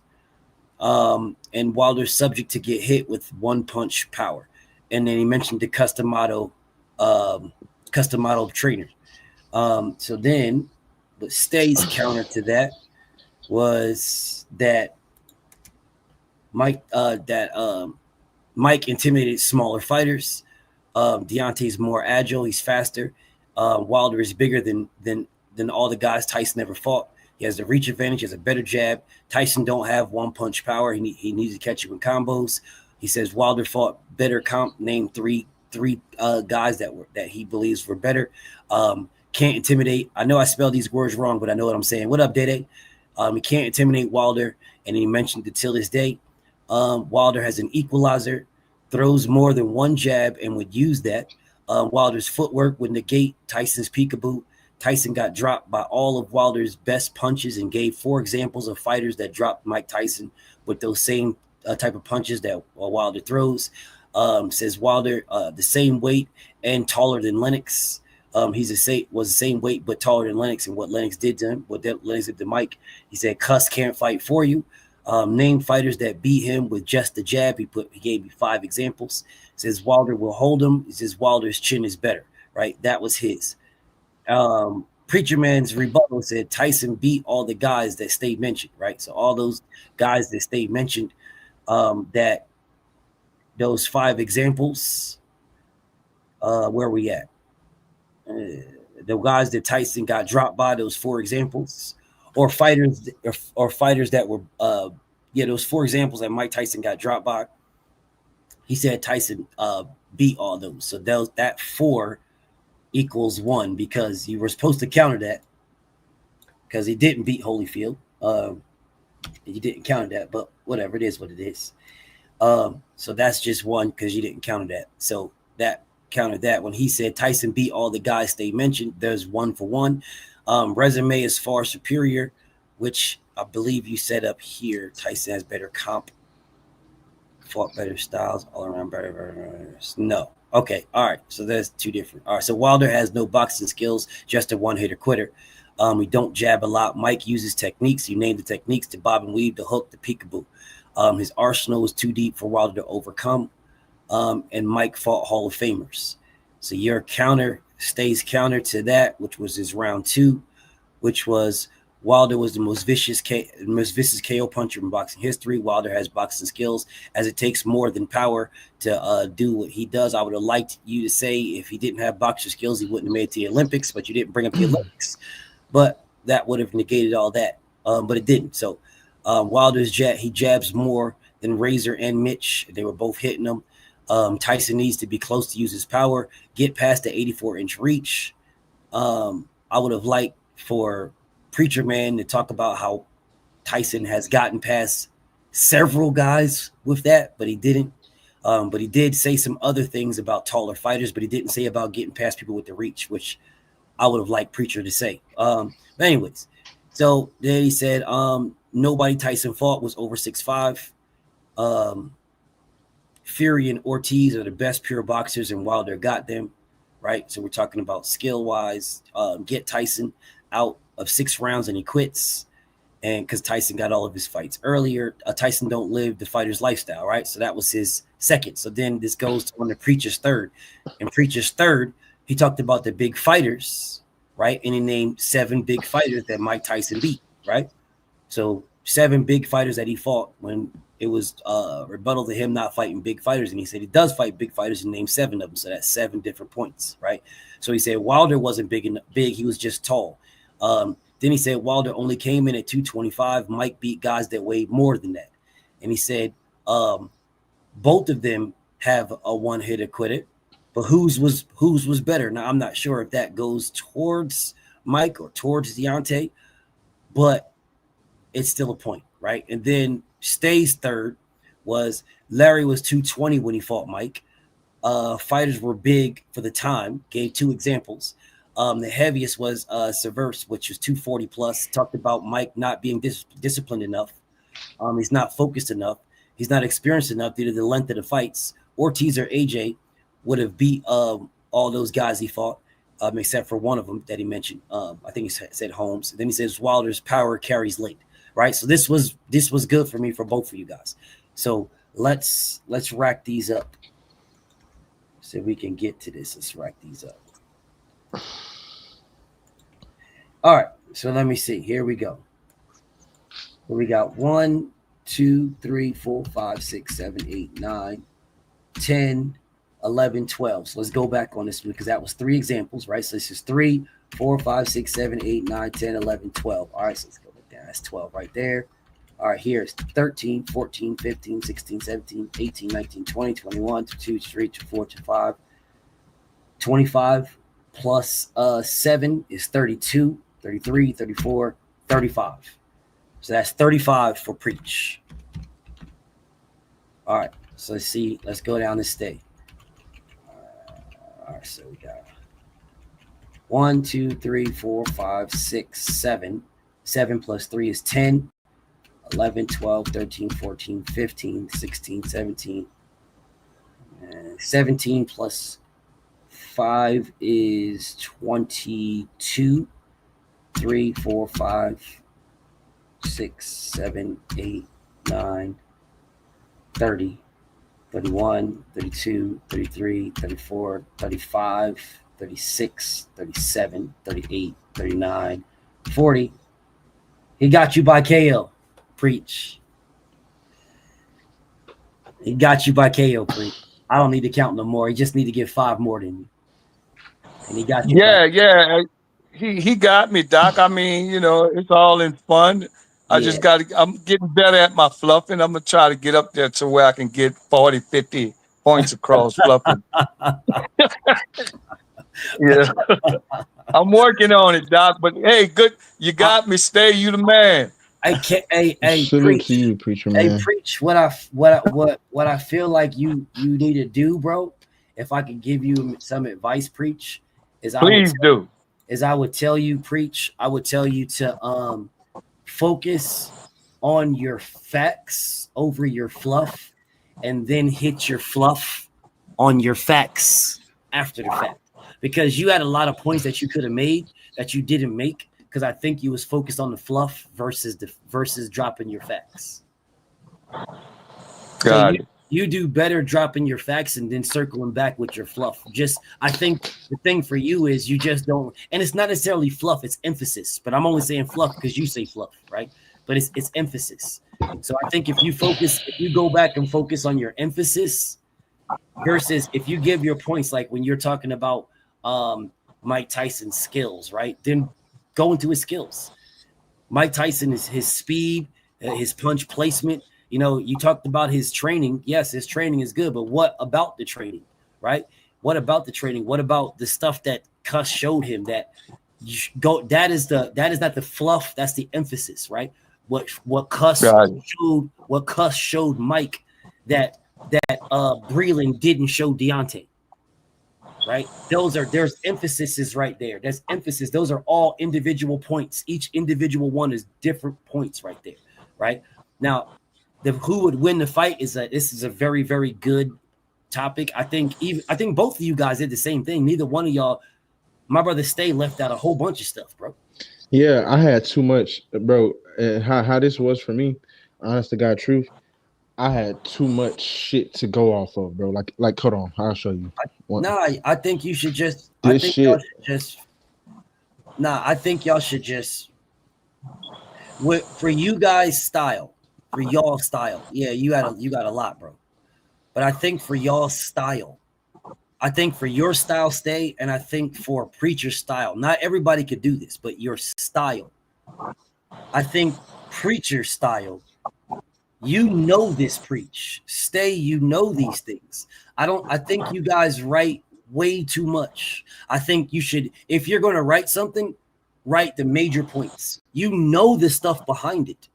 and Wilder's subject to get hit with one punch power. And then he mentioned the Customato trainer. So then what stays counter to that was that Mike intimidated smaller fighters. Deontay's more agile. He's faster. Wilder is bigger than all the guys Tyson ever fought. He has the reach advantage. He has a better jab. Tyson don't have one punch power. He needs to catch you in combos. He says Wilder fought better comp. Name three guys that he believes were better. Can't intimidate. I know I spelled these words wrong, but I know what I'm saying. What up, Dede? He can't intimidate Wilder, and he mentioned that till this day, Wilder has an equalizer. throws more than one jab and would use that. Wilder's footwork would negate Tyson's peekaboo. Tyson got dropped by all of Wilder's best punches and gave 4 examples of fighters that dropped Mike Tyson with those same type of punches that Wilder throws. Says Wilder, the same weight and taller than Lennox. Was the same weight but taller than Lennox, and what Lennox did to him, Lennox did to Mike. He said, "Cuss can't fight for you." Name fighters that beat him with just the jab. He gave me 5 examples. Says Wilder will hold him. He says Wilder's chin is better. Right, that was his. Preacher Man's rebuttal said Tyson beat all the guys that stayed mentioned. Right, so all those guys that stayed mentioned, that those 5 examples. Where are we at? The guys that Tyson got dropped by, those 4 examples, or fighters that were those 4 examples that Mike Tyson got dropped by. He said Tyson beat all those. So that 4 equals 1 because you were supposed to counter that because he didn't beat Holyfield. You didn't counter that, but whatever, it is what it is. So that's just 1 because you didn't counter that. So that countered that. When he said Tyson beat all the guys they mentioned, there's 1 for 1. Resume is far superior, which I believe you set up here. Tyson has better comp, fought better styles, all around better. No. Okay. All right. So there's 2 different. All right. So Wilder has no boxing skills, just a one-hitter quitter. We don't jab a lot. Mike uses techniques. You name the techniques: the bob and weave, the hook, the peekaboo. His arsenal is too deep for Wilder to overcome. And Mike fought Hall of Famers. So your counter stays counter to that, which was his round 2, which was Wilder was the most vicious KO puncher in boxing history. Wilder has boxing skills, as it takes more than power to do what he does. I would have liked you to say if he didn't have boxing skills, he wouldn't have made it to the Olympics, but you didn't bring up the Olympics. But that would have negated all that, but it didn't. So Wilder's he jabs more than Razor and Mitch. They were both hitting him. Tyson needs to be close to use his power, get past the 84-inch reach. I would have liked for Preacher Man to talk about how Tyson has gotten past several guys with that, but he didn't. But he did say some other things about taller fighters, but he didn't say about getting past people with the reach, which I would have liked Preacher to say. But anyways, so then he said nobody Tyson fought was over 6'5". Fury and Ortiz are the best pure boxers, and Wilder got them, right? So we're talking about skill-wise. Get Tyson out of 6 rounds and he quits, and because Tyson got all of his fights earlier. Tyson don't live the fighter's lifestyle, right? So that was his 2nd. So then this goes on to Preacher's 3rd. And Preacher's 3rd, he talked about the big fighters, right? And he named 7 big fighters that Mike Tyson beat, right? So 7 big fighters that he fought when it was rebuttal to him not fighting big fighters. And he said he does fight big fighters and named 7 of them. So that's 7 different points, right? So he said Wilder wasn't big, he was just tall. Then he said Wilder only came in at 225. Mike beat guys that weighed more than that. And he said both of them have a one-hitter quitter, but whose was better. Now, I'm not sure if that goes towards Mike or towards Deontay, but it's still a point, right? And then Stay's 3rd was Larry was 220 when he fought Mike. Fighters were big for the time. Gave 2 examples. The heaviest was Severus, which was 240 plus. Talked about Mike not being disciplined enough. He's not focused enough. He's not experienced enough due to the length of the fights. Ortiz or AJ would have beat all those guys he fought, except for one of them that he mentioned. I think he said Holmes. Then he says Wilder's power carries late, right? So this was good for me for both of you guys. So let's rack these up. So we can get to this. Let's rack these up. All right. So let me see. Here we go. We got 1, 2, 3, 4, 5, 6, 7, 8, 9, 10, 11, 12. So let's go back on this one because that was 3 examples, right? So this is 3, 4, 5, 6, 7, 8, 9, 10, 11, 12. All right. So let's go back down. That's 12 right there. All right. Here's 13, 14, 15, 16, 17, 18, 19, 20, 21, 22, 23, 24, 25, 25 plus 7 is 32, 33, 34, 35. So that's 35 for Preach. All right. So let's see. Let's go down this stay. All right, so we got 1, 2, 3, 4, 5, 6, 7. 7 plus 3 is 10. 11, 12, 13, 14, 15, 16, 17. 17 plus 5 is 22. 3, 4, 5, 6, 7, 8, 9, 30, 31, 32, 33, 34, 35, 36, 37, 38, 39, 40. He got you by KO. Preach. He got you by KO, preach. I don't need to count no more. He just need to get 5 more than you. And he got you. Yeah. He got me, Doc. I mean, it's all in fun. I just I'm getting better at my fluffing. I'm going to try to get up there to where I can get 40, 50 points across fluffing. Yeah. I'm working on it, Doc. But hey, good. You got me. Stay. You the man. Hey, salute to you, preacher man. Hey, preach. What I feel like you need to do, bro. If I could give you some advice, preach, Please do. I would tell you, preach. I would tell you to focus on your facts over your fluff, and then hit your fluff on your facts after the fact. Because you had a lot of points that you could have made that you didn't make, because I think you was focused on the fluff versus dropping your facts. Got it. You do better dropping your facts and then circling back with your fluff. I think the thing for you is you just don't, and it's not necessarily fluff, it's emphasis. But I'm only saying fluff because you say fluff, right? But it's emphasis. So I think if you go back and focus on your emphasis versus if you give your points, like when you're talking about Mike Tyson's skills, right? Then go into his skills. Mike Tyson is his speed, his punch placement. You talked about his training. Yes, his training is good, but what about the training, right? What about the training? What about the stuff that Cuss showed him that that is not the fluff, that's the emphasis, right? What Cuss showed Mike that Breland didn't show Deontay. Right? There's emphasis is right there. There's emphasis. Those are all individual points. Each individual one is different points right there. Right? Now, who would win the fight this is a very, very good topic. I think both of you guys did the same thing. Neither one of y'all, my brother Stay left out a whole bunch of stuff, bro. Yeah, I had too much, bro. How this was for me, honest to God truth, I had too much shit to go off of, bro. Like, hold on, I'll show you. I think you should just. I think y'all should just. For you guys' style, for y'all style, yeah, you got a lot, bro. But I think for y'all style, I think for your style, Stay, and I think for preacher style, not everybody could do this, but your style. I think preacher style. This preach. Stay, these things. I think you guys write way too much. I think you should, if you're going to write something, write the major points. The stuff behind it.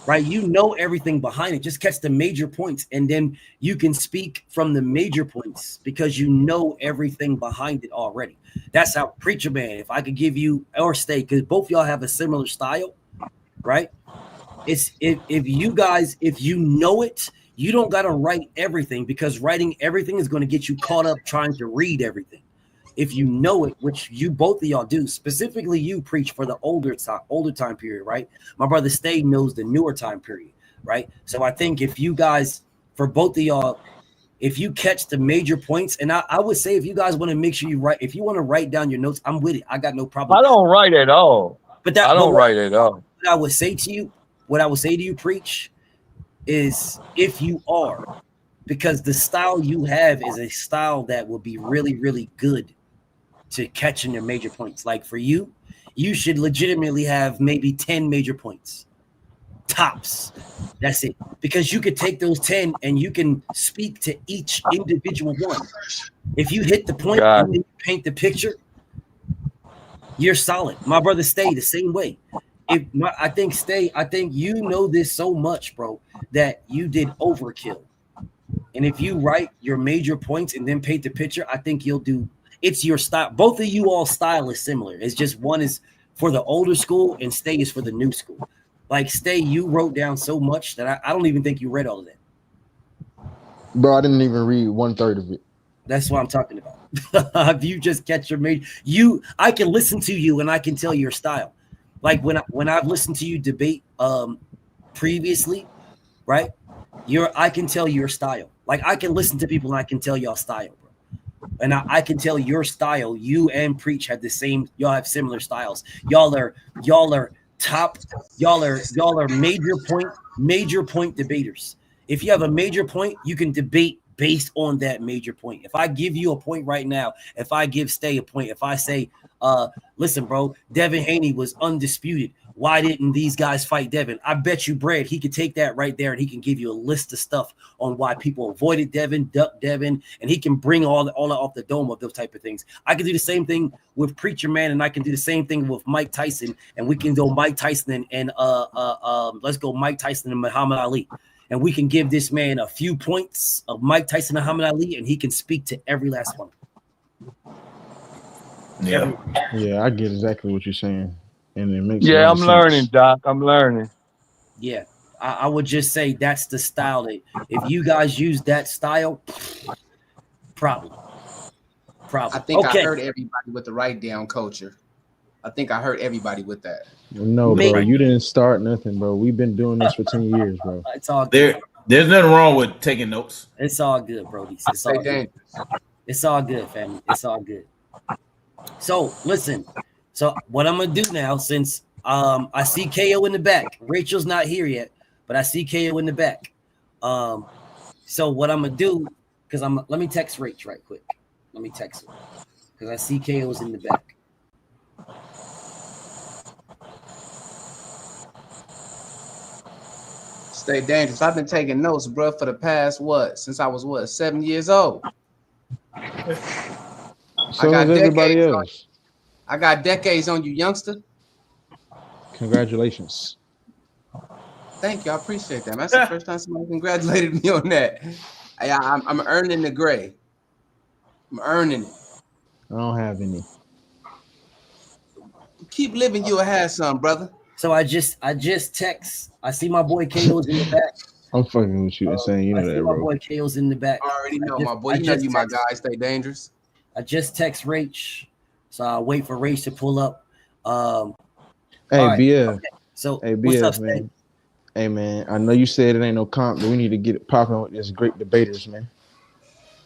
Right? Everything behind it. Just catch the major points, and then you can speak from the major points because you know everything behind it already. That's how preacher man, if I could give you, or Stay, because both y'all have a similar style, right? It's if you know it, you don't got to write everything, because writing everything is going to get you caught up trying to read everything. If you know it, which you both of y'all do, specifically you preach for the older time period, right? My brother Stay knows the newer time period, right? So I think if you guys, for both of y'all, if you catch the major points, and I would say if you guys want to make sure you write, if you want to write down your notes, I'm with it. I got no problem. I don't write at all. What I would say to you, preach, is if you are, because the style you have is a style that will be really, really good to catching your major points. Like for you, you should legitimately have maybe 10 major points. Tops. That's it. Because you could take those 10 and you can speak to each individual one. If you hit the point and you paint the picture, you're solid. My brother Stay the same way. I think you know this so much, bro, that you did overkill. And if you write your major points and then paint the picture, I think you'll do. It's your style. Both of you all style is similar. It's just one is for the older school and Stay is for the new school. Like Stay, you wrote down so much that I don't even think you read all of that. Bro, I didn't even read 1/3 of it. That's what I'm talking about. If you just catch your major, I can listen to you and I can tell your style. Like when I've listened to you debate previously, right? I can tell your style. Like I can listen to people and I can tell y'all style, bro. And I can tell your style. You and Preach have the same. Y'all have similar styles. Y'all are top. Y'all are major point debaters. If you have a major point, you can debate based on that major point. If I give you a point right now, if I give Stay a point, if I say, listen, bro, Devin Haney was undisputed. Why didn't these guys fight Devin? I bet you Brad, he could take that right there and he can give you a list of stuff on why people avoided Devin, ducked Devin, and he can bring all off the dome of those type of things. I can do the same thing with Preacher Man, and I can do the same thing with Mike Tyson, and we can go Mike Tyson and let's go Mike Tyson and Muhammad Ali. And we can give this man a few points of Mike Tyson and Muhammad Ali, and he can speak to every last one. Yeah, I get exactly what you're saying. And it makes I'm sense. learning, Doc. I'm learning. Yeah, I would just say that's the style. That if you guys use that style, problem. I think I heard everybody with the write down culture. I think I heard everybody with that. No, bro, you didn't start nothing, bro. We've been doing this for 10 years, bro. It's all good. There's nothing wrong with taking notes. It's all good, Brody. It's all good. It's all good, family. It's all good. So listen. So what I'm gonna do now, since I see KO in the back, Rachel's not here yet, but I see KO in the back. So what I'm gonna do, because let me text Rach right quick. Let me text her because I see KO's in the back. Stay dangerous. I've been taking notes, bro, for the past since I was 7 years old. So does everybody else. I got decades on you, youngster. Congratulations. Thank you. I appreciate that. That's the first time somebody congratulated me on that. I'm earning the gray. I'm earning it. I don't have any. Keep living, you'll have some, brother. So I just text. I see my boy KO's in the back. I'm fucking with you and saying, you know that, bro. My boy KO's in the back. I already know, my boy. You know you my guy. Stay dangerous. I just text Rach, so I'll wait for Rach to pull up. Hey, right. BF. Okay. So hey, what's BF, up, man? Stay? Hey, man. I know you said it ain't no comp, but we need to get it popping with this great debaters, man.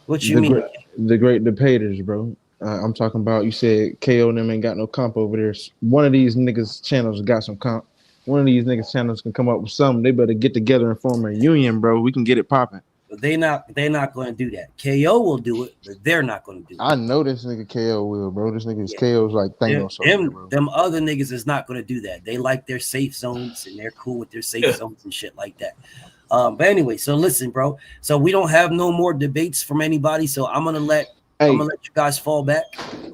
What you mean? The great debaters, bro. I'm talking about. You said KO and them ain't got no comp over there. One of these niggas' channels got some comp. One of these niggas' channels can come up with something. They better get together and form a union, bro. We can get it popping. But they're not going to do that. KO will do it, but they're not going to do it. I know this nigga KO will, bro. This nigga's KO's like Thanos. Them other niggas is not going to do that. They like their safe zones and they're cool with their safe zones and shit like that. But anyway, so listen, bro. So we don't have no more debates from anybody. So I'm gonna let you guys fall back,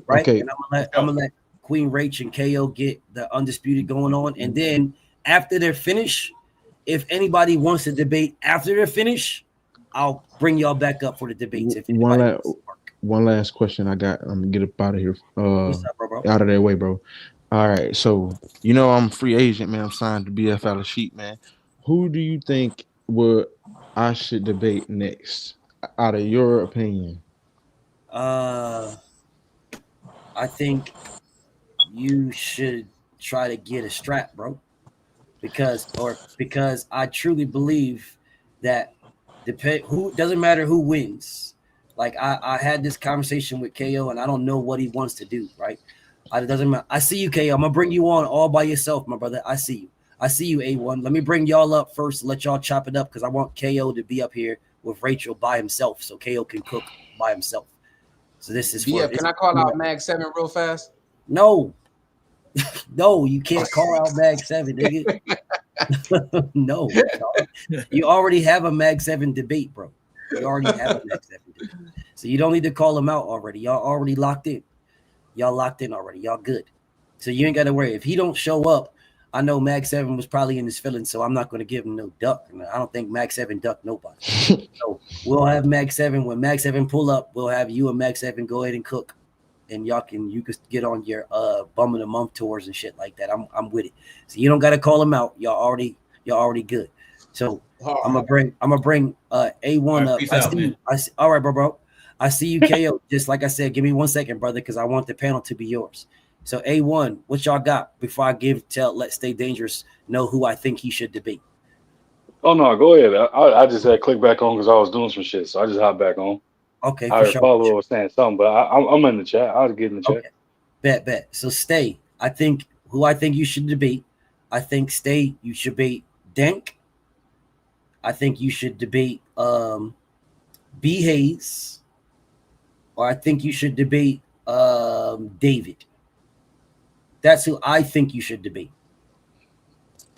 right? Okay. And I'm gonna let Queen Rach and KO get the undisputed going on, and then after they're finished, if anybody wants to debate after they're finished, I'll bring y'all back up for the debates. If one last question I got. I'm gonna get up out of here. What's up, bro? Out of their way, bro. All right. So you know I'm a free agent, man. I'm signed to BF out of Sheep, man. Who do you think I should debate next, out of your opinion? I think you should try to get a strap, bro. Because I truly believe that doesn't matter who wins. Like I had this conversation with KO and I don't know what he wants to do, right? It doesn't matter. I see you, KO. I'm gonna bring you on all by yourself, my brother. I see you. I see you, A1. Let me bring y'all up first, let y'all chop it up because I want KO to be up here with Rachel by himself so KO can cook by himself. So this is can I call out Mag 7 real fast? No. No, you can't call out Mag 7, nigga. No. You already have a Mag 7 debate, bro. You already have a Mag 7 debate. So you don't need to call him out already. Y'all already locked in. Y'all locked in already. Y'all good. So you ain't got to worry. If he don't show up, I know Mag 7 was probably in his feelings, so I'm not going to give him no duck. I don't think Mag 7 ducked nobody. So we'll have Mag 7. When Mag 7 pull up, we'll have you and Mag 7 go ahead and cook. And you can get on your bum of the month tours and shit like that. I'm with it. So you don't gotta call them out. Y'all already good. So I'm gonna bring A1 up. All right, bro. I see you, KO. Just like I said, give me 1 second, brother, because I want the panel to be yours. So A1, what y'all got before I tell Let's Stay Dangerous know who I think he should debate? Oh no, go ahead. I just had click back on because I was doing some shit, so I just hopped back on. Okay, I for heard sure. Follow was saying something, but I'm in the chat. I'll get in the chat. Bet. So Stay, I think you should debate. I think Stay, you should debate Dank. I think you should debate B Hayes, or I think you should debate David. That's who I think you should debate.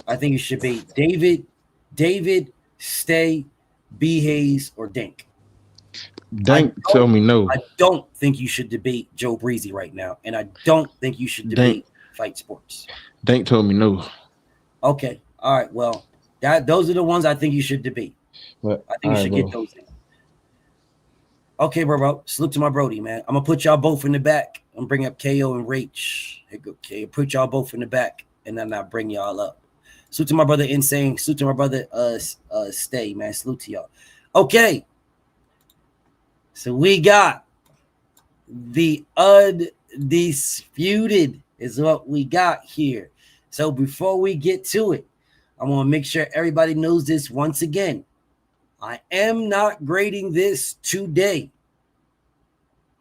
I think you should debate David, Stay, B Hayes, or Dank. Dank tell me no. I don't think you should debate Joe Breezy right now, and I don't think you should debate Fight Sports. Dank told me no. Okay, all right. Well, those are the ones I think you should debate. But I think you should get those in. Okay, bro. Salute to my Brody, man. I'm gonna put y'all both in the back. I'm bring up KO and Rach. Okay, put y'all both in the back, and then I bring y'all up. Salute to my brother Insane. Salute to my brother Stay, man. Salute to y'all. Okay. So we got the undisputed is what we got here. So before we get to it, I want to make sure everybody knows this once again. I am not grading this today,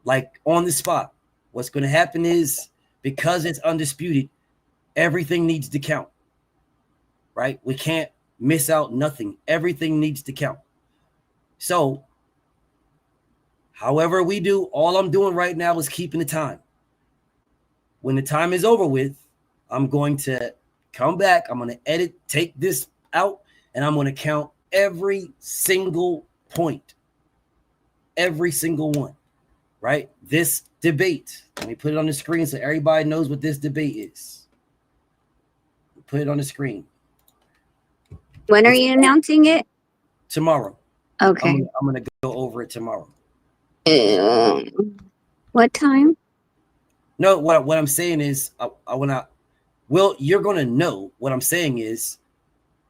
like on the spot. What's going to happen is, because it's undisputed, everything needs to count, right? We can't miss out nothing. Everything needs to count. So however we do, all I'm doing right now is keeping the time. When the time is over with, I'm going to come back. I'm going to take this out, and I'm going to count every single point. Every single one, right? This debate, let me put it on the screen so everybody knows what this debate is. Put it on the screen. When are you announcing it? Tomorrow. Okay. I'm going to go over it tomorrow. What time? No, what I'm saying is, you're gonna know what I'm saying is,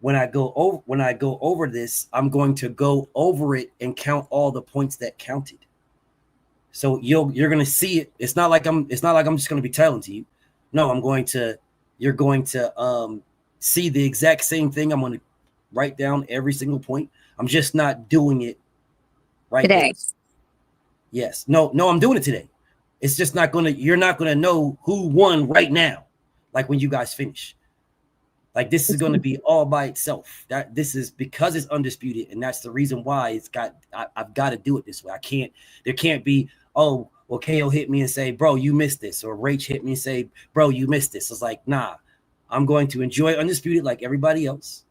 when I go over this, I'm going to go over it and count all the points that counted. So you're gonna see it. It's not like I'm just gonna be telling to you. No, you're going to see the exact same thing. I'm gonna write down every single point. I'm just not doing it right today. Yes. No, I'm doing it today. It's just you're not gonna know who won right now, like when you guys finish. Like, this is gonna be all by itself. This is because it's undisputed, and that's the reason why I've got to do it this way. There can't be, oh, well, KO hit me and say, bro, you missed this, or Rach hit me and say, bro, you missed this. It's like, nah, I'm going to enjoy undisputed like everybody else.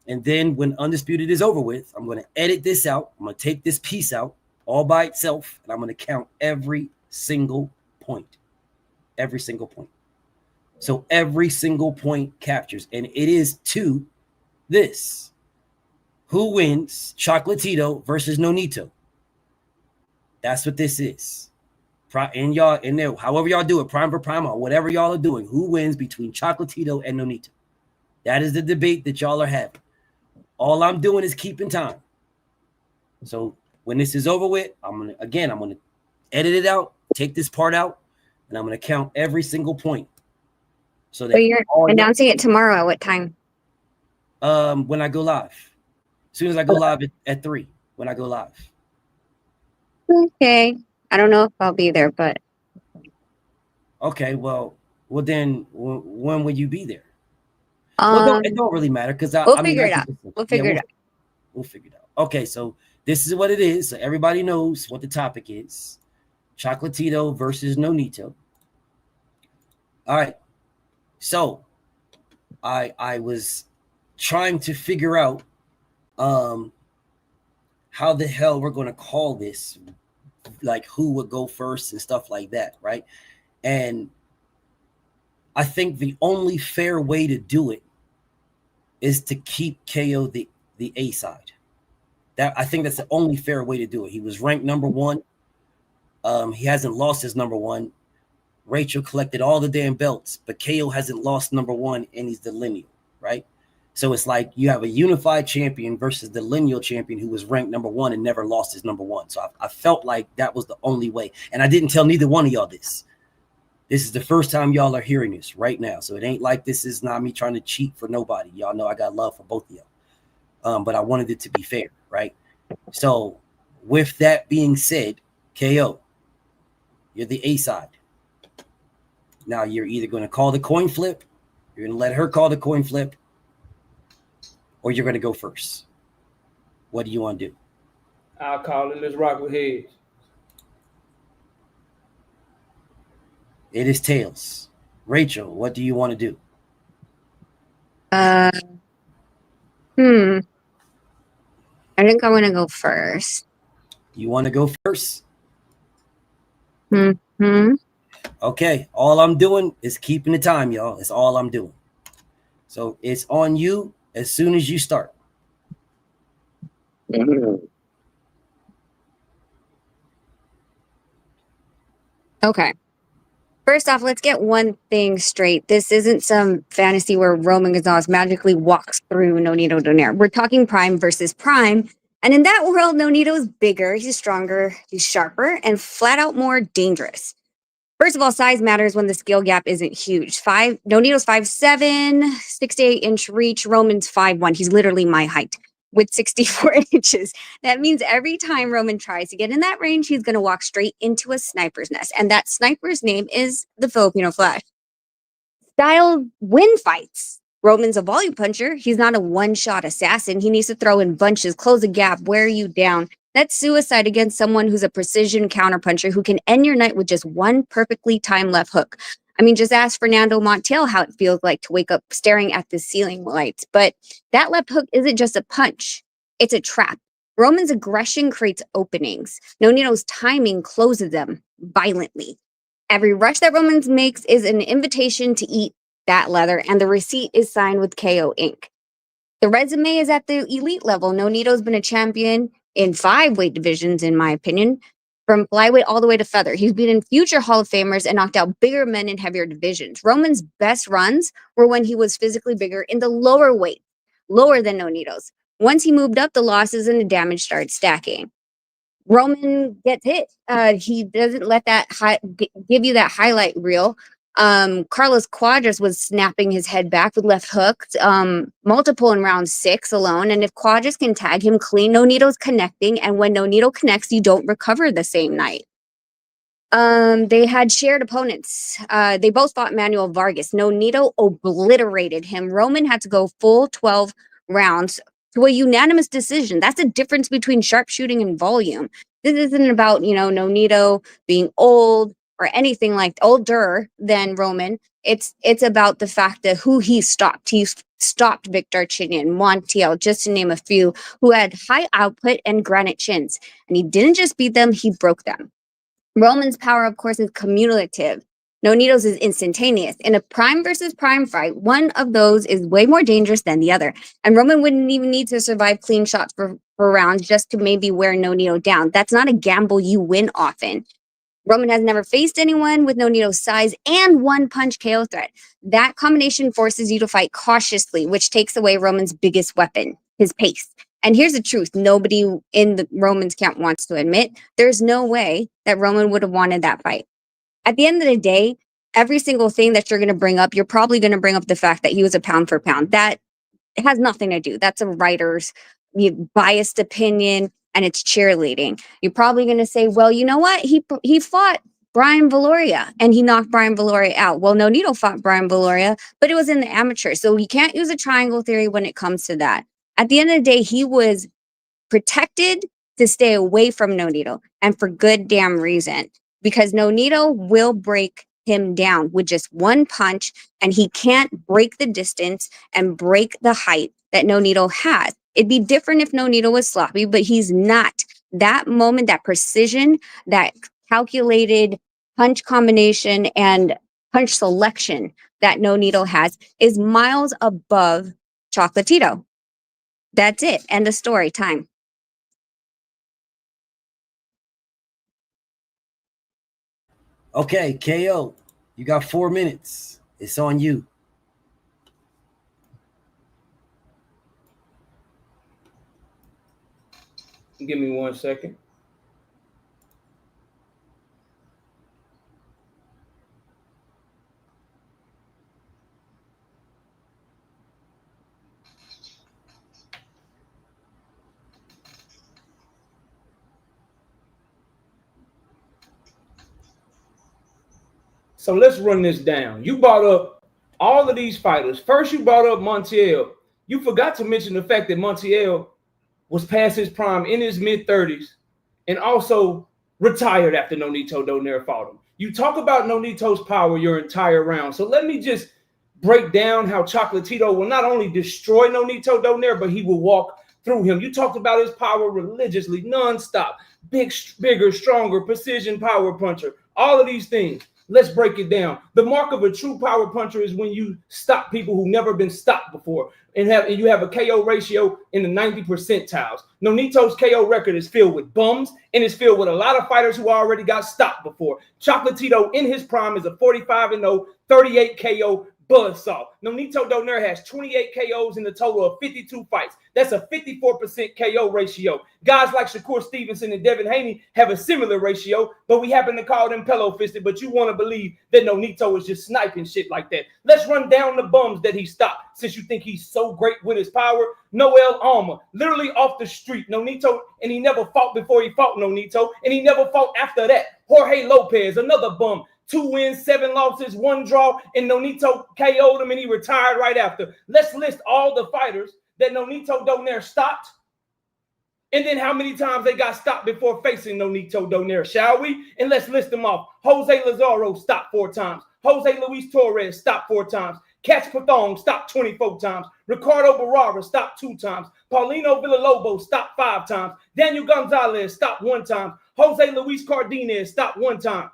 And then when undisputed is over with, I'm going to edit this out. I'm going to take this piece out all by itself, and I'm going to count every single point. Every single point. So every single point captures, and it is to this. Who wins Chocolatito versus Nonito? That's what this is. And y'all in there, however y'all do it, prime for prime or whatever y'all are doing, who wins between Chocolatito and Nonito? That is the debate that y'all are having. All I'm doing is keeping time. So when this is over with, I'm gonna edit it out, take this part out, and I'm gonna count every single point. So that you're announcing it tomorrow at what time? When I go live. As soon as I go live at 3, when I go live. Okay. I don't know if I'll be there, but okay, well then when will you be there? Well, it don't really matter, because we'll figure it out. We'll figure it out. We'll figure it out. Okay, so this is what it is. So everybody knows what the topic is. Chocolatito versus Nonito. All right. So I was trying to figure out how the hell we're going to call this, like who would go first and stuff like that, right? And I think the only fair way to do it is to keep KO the A side. I think that's the only fair way to do it. He was ranked number 1. He hasn't lost his number 1. Rachel collected all the damn belts, but KO hasn't lost number 1, and he's the lineal, right? So it's like you have a unified champion versus the lineal champion who was ranked number 1 and never lost his number 1. So I felt like that was the only way. And I didn't tell neither one of y'all this. This is the first time y'all are hearing this right now. So it ain't like this is not me trying to cheat for nobody. Y'all know I got love for both of y'all. But I wanted it to be fair, right? So with that being said, KO, you're the A side. Now you're either going to call the coin flip, you're going to let her call the coin flip, or you're going to go first. What do you want to do? I'll call it. Let's rock with heads. It is tails. Rachel, what do you want to do? I think I want to go first. You want to go first? Mm-hmm. Okay. All I'm doing is keeping the time, y'all. That's all I'm doing. So it's on you as soon as you start. Okay. First off, let's get one thing straight. This isn't some fantasy where Roman Gonzalez magically walks through Nonito Donaire. We're talking Prime versus Prime. And in that world, Nonito's bigger, he's stronger, he's sharper, and flat out more dangerous. First of all, size matters when the skill gap isn't huge. Nonito's 5'7", 68-inch reach. Roman's 5'1". He's literally my height with 64 inches. That means every time Roman tries to get in that range, he's going to walk straight into a sniper's nest. And that sniper's name is the Filipino Flash. Style win fights. Roman's a volume puncher. He's not a one-shot assassin. He needs to throw in bunches, close a gap, wear you down. That's suicide against someone who's a precision counterpuncher who can end your night with just one perfectly timed left hook. I mean, just ask Fernando Montiel how it feels like to wake up staring at the ceiling lights. But that left hook isn't just a punch. It's a trap. Roman's aggression creates openings. Nonito's timing closes them violently. Every rush that Roman makes is an invitation to eat that leather, and the receipt is signed with KO Inc. The resume is at the elite level. Nonito's been a champion in 5 weight divisions, in my opinion, from flyweight all the way to feather. He's beaten future Hall of Famers and knocked out bigger men in heavier divisions. Roman's best runs were when he was physically bigger in the lower weight, lower than Nonito's. Once he moved up, the losses and the damage started stacking. Roman gets hit. He doesn't let that give you that highlight reel. Carlos Quadras was snapping his head back with left hooks, multiple in round 6 alone. And if Quadras can tag him clean, Nonito's connecting. And when Nonito connects, you don't recover the same night. They had shared opponents. They both fought Manuel Vargas. Nonito obliterated him. Roman had to go full 12 rounds to a unanimous decision. That's the difference between sharpshooting and volume. This isn't about, Nonito being old or anything like older than Roman. It's about the fact that who he stopped. He stopped Victor Chinian, Montiel, just to name a few, who had high output and granite chins. And he didn't just beat them, he broke them. Roman's power, of course, is cumulative. Nonito's is instantaneous. In a prime versus prime fight, one of those is way more dangerous than the other. And Roman wouldn't even need to survive clean shots for rounds just to maybe wear Nonito down. That's not a gamble you win often. Roman has never faced anyone with Nonito's size and one-punch KO threat. That combination forces you to fight cautiously, which takes away Roman's biggest weapon, his pace. And here's the truth. Nobody in the Roman's camp wants to admit. There's no way that Roman would have wanted that fight. At the end of the day, every single thing that you're going to bring up, you're probably going to bring up the fact that he was a pound for pound. That has nothing to do. That's a writer's biased opinion, and it's cheerleading. You're probably going to say, well, you know what? He fought Brian Valoria, and he knocked Brian Valoria out. Well, Nonito fought Brian Valoria, but it was in the amateur. So you can't use a triangle theory when it comes to that. At the end of the day, he was protected to stay away from Nonito, and for good damn reason. Because Nonito will break him down with just one punch, and he can't break the distance and break the height that Nonito has. It'd be different if Nonito was sloppy, but he's not. That moment, that precision, that calculated punch combination, and punch selection that Nonito has is miles above Chocolatito. That's it. End of story. Time. Okay, KO. You got 4 minutes. It's on you. Give me 1 second. So let's run this down. You brought up all of these fighters. First, you brought up Montiel. You forgot to mention the fact that Montiel was past his prime in his mid-30s and also retired after Nonito Donaire fought him. You talk about Nonito's power your entire round. So let me just break down how Chocolatito will not only destroy Nonito Donaire, but he will walk through him. You talked about his power religiously, nonstop, bigger, stronger, precision power puncher, all of these things. Let's break it down. The mark of a true power puncher is when you stop people who've never been stopped before and you have a KO ratio in the 90 percentiles. Nonito's KO record is filled with bums and is filled with a lot of fighters who already got stopped before. Chocolatito in his prime is a 45-0, 38 KO buzzsaw. Nonito Donaire has 28 KOs in the total of 52 fights. That's a 54% KO ratio. Guys like Shakur Stevenson and Devin Haney have a similar ratio, but we happen to call them pillow-fisted, but you want to believe that Nonito is just sniping shit like that. Let's run down the bums that he stopped, since you think he's so great with his power. Noel Alma, literally off the street. Nonito, and he never fought before he fought Nonito, and he never fought after that. Jorge Lopez, another bum. 2 wins, 7 losses, 1 draw, and Nonito KO'd him and he retired right after. Let's list all the fighters that Nonito Donaire stopped and then how many times they got stopped before facing Nonito Donaire, shall we? And let's list them off. Jose Lazaro stopped 4 times. Jose Luis Torres stopped 4 times. Catch Pathong stopped 24 times. Ricardo Barrera stopped 2 times. Paulino Villalobos stopped 5 times. Daniel Gonzalez stopped 1 time. Jose Luis Cardenas stopped 1 time.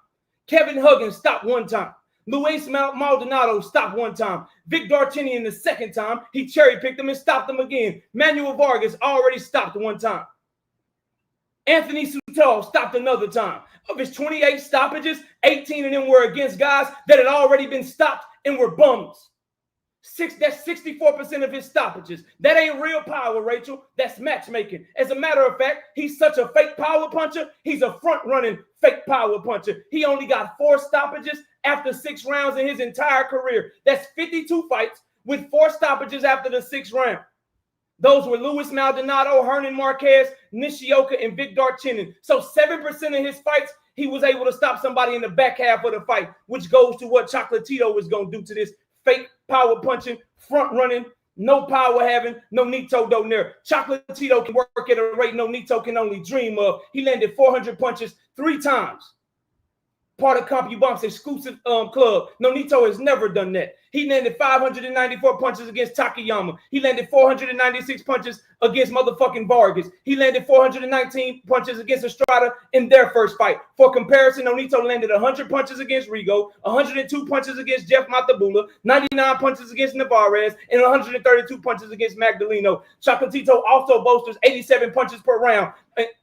Kevin Huggins stopped 1 time. Luis Maldonado stopped 1 time. Vic Darcinian the 2nd time, he cherry-picked him and stopped him again. Manuel Vargas already stopped 1 time. Anthony Sutel stopped another time. Of his 28 stoppages, 18 of them were against guys that had already been stopped and were bums. That's 64% of his stoppages. That ain't real power, Rachel. That's matchmaking. As a matter of fact, he's such a fake power puncher. He's a front-running fake power puncher. He only got 4 stoppages after 6 rounds in his entire career. That's 52 fights with 4 stoppages after the 6th round. Those were Luis Maldonado, Hernan Marquez, Nishioka, and Vic Darcinian. So 7% of his fights, he was able to stop somebody in the back half of the fight, which goes to what Chocolatito is going to do to this fake power punching, front running, no power having, Nonito Donaire. Chocolatito can work at a rate Nonito can only dream of. He landed 400 punches 3 times. Part of CompuBomb's exclusive club. Nonito has never done that. He landed 594 punches against Takayama. He landed 496 punches against motherfucking Vargas. He landed 419 punches against Estrada in their first fight. For comparison, Nonito landed 100 punches against Rigo, 102 punches against Jeff Matabula, 99 punches against Navarez, and 132 punches against Magdaleno. Chocolatito also boasts 87 punches per round.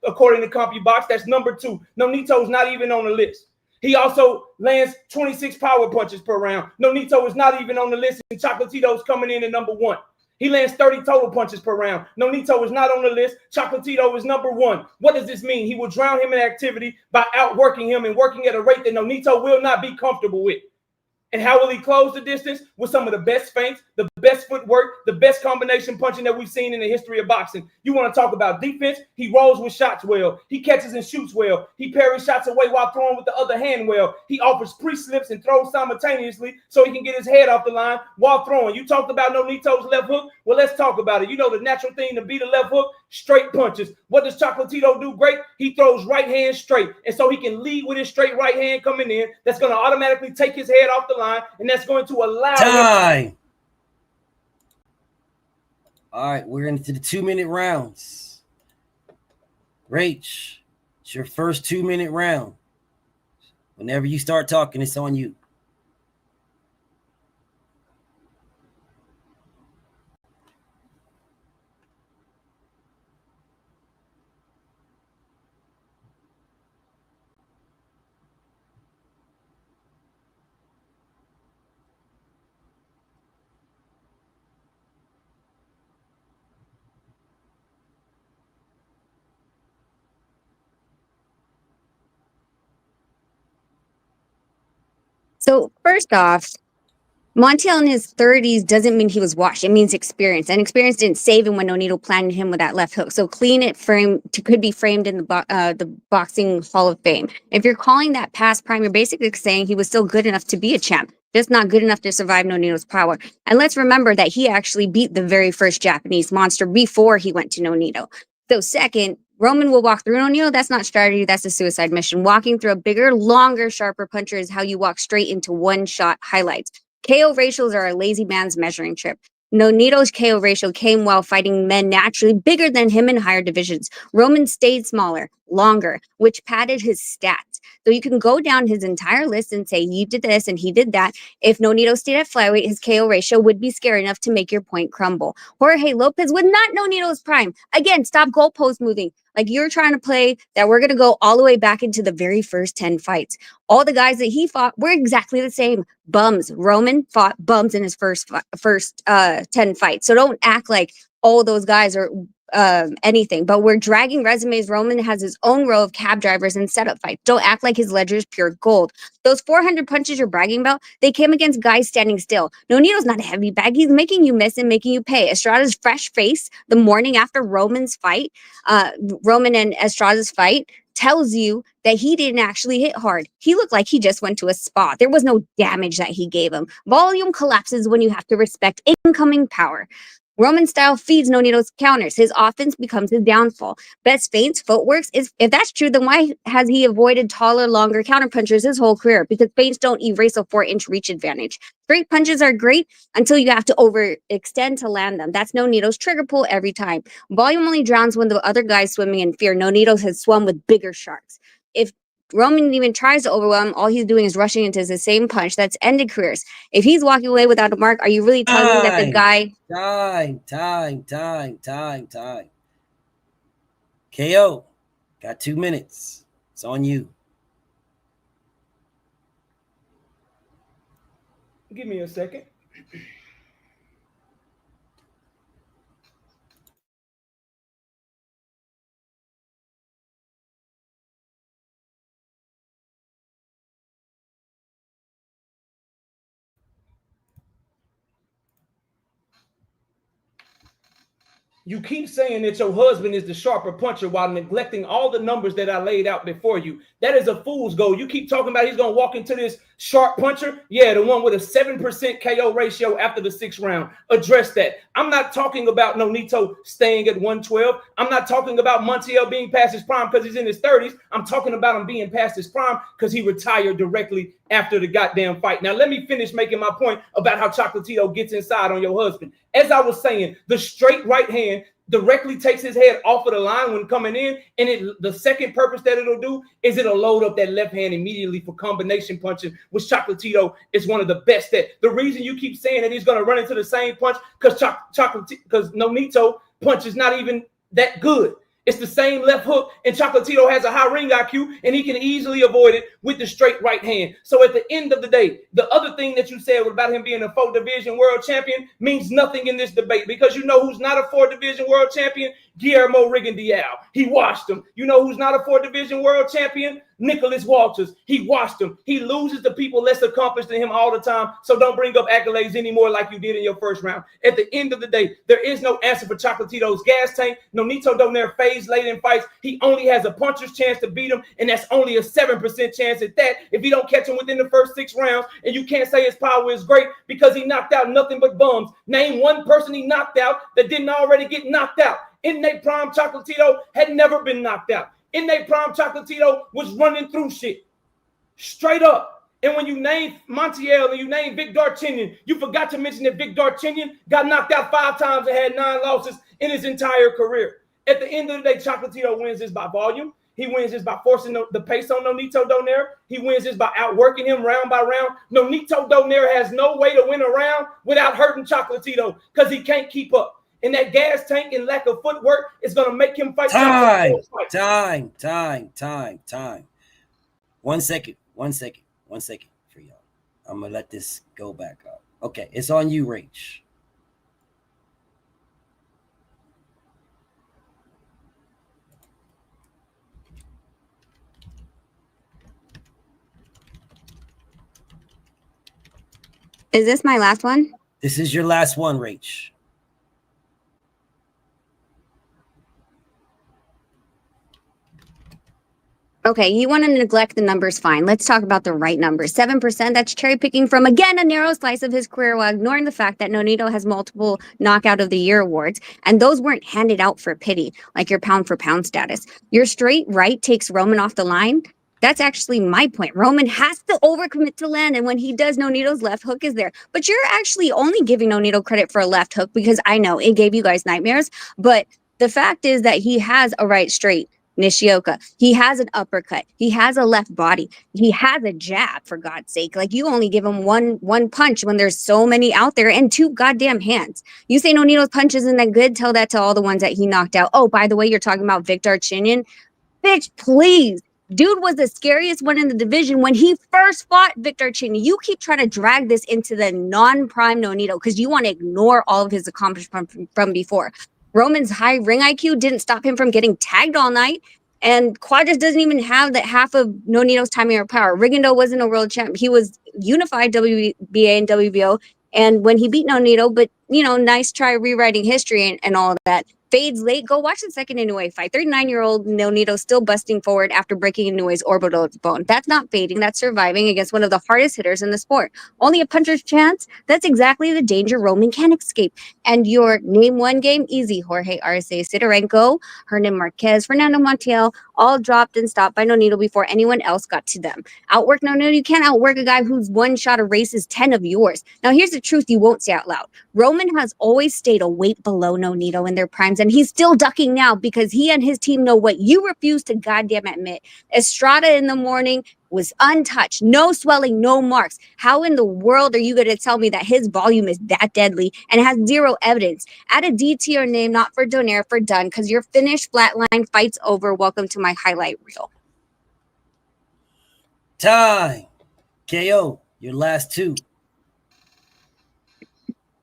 According to CompuBox, that's number 2. Nonito's not even on the list. He also lands 26 power punches per round. Nonito is not even on the list, and Chocolatito's coming in at number 1. He lands 30 total punches per round. Nonito is not on the list. Chocolatito is number 1. What does this mean? He will drown him in activity by outworking him and working at a rate that Nonito will not be comfortable with. And how will he close the distance? With some of the best feints, the best footwork, the best combination punching that we've seen in the history of boxing. You want to talk about defense? He rolls with shots well. He catches and shoots well. He parries shots away while throwing with the other hand well. He offers pre-slips and throws simultaneously so he can get his head off the line while throwing. You talked about Nonito's left hook. Well, let's talk about it. You know the natural thing to beat a left hook? Straight punches. What does Chocolatito do great? He throws right hand straight. And so he can lead with his straight right hand coming in. That's going to automatically take his head off the line, and that's going to allow time. All right, we're into the 2-minute rounds. Rach, it's your first 2-minute round. Whenever you start talking, it's on you. So first off, Montiel in his 30s doesn't mean he was washed. It means experience. And experience didn't save him when Nonito planted him with that left hook. So clean it could be framed in the Boxing Hall of Fame. If you're calling that past prime, you're basically saying he was still good enough to be a champ, just not good enough to survive Nonito's power. And let's remember that he actually beat the very first Japanese monster before he went to Nonito. So second, Roman will walk through Nonito. That's not strategy. That's a suicide mission. Walking through a bigger, longer, sharper puncher is how you walk straight into one-shot highlights. KO ratios are a lazy man's measuring trip. Nonito's KO ratio came while fighting men naturally bigger than him in higher divisions. Roman stayed smaller, longer, which padded his stats. So you can go down his entire list and say he did this and he did that. If Nonito stayed at flyweight, his KO ratio would be scary enough to make your point crumble. Jorge Lopez was not Nonito's prime. Again, stop goalpost moving. Like you're trying to play that we're going to go all the way back into the very first 10 fights. All the guys that he fought were exactly the same. Bums. Roman fought bums in his first 10 fights. So don't act like all those guys are anything. But we're dragging resumes. Roman has his own row of cab drivers and setup fights. Don't act like his ledger is pure gold. Those 400 punches you're bragging about, they came against guys standing still. Nonito's not a heavy bag. He's making you miss and making you pay. Estrada's fresh face the morning after Roman and Estrada's fight tells you that he didn't actually hit hard. He looked like he just went to a spa. There was no damage that he gave him. Volume collapses when you have to respect incoming power. Roman style feeds Nonito's counters. His offense becomes his downfall. Best feints, footworks. If that's true, then why has he avoided taller, longer counterpunchers his whole career? Because feints don't erase a 4-inch reach advantage. Straight punches are great until you have to overextend to land them. That's Nonito's trigger pull every time. Volume only drowns when the other guy's swimming in fear. Nonito has swum with bigger sharks. If Roman even tries to overwhelm, all he's doing is rushing into the same punch that's ended careers. If he's walking away without a mark, are you really telling me that the guy... Time. KO, got 2 minutes. It's on you. Give me a second. You keep saying that your husband is the sharper puncher while neglecting all the numbers that I laid out before you. That is a fool's goal. You keep talking about he's going to walk into this sharp puncher. Yeah, the one with a 7% KO ratio after the 6th round. Address that. I'm not talking about Nonito staying at 112. I'm not talking about Montiel being past his prime because he's in his 30s. I'm talking about him being past his prime because he retired directly after the goddamn fight. Now, let me finish making my point about how Chocolatito gets inside on your husband. As I was saying, the straight right hand directly takes his head off of the line when coming in, and the second purpose that it'll do is it'll load up that left hand immediately for combination punching, which Chocolatito is one of the best at. The reason you keep saying that he's going to run into the same punch because Nonito punch is not even that good. It's the same left hook, and Chocolatito has a high ring IQ, and he can easily avoid it with the straight right hand. So at the end of the day, the other thing that you said about him being a 4-division world champion means nothing in this debate, because you know who's not a 4-division world champion? Guillermo Rigondeaux. He washed him. You know who's not a 4-division world champion? Nicholas Walters. He washed him. He loses to people less accomplished than him all the time. So don't bring up accolades anymore like you did in your first round. At the end of the day, there is no answer for Chocolatito's gas tank. Nonito Donaire fades late in fights. He only has a puncher's chance to beat him, and that's only a 7% chance at that if you don't catch him within the first 6 rounds. And you can't say his power is great because he knocked out nothing but bums. Name one person he knocked out that didn't already get knocked out. In their prime, Chocolatito had never been knocked out. In their prime, Chocolatito was running through shit. Straight up. And when you name Montiel and you name Vic Darchinyan, you forgot to mention that Vic Darchinyan got knocked out 5 times and had 9 losses in his entire career. At the end of the day, Chocolatito wins this by volume. He wins this by forcing the pace on Nonito Donaire. He wins this by outworking him round by round. Nonito Donaire has no way to win a round without hurting Chocolatito because he can't keep up. And that gas tank and lack of footwork is going to make him fight. Time. 1 second for y'all. I'm going to let this go back up. Okay, it's on you, Rach. Is this my last one? This is your last one, Rach. Okay, you want to neglect the numbers, fine. Let's talk about the right numbers. 7%, that's cherry picking from, again, a narrow slice of his career while ignoring the fact that Nonito has multiple Knockout of the Year awards, and those weren't handed out for pity, like your pound for pound status. Your straight right takes Roman off the line. That's actually my point. Roman has to overcommit to land, and when he does, Nonito's left hook is there. But you're actually only giving Nonito credit for a left hook because I know it gave you guys nightmares, but the fact is that he has a right straight. Nishioka. He has an uppercut. He has a left body. He has a jab, for God's sake. Like, you only give him one punch when there's so many out there and 2 goddamn hands. You say Nonito's punch isn't that good? Tell that to all the ones that he knocked out. Oh, by the way, you're talking about Victor Chinian. Bitch, please. Dude was the scariest one in the division when he first fought Victor Chinian. You keep trying to drag this into the non-prime Nonito because you want to ignore all of his accomplishments from before. Roman's high ring IQ didn't stop him from getting tagged all night. And Quadras doesn't even have that half of Nonito's timing or power. Rigondo wasn't a world champ. He was unified WBA and WBO. And when he beat Nonito, but, you know, nice try rewriting history and all of that. Fades late. Go watch the second Inoue fight. 39-year-old Nonito still busting forward after breaking Inoue's orbital bone. That's not fading. That's surviving against one of the hardest hitters in the sport. Only a puncher's chance. That's exactly the danger Roman can't escape. And your name one game, easy. Jorge Arce, Sidorenko, Hernan Marquez, Fernando Montiel, all dropped and stopped by Nonito before anyone else got to them. Outwork Nonito. You can't outwork a guy whose one shot of race is 10 of yours. Now, here's the truth you won't say out loud. Roman has always stayed a weight below Nonito in their primes, and he's still ducking now because he and his team know what you refuse to goddamn admit. Estrada in the morning was untouched, no swelling, no marks. How in the world are you going to tell me that his volume is that deadly and has zero evidence? Add a D to your name, not for Donaire, for done, because your finished flatline fight's over. Welcome to my highlight reel. Time. KO, your last 2.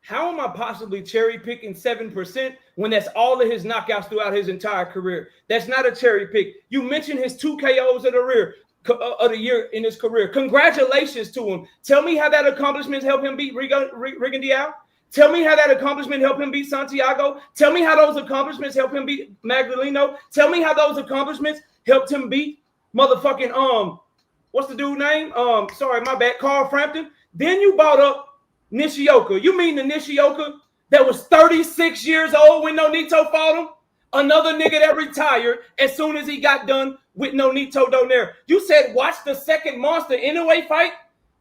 How am I possibly cherry picking 7% when that's all of his knockouts throughout his entire career? That's not a cherry pick. You mentioned his 2 KOs of the year in his career. Congratulations to him. Tell me how that accomplishment helped him beat Rigondeaux. Tell me how that accomplishment helped him beat Santiago. Tell me how those accomplishments helped him beat Magdaleno. Tell me how those accomplishments helped him beat motherfucking what's the dude name? Sorry, my bad, Carl Frampton. Then you brought up Nishioka. You mean the Nishioka that was 36 years old when Nonito fought him? Another nigga that retired as soon as he got done with Nonito Donaire. You said watch the second Monster Inoue fight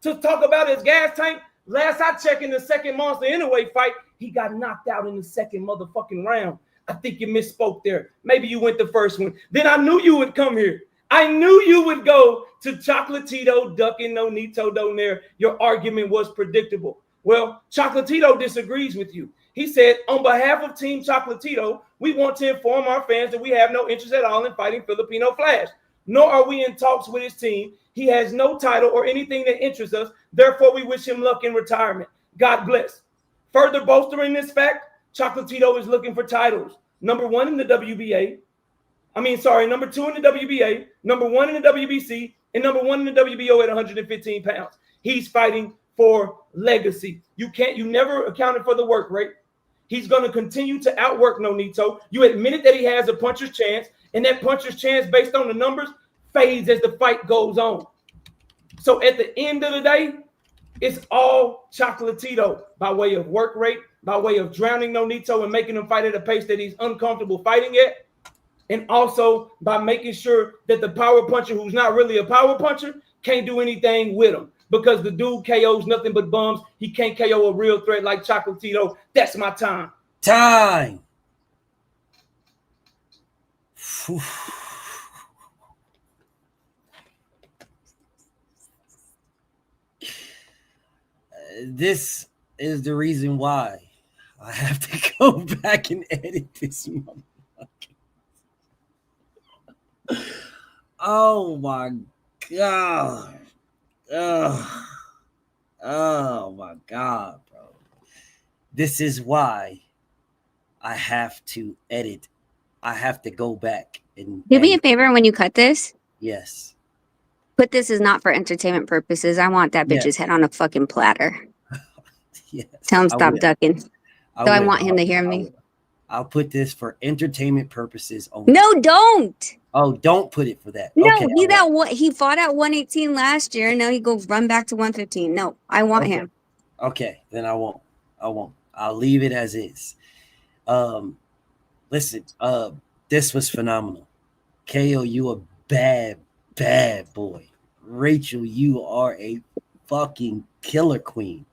to talk about his gas tank? Last I checked, in the second Monster Inoue fight, he got knocked out in the second motherfucking round. I think you misspoke there. Maybe you went the first one. Then I knew you would come here. I knew you would go to Chocolatito ducking Nonito Donaire. Your argument was predictable. Well, Chocolatito disagrees with you. He said, on behalf of Team Chocolatito, we want to inform our fans that we have no interest at all in fighting Filipino Flash, nor are we in talks with his team. He has no title or anything that interests us. Therefore, we wish him luck in retirement. God bless. Further bolstering this fact, Chocolatito is looking for titles. Number 1 in the WBA. Number 2 in the WBA, number 1 in the WBC, and number 1 in the WBO at 115 pounds. He's fighting for legacy. You never accounted for the work rate. He's going to continue to outwork Nonito. You admitted that he has a puncher's chance, and that puncher's chance, based on the numbers, fades as the fight goes on. So at the end of the day, it's all Chocolatito by way of work rate, by way of drowning Nonito and making him fight at a pace that he's uncomfortable fighting at, and also by making sure that the power puncher, who's not really a power puncher, can't do anything with him. Because the dude KOs nothing but bums. He can't KO a real threat like Chocolatito. That's my time. Time. This is the reason why I have to go back and edit this motherfucker. Oh my God. Oh my God, bro. This is why I have to edit. I have to go back and do me a favor when you cut this. Yes. But this is not for entertainment purposes. I want that bitch's head on a fucking platter. Yes. Tell him stop ducking. I want him to hear me. I'll put this for entertainment purposes only. No, don't. Oh, don't put it for that. No, okay, he fought at 118 last year, and now he goes run back to 115. No, I want him. Okay, then I won't. I'll leave it as is. Listen, this was phenomenal. KO, you a bad boy. Rachel, you are a fucking killer queen.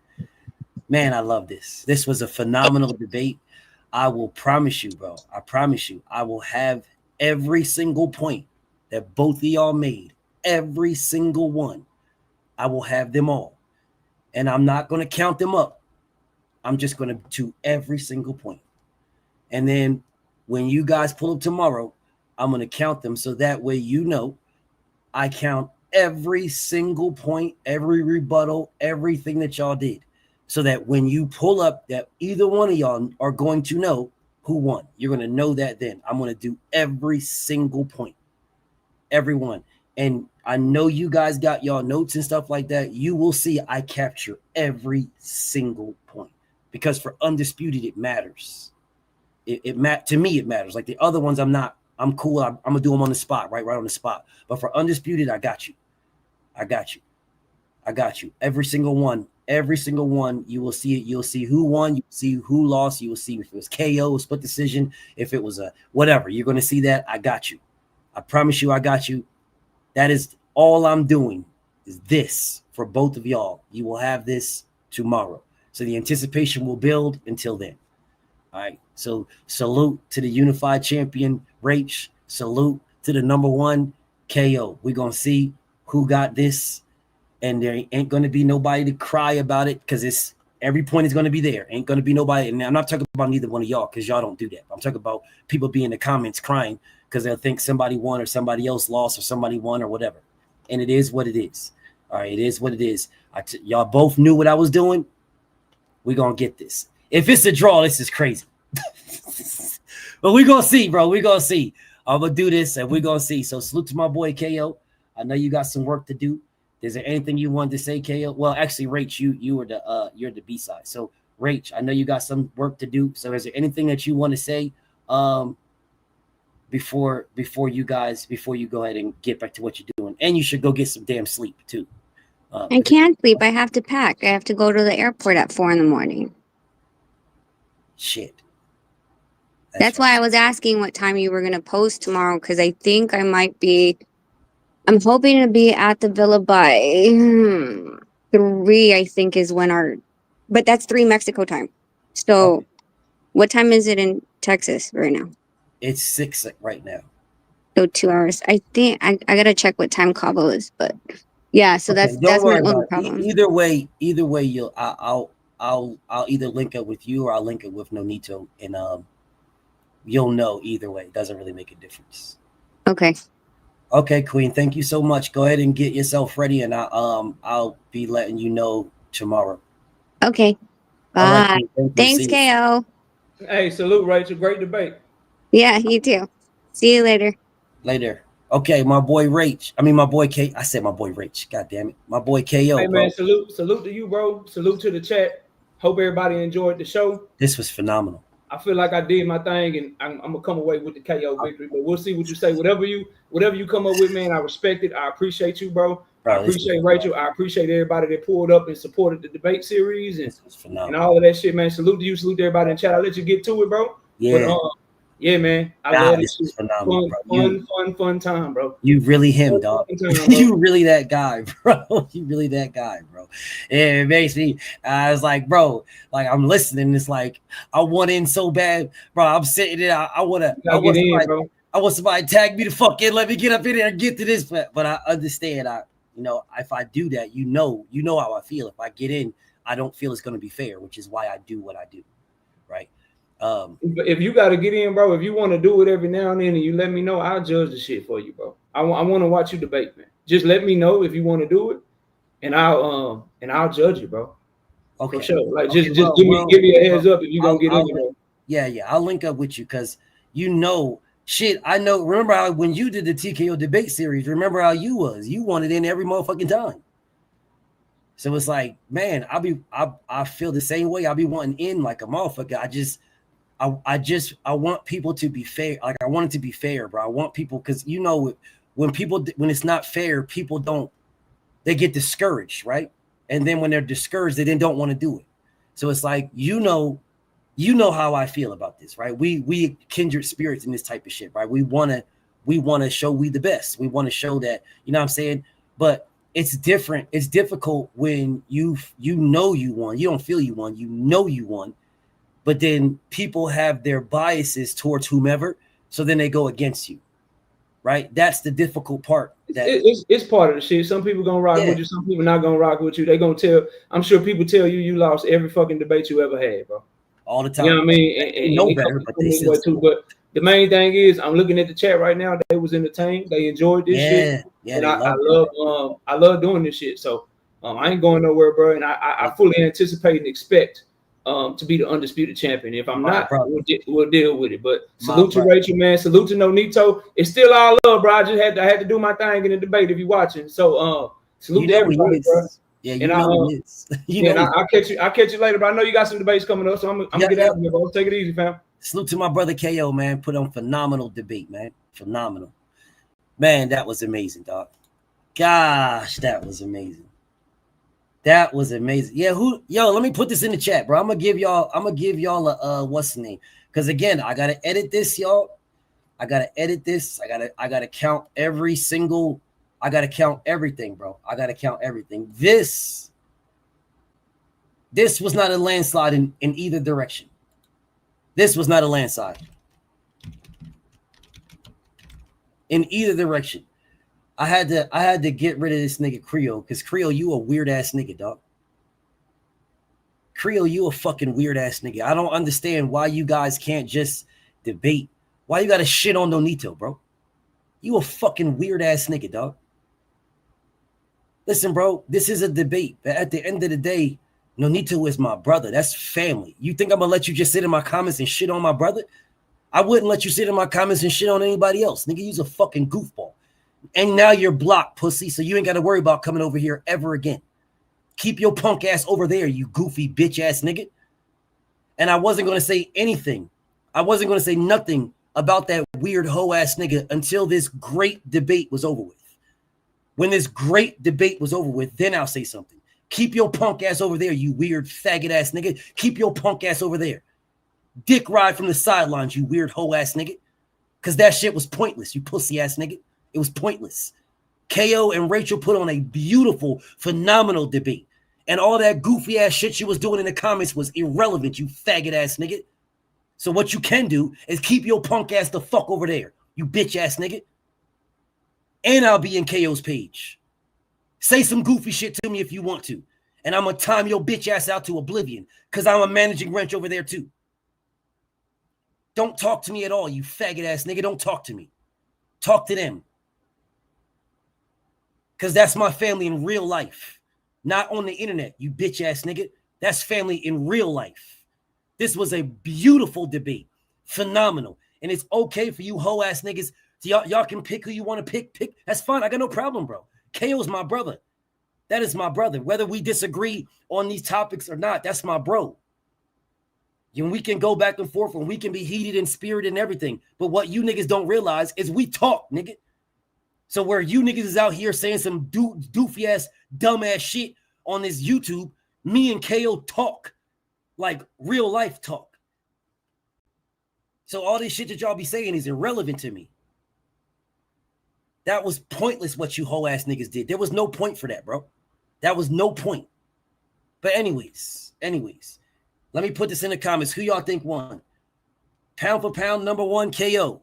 Man, I love this. This was a phenomenal debate. I will promise you, bro. I promise you, I will have every single point that both of y'all made, every single one. I will have them all. And I'm not going to count them up. I'm just going to do every single point. And then when you guys pull up tomorrow, I'm going to count them so that way you know I count every single point, every rebuttal, everything that y'all did. So that when you pull up, that either one of y'all are going to know who won. You're going to know that then. I'm going to do every single point. Every one. And I know you guys got y'all notes and stuff like that. You will see I capture every single point. Because for Undisputed, it matters. To me, it matters. Like the other ones, I'm cool. I'm going to do them on the spot, right on the spot. But for Undisputed, I got you. Every single one, you will see it. You'll see who won. You'll see who lost. You will see if it was KO, split decision, if it was a whatever. You're going to see that. I got you. I promise you I got you. That is all I'm doing is this for both of y'all. You will have this tomorrow. So the anticipation will build until then. All right. So salute to the unified champion, Rach. Salute to the number one, KO. We're going to see who got this. And there ain't going to be nobody to cry about it because every point is going to be there. Ain't going to be nobody. And I'm not talking about neither one of y'all because y'all don't do that. I'm talking about people be in the comments crying because they'll think somebody won or somebody else lost or somebody won or whatever. And it is what it is. All right, it is what it is. Y'all both knew what I was doing. We're going to get this. If it's a draw, this is crazy. But we're going to see, bro. We're going to see. I'm going to do this and we're going to see. So salute to my boy KO. I know you got some work to do. Is there anything you wanted to say, KO? Well, actually, Rach, you were you're the B-side. So, Rach, I know you got some work to do. So, is there anything that you want to say before you go ahead and get back to what you're doing? And you should go get some damn sleep too. I can't sleep. I have to pack. I have to go to the airport at 4 a.m. Shit. That's why I was asking what time you were going to post tomorrow because I think I might be. I'm hoping to be at the villa by 3, I think is when but that's 3 Mexico time. So what time is it in Texas right now? It's 6 right now. So 2 hours. I think I got to check what time Cabo is, but yeah, so that's my only problem. Either way, I'll either link up with you or I'll link up with Nonito and you'll know either way. It doesn't really make a difference. Okay. Okay, Queen. Thank you so much. Go ahead and get yourself ready, and I'll be letting you know tomorrow. Okay. Bye. Right, thanks, KO. Hey, salute, Rachel. Great debate. Yeah, you too. See you later. Later. Okay, my boy Rach. I mean, my boy K. I said my boy Rach. God damn it. My boy KO. Hey, man, bro. Salute to you, bro. Salute to the chat. Hope everybody enjoyed the show. This was phenomenal. I feel like I did my thing, and I'm gonna come away with the KO victory. But we'll see what you say. Whatever you come up with, man, I respect it. I appreciate you, bro. I appreciate Rachel. I appreciate everybody that pulled up and supported the debate series and all of that shit, man. Salute to you. Salute to everybody in chat. I'll let you get to it, bro. Yeah. But, yeah, man. I love this. Fun time, bro. You really him, dog. You really that guy, bro. You really that guy, bro. And it makes me, I was like, bro, like I'm listening. It's like I want in so bad, bro. I'm sitting there. I want somebody to tag me the fuck in. Let me get up in there and get to this. But I understand. If I do that, you know how I feel. If I get in, I don't feel it's going to be fair, which is why I do what I do, right? If you got to get in, bro, if you want to do it every now and then and you let me know, I'll judge the shit for you, bro. I want to watch you debate, man. Just let me know if you want to do it and I'll judge you, bro. Okay. For sure. Like just give me a heads up if you're going to get in, bro. Yeah. I'll link up with you because shit, I know. Remember how when you did the TKO debate series, remember how you was. You wanted in every motherfucking time. So it's like, man, I feel the same way. I'll be wanting in like a motherfucker. I want people to be fair. Like I want it to be fair, bro. I want people, because when it's not fair, people they get discouraged, right? And then when they're discouraged, they then don't want to do it. So it's like, you know how I feel about this, right? We kindred spirits in this type of shit, right? We want to show we the best. We want to show that, you know what I'm saying? But it's different. It's difficult when you know you won. You don't feel you won. You know you won. But then people have their biases towards whomever, so then they go against you, right? That's the difficult part. It's part of the shit. Some people gonna rock with you. Some people not gonna rock with you. They gonna tell. I'm sure people tell you lost every fucking debate you ever had, bro. All the time. You know what I mean? And know better, but they still too. But the main thing is, I'm looking at the chat right now. They was entertained. They enjoyed this shit. Yeah, and I love doing this shit. So I ain't going nowhere, bro. And I fully anticipate and expect to be the undisputed champion. If I'm not, we'll deal with it. But salute to Rachel, man. Salute to Nonito. It's still all love, bro. I had to do my thing in the debate if you're watching. So salute to everybody, bro. Yeah, I'll catch you later, but I know you got some debates coming up, so I'm gonna get out of here, bro. Take it easy, fam. Salute to my brother KO, man. Put on phenomenal debate, man. Phenomenal. Man, that was amazing, dog. Gosh, that was amazing. That was amazing. Yeah, let me put this in the chat, bro. I'm gonna give y'all a what's the name? Because again, I gotta edit this, y'all. I gotta edit this. I gotta count every single. I gotta count everything, bro. I gotta count everything. This was not a landslide in either direction. This was not a landslide in either direction. I had to get rid of this nigga Creole, because Creole, you a weird ass nigga, dog. Creole, you a fucking weird ass nigga. I don't understand why you guys can't just debate. Why you gotta shit on Nonito, bro? You a fucking weird ass nigga, dog. Listen, bro, this is a debate. But at the end of the day, Nonito is my brother. That's family. You think I'm gonna let you just sit in my comments and shit on my brother? I wouldn't let you sit in my comments and shit on anybody else. Nigga, you's a fucking goofball. And now you're blocked, pussy, so you ain't got to worry about coming over here ever again. Keep your punk ass over there, you goofy bitch ass nigga. And I wasn't going to say anything. I wasn't going to say nothing about that weird hoe ass nigga until this great debate was over with. When this great debate was over with, then I'll say something. Keep your punk ass over there, you weird faggot ass nigga. Keep your punk ass over there. Dick ride from the sidelines, you weird hoe ass nigga. Because that shit was pointless, you pussy ass nigga. It was pointless. KO and Rachel put on a beautiful, phenomenal debate. And all that goofy ass shit she was doing in the comments was irrelevant, you faggot ass nigga. So what you can do is keep your punk ass the fuck over there, you bitch ass nigga. And I'll be in KO's page. Say some goofy shit to me if you want to. And I'm going to time your bitch ass out to oblivion, because I'm a managing wrench over there too. Don't talk to me at all, you faggot ass nigga. Don't talk to me. Talk to them. Because that's my family in real life. Not on the internet, you bitch ass nigga. That's family in real life. This was a beautiful debate. Phenomenal. And it's okay for you hoe ass niggas. So y'all can pick who you want to pick. That's fine. I got no problem, bro. KO's my brother. That is my brother. Whether we disagree on these topics or not, that's my bro. And we can go back and forth and we can be heated in spirit and everything. But what you niggas don't realize is we talk, nigga. So where you niggas is out here saying some doofy ass, dumb ass shit on this YouTube, me and KO talk like real life talk. So all this shit that y'all be saying is irrelevant to me. That was pointless what you hoe ass niggas did. There was no point for that, bro. That was no point. But anyways, let me put this in the comments. Who y'all think won? Pound for pound, number one, KO.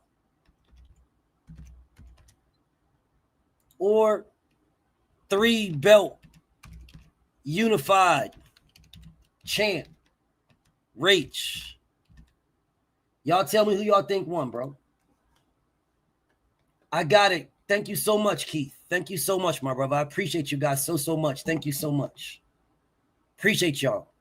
Or 3-belt unified champ, Rach. Y'all tell me who y'all think won, bro. I got it. Thank you so much, Keith. Thank you so much, my brother. I appreciate you guys so much. Thank you so much. Appreciate y'all.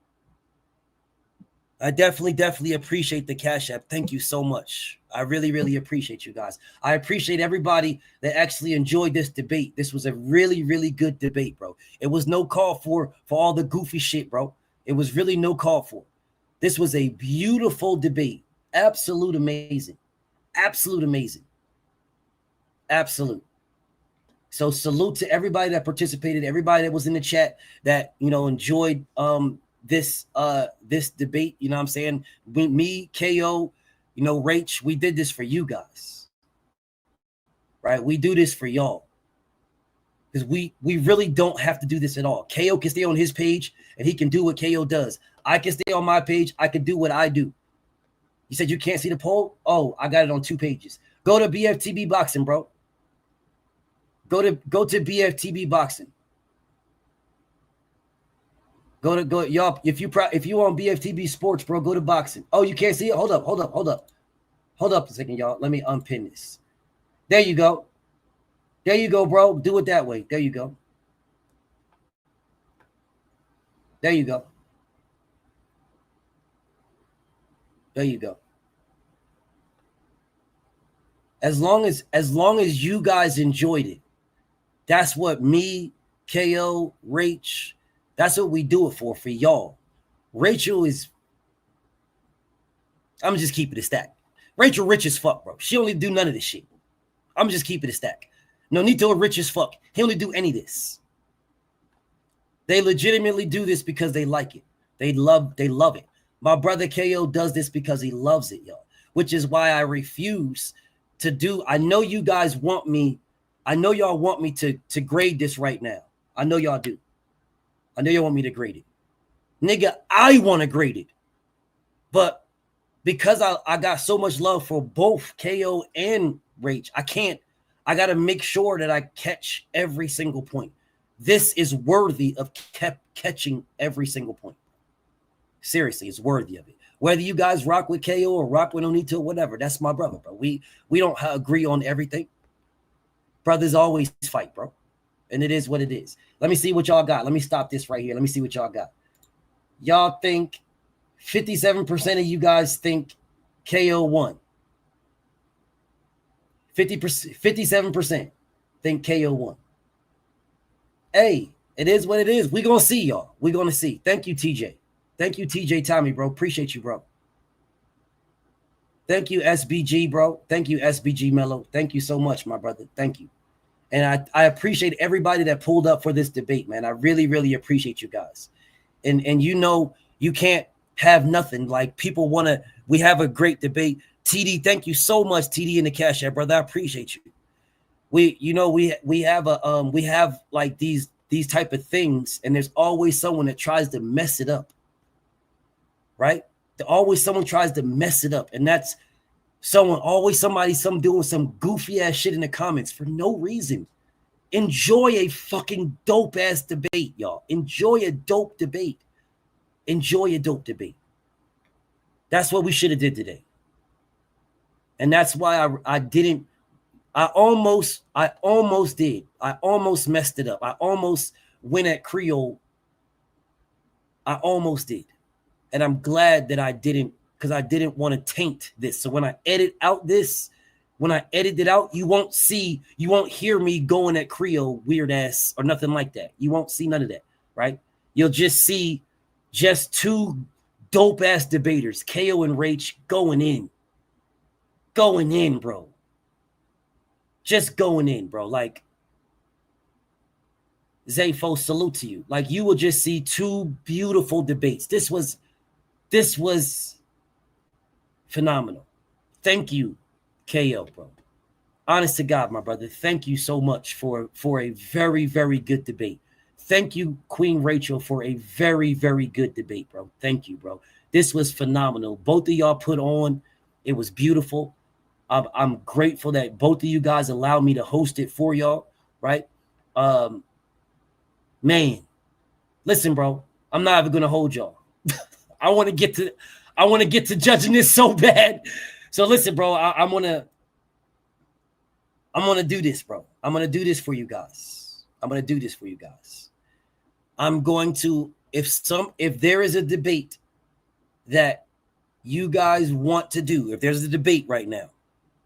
I definitely appreciate the Cash App. Thank you so much. I really appreciate you guys. I appreciate everybody that actually enjoyed this debate. This was a really good debate, bro. It was no call for all the goofy shit, bro. It was really no call for. This was a beautiful debate. Absolute amazing. Absolute amazing. Absolute. So salute to everybody that participated, everybody that was in the chat that, enjoyed this debate. You know what I'm saying? Me, KO, Rach, we did this for you guys. Right? We do this for y'all. Because we really don't have to do this at all. KO can stay on his page and he can do what KO does. I can stay on my page. I can do what I do. You said you can't see the poll? Oh, I got it on 2 pages. Go to BFTB Boxing, bro. Go to BFTB Boxing. Go y'all. If you on BFTB Sports, bro, go to boxing. Oh, you can't see it? Hold up a second, y'all. Let me unpin this. There you go. There you go, bro. Do it that way. There you go. There you go. There you go. As long as you guys enjoyed it, that's what me, KO, Rach, that's what we do it for y'all. Rachel is, I'm just keeping it a stack. Rachel rich as fuck, bro. She only do none of this shit. I'm just keeping it a stack. Nonito rich as fuck. He only do any of this. They legitimately do this because they like it. They love it. My brother KO does this because he loves it, y'all. Which is why I refuse to do. I know you guys want me. I know y'all want me to grade this right now. I know y'all do. I know y'all want me to grade it. Nigga, I want to grade it. But because I got so much love for both KO and Rach, I got to make sure that I catch every single point. This is worthy of catching every single point. Seriously, it's worthy of it. Whether you guys rock with KO or rock with Onito, whatever, that's my brother, bro. We don't agree on everything. Brothers always fight, bro. And it is what it is. Let me see what y'all got. Let me stop this right here. Let me see what y'all got. Y'all think 57% of you guys think KO won. 57% think KO won. Hey, it is what it is. We're going to see, y'all. We're going to see. Thank you, TJ. Thank you, TJ Tommy, bro. Appreciate you, bro. Thank you, SBG, bro. Thank you, SBG Mello. Thank you so much, my brother. Thank you. And I appreciate everybody that pulled up for this debate, man. I really appreciate you guys. And you can't have nothing. Like people want to, we have a great debate. TD, thank you so much, TD in the Cash App, brother. I appreciate you. We have like these type of things, and there's always someone that tries to mess it up. Right? Always someone tries to mess it up, and that's somebody doing some goofy ass shit in the comments for no reason. Enjoy a fucking dope ass debate, y'all. Enjoy a dope debate. Enjoy a dope debate. That's what we should have did today. And that's why I almost did. I almost messed it up. I almost went at Creole. I almost did. And I'm glad that I didn't, because I didn't want to taint this. So when I edit it out, you won't hear me going at Creole weird ass or nothing like that. You won't see none of that, right? You'll just see just 2 dope ass debaters, KO and Rach, going in, bro. Just going in, bro. Like, Zayfo, salute to you. Like, you will just see 2 beautiful debates. This was phenomenal. Thank you, KO, bro. Honest to God, my brother. Thank you so much for a very good debate. Thank you, Queen Rachel, for a very good debate, bro. Thank you, bro. This was phenomenal. Both of y'all put on. It was beautiful. I'm grateful that both of you guys allowed me to host it for y'all, right? Man, listen, bro. I'm not even gonna hold y'all. I want to get to judging this so bad. So listen, bro. I'm gonna do this, bro. I'm gonna do this for you guys. I'm going to, if there is a debate that you guys want to do, if there's a debate right now,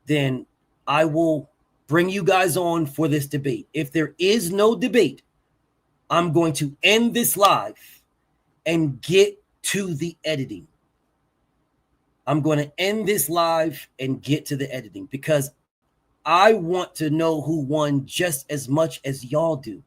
then I will bring you guys on for this debate. If there is no debate, I'm going to end this live and get to the editing. I'm going to end this live and get to the editing because I want to know who won just as much as y'all do.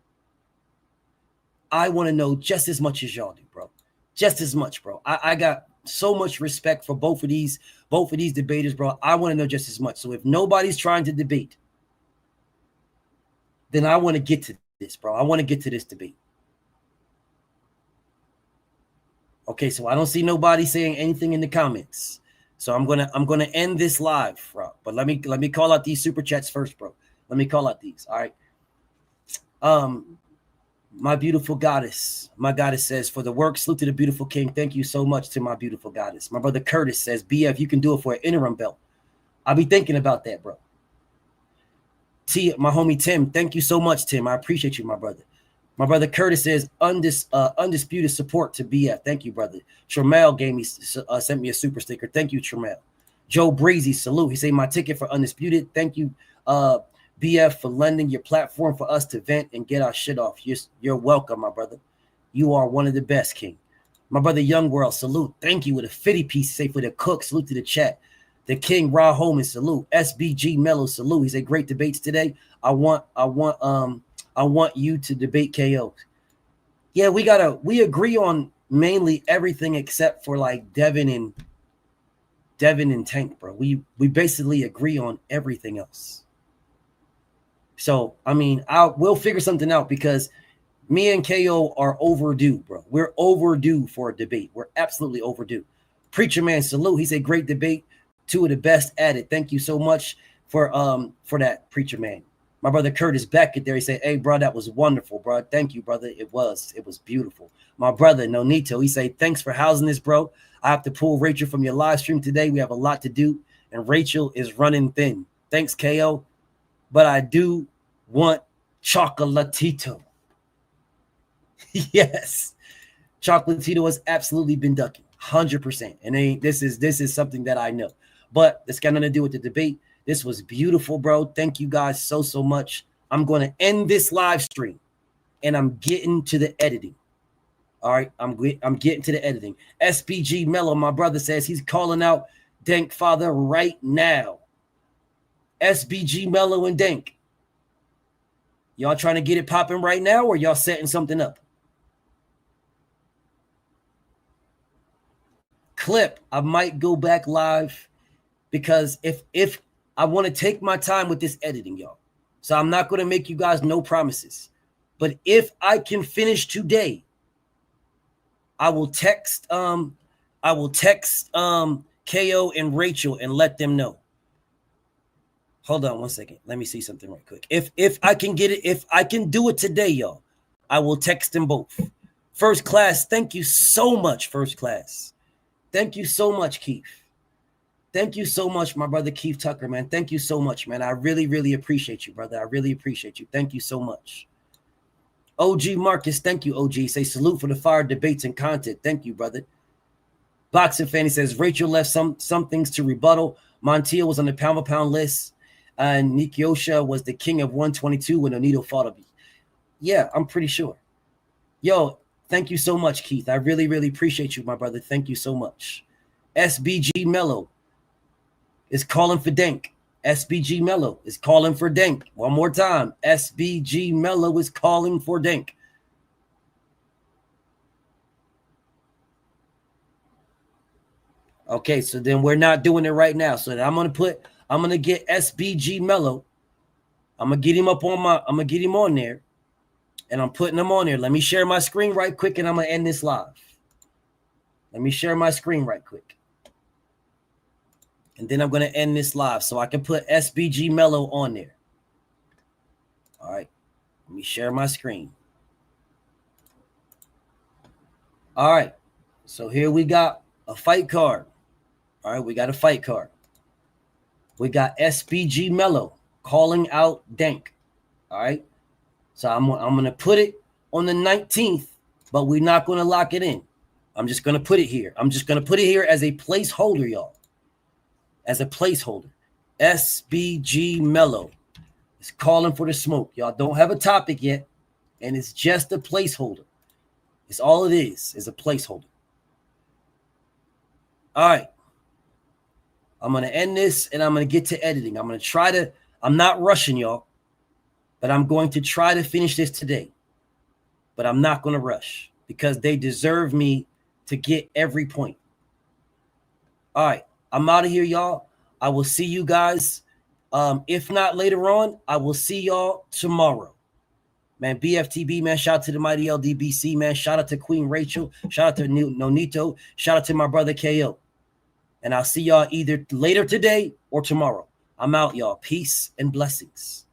I want to know just as much as y'all do, bro. Just as much, bro. I got so much respect for both of these debaters, bro. I want to know just as much. So if nobody's trying to debate, then I want to get to this, bro. I want to get to this debate. Okay, so I don't see nobody saying anything in the comments. So I'm gonna end this live, bro. But let me call out these super chats first, bro. Let me call out these. All right. My beautiful goddess. My goddess says, for the work, salute to the beautiful king. Thank you so much to my beautiful goddess. My brother Curtis says, BF, you can do it for an interim belt. I'll be thinking about that, bro. T, my homie Tim, thank you so much, Tim. I appreciate you, my brother. My brother Curtis says, undisputed support to BF. Thank you, brother. Tremel gave me sent me a super sticker. Thank you, Tremel. Joe Breezy, salute. He said, my ticket for undisputed. Thank you, BF, for lending your platform for us to vent and get our shit off. You're welcome, my brother. You are one of the best, King. My brother Young World, salute. Thank you with a 50 piece. Say for the cook, salute to the chat. The King Ra Holman, salute. SBG Mello, salute. He said, great debates today. I want you to debate KO. Yeah, we agree on mainly everything except for like Devin and Tank, bro. We basically agree on everything else. So, I mean, we'll figure something out because me and KO are overdue, bro. We're overdue for a debate. We're absolutely overdue. Preacher Man, salute. He said, great debate. Two of the best at it. Thank you so much for that, Preacher Man. My brother Curtis Beckett there. He said, hey, bro, that was wonderful, bro. Thank you, brother. It was beautiful. My brother Nonito, he said, thanks for housing this, bro. I have to pull Rachel from your live stream today. We have a lot to do, and Rachel is running thin. Thanks, KO. But I do want Chocolatito. Yes. Chocolatito has absolutely been ducking 100%. And this is something that I know. But it's got nothing to do with the debate. This was beautiful, bro. Thank you guys so much. I'm going to end this live stream and I'm getting to the editing. All right, I'm getting to the editing. SPG Mello, my brother, says he's calling out Dank Father right now. SBG Mello and Dank. Y'all trying to get it popping right now, or y'all setting something up? Clip, I might go back live because if I want to take my time with this editing, y'all. So I'm not going to make you guys no promises. But if I can finish today, I will text KO and Rachel and let them know. Hold on one second. Let me see something right quick. If I can get it, if I can do it today, y'all, I will text them both. First Class, thank you so much, First Class. Thank you so much, Keith. Thank you so much, my brother Keith Tucker, man. Thank you so much, man. I really, really appreciate you, brother. I really appreciate you. Thank you so much. OG Marcus, thank you, OG. Say salute for the fire debates and content. Thank you, brother. Boxing Fanny says Rachel left some things to rebuttal. Montiel was on the pound-for-pound list. And Nikiosha was the king of 122 when Onito fought him. Yeah, I'm pretty sure. Yo, thank you so much, Keith. I really, really appreciate you, my brother. Thank you so much. SBG Mello is calling for Dank. SBG Mello is calling for Dank. One more time. SBG Mello is calling for Dank. Okay, so then we're not doing it right now. So I'm gonna get SBG Mello. I'm gonna get him on there, and I'm putting him on there. Let me share my screen right quick, and I'm gonna end this live. Let me share my screen right quick. And then I'm gonna end this live so I can put SBG Mello on there. All right, let me share my screen. All right, so here we got a fight card. All right, we got a fight card. We got SBG Mello calling out Dank. All right. So I'm going to put it on the 19th, but we're not going to lock it in. I'm just going to put it here. I'm just going to put it here as a placeholder, y'all. As a placeholder. SBG Mello is calling for the smoke. Y'all don't have a topic yet, and it's just a placeholder. It's all it is a placeholder. All right. I'm going to end this, and I'm going to get to editing. I'm not rushing, y'all, but I'm going to try to finish this today. But I'm not going to rush because they deserve me to get every point. All right. I'm out of here, y'all. I will see you guys. If not later on, I will see y'all tomorrow. Man, BFTB, man, shout out to the mighty LDBC, man. Shout out to Queen Rachel. Shout out to Nonito. Shout out to my brother KO. And I'll see y'all either later today or tomorrow. I'm out, y'all. Peace and blessings.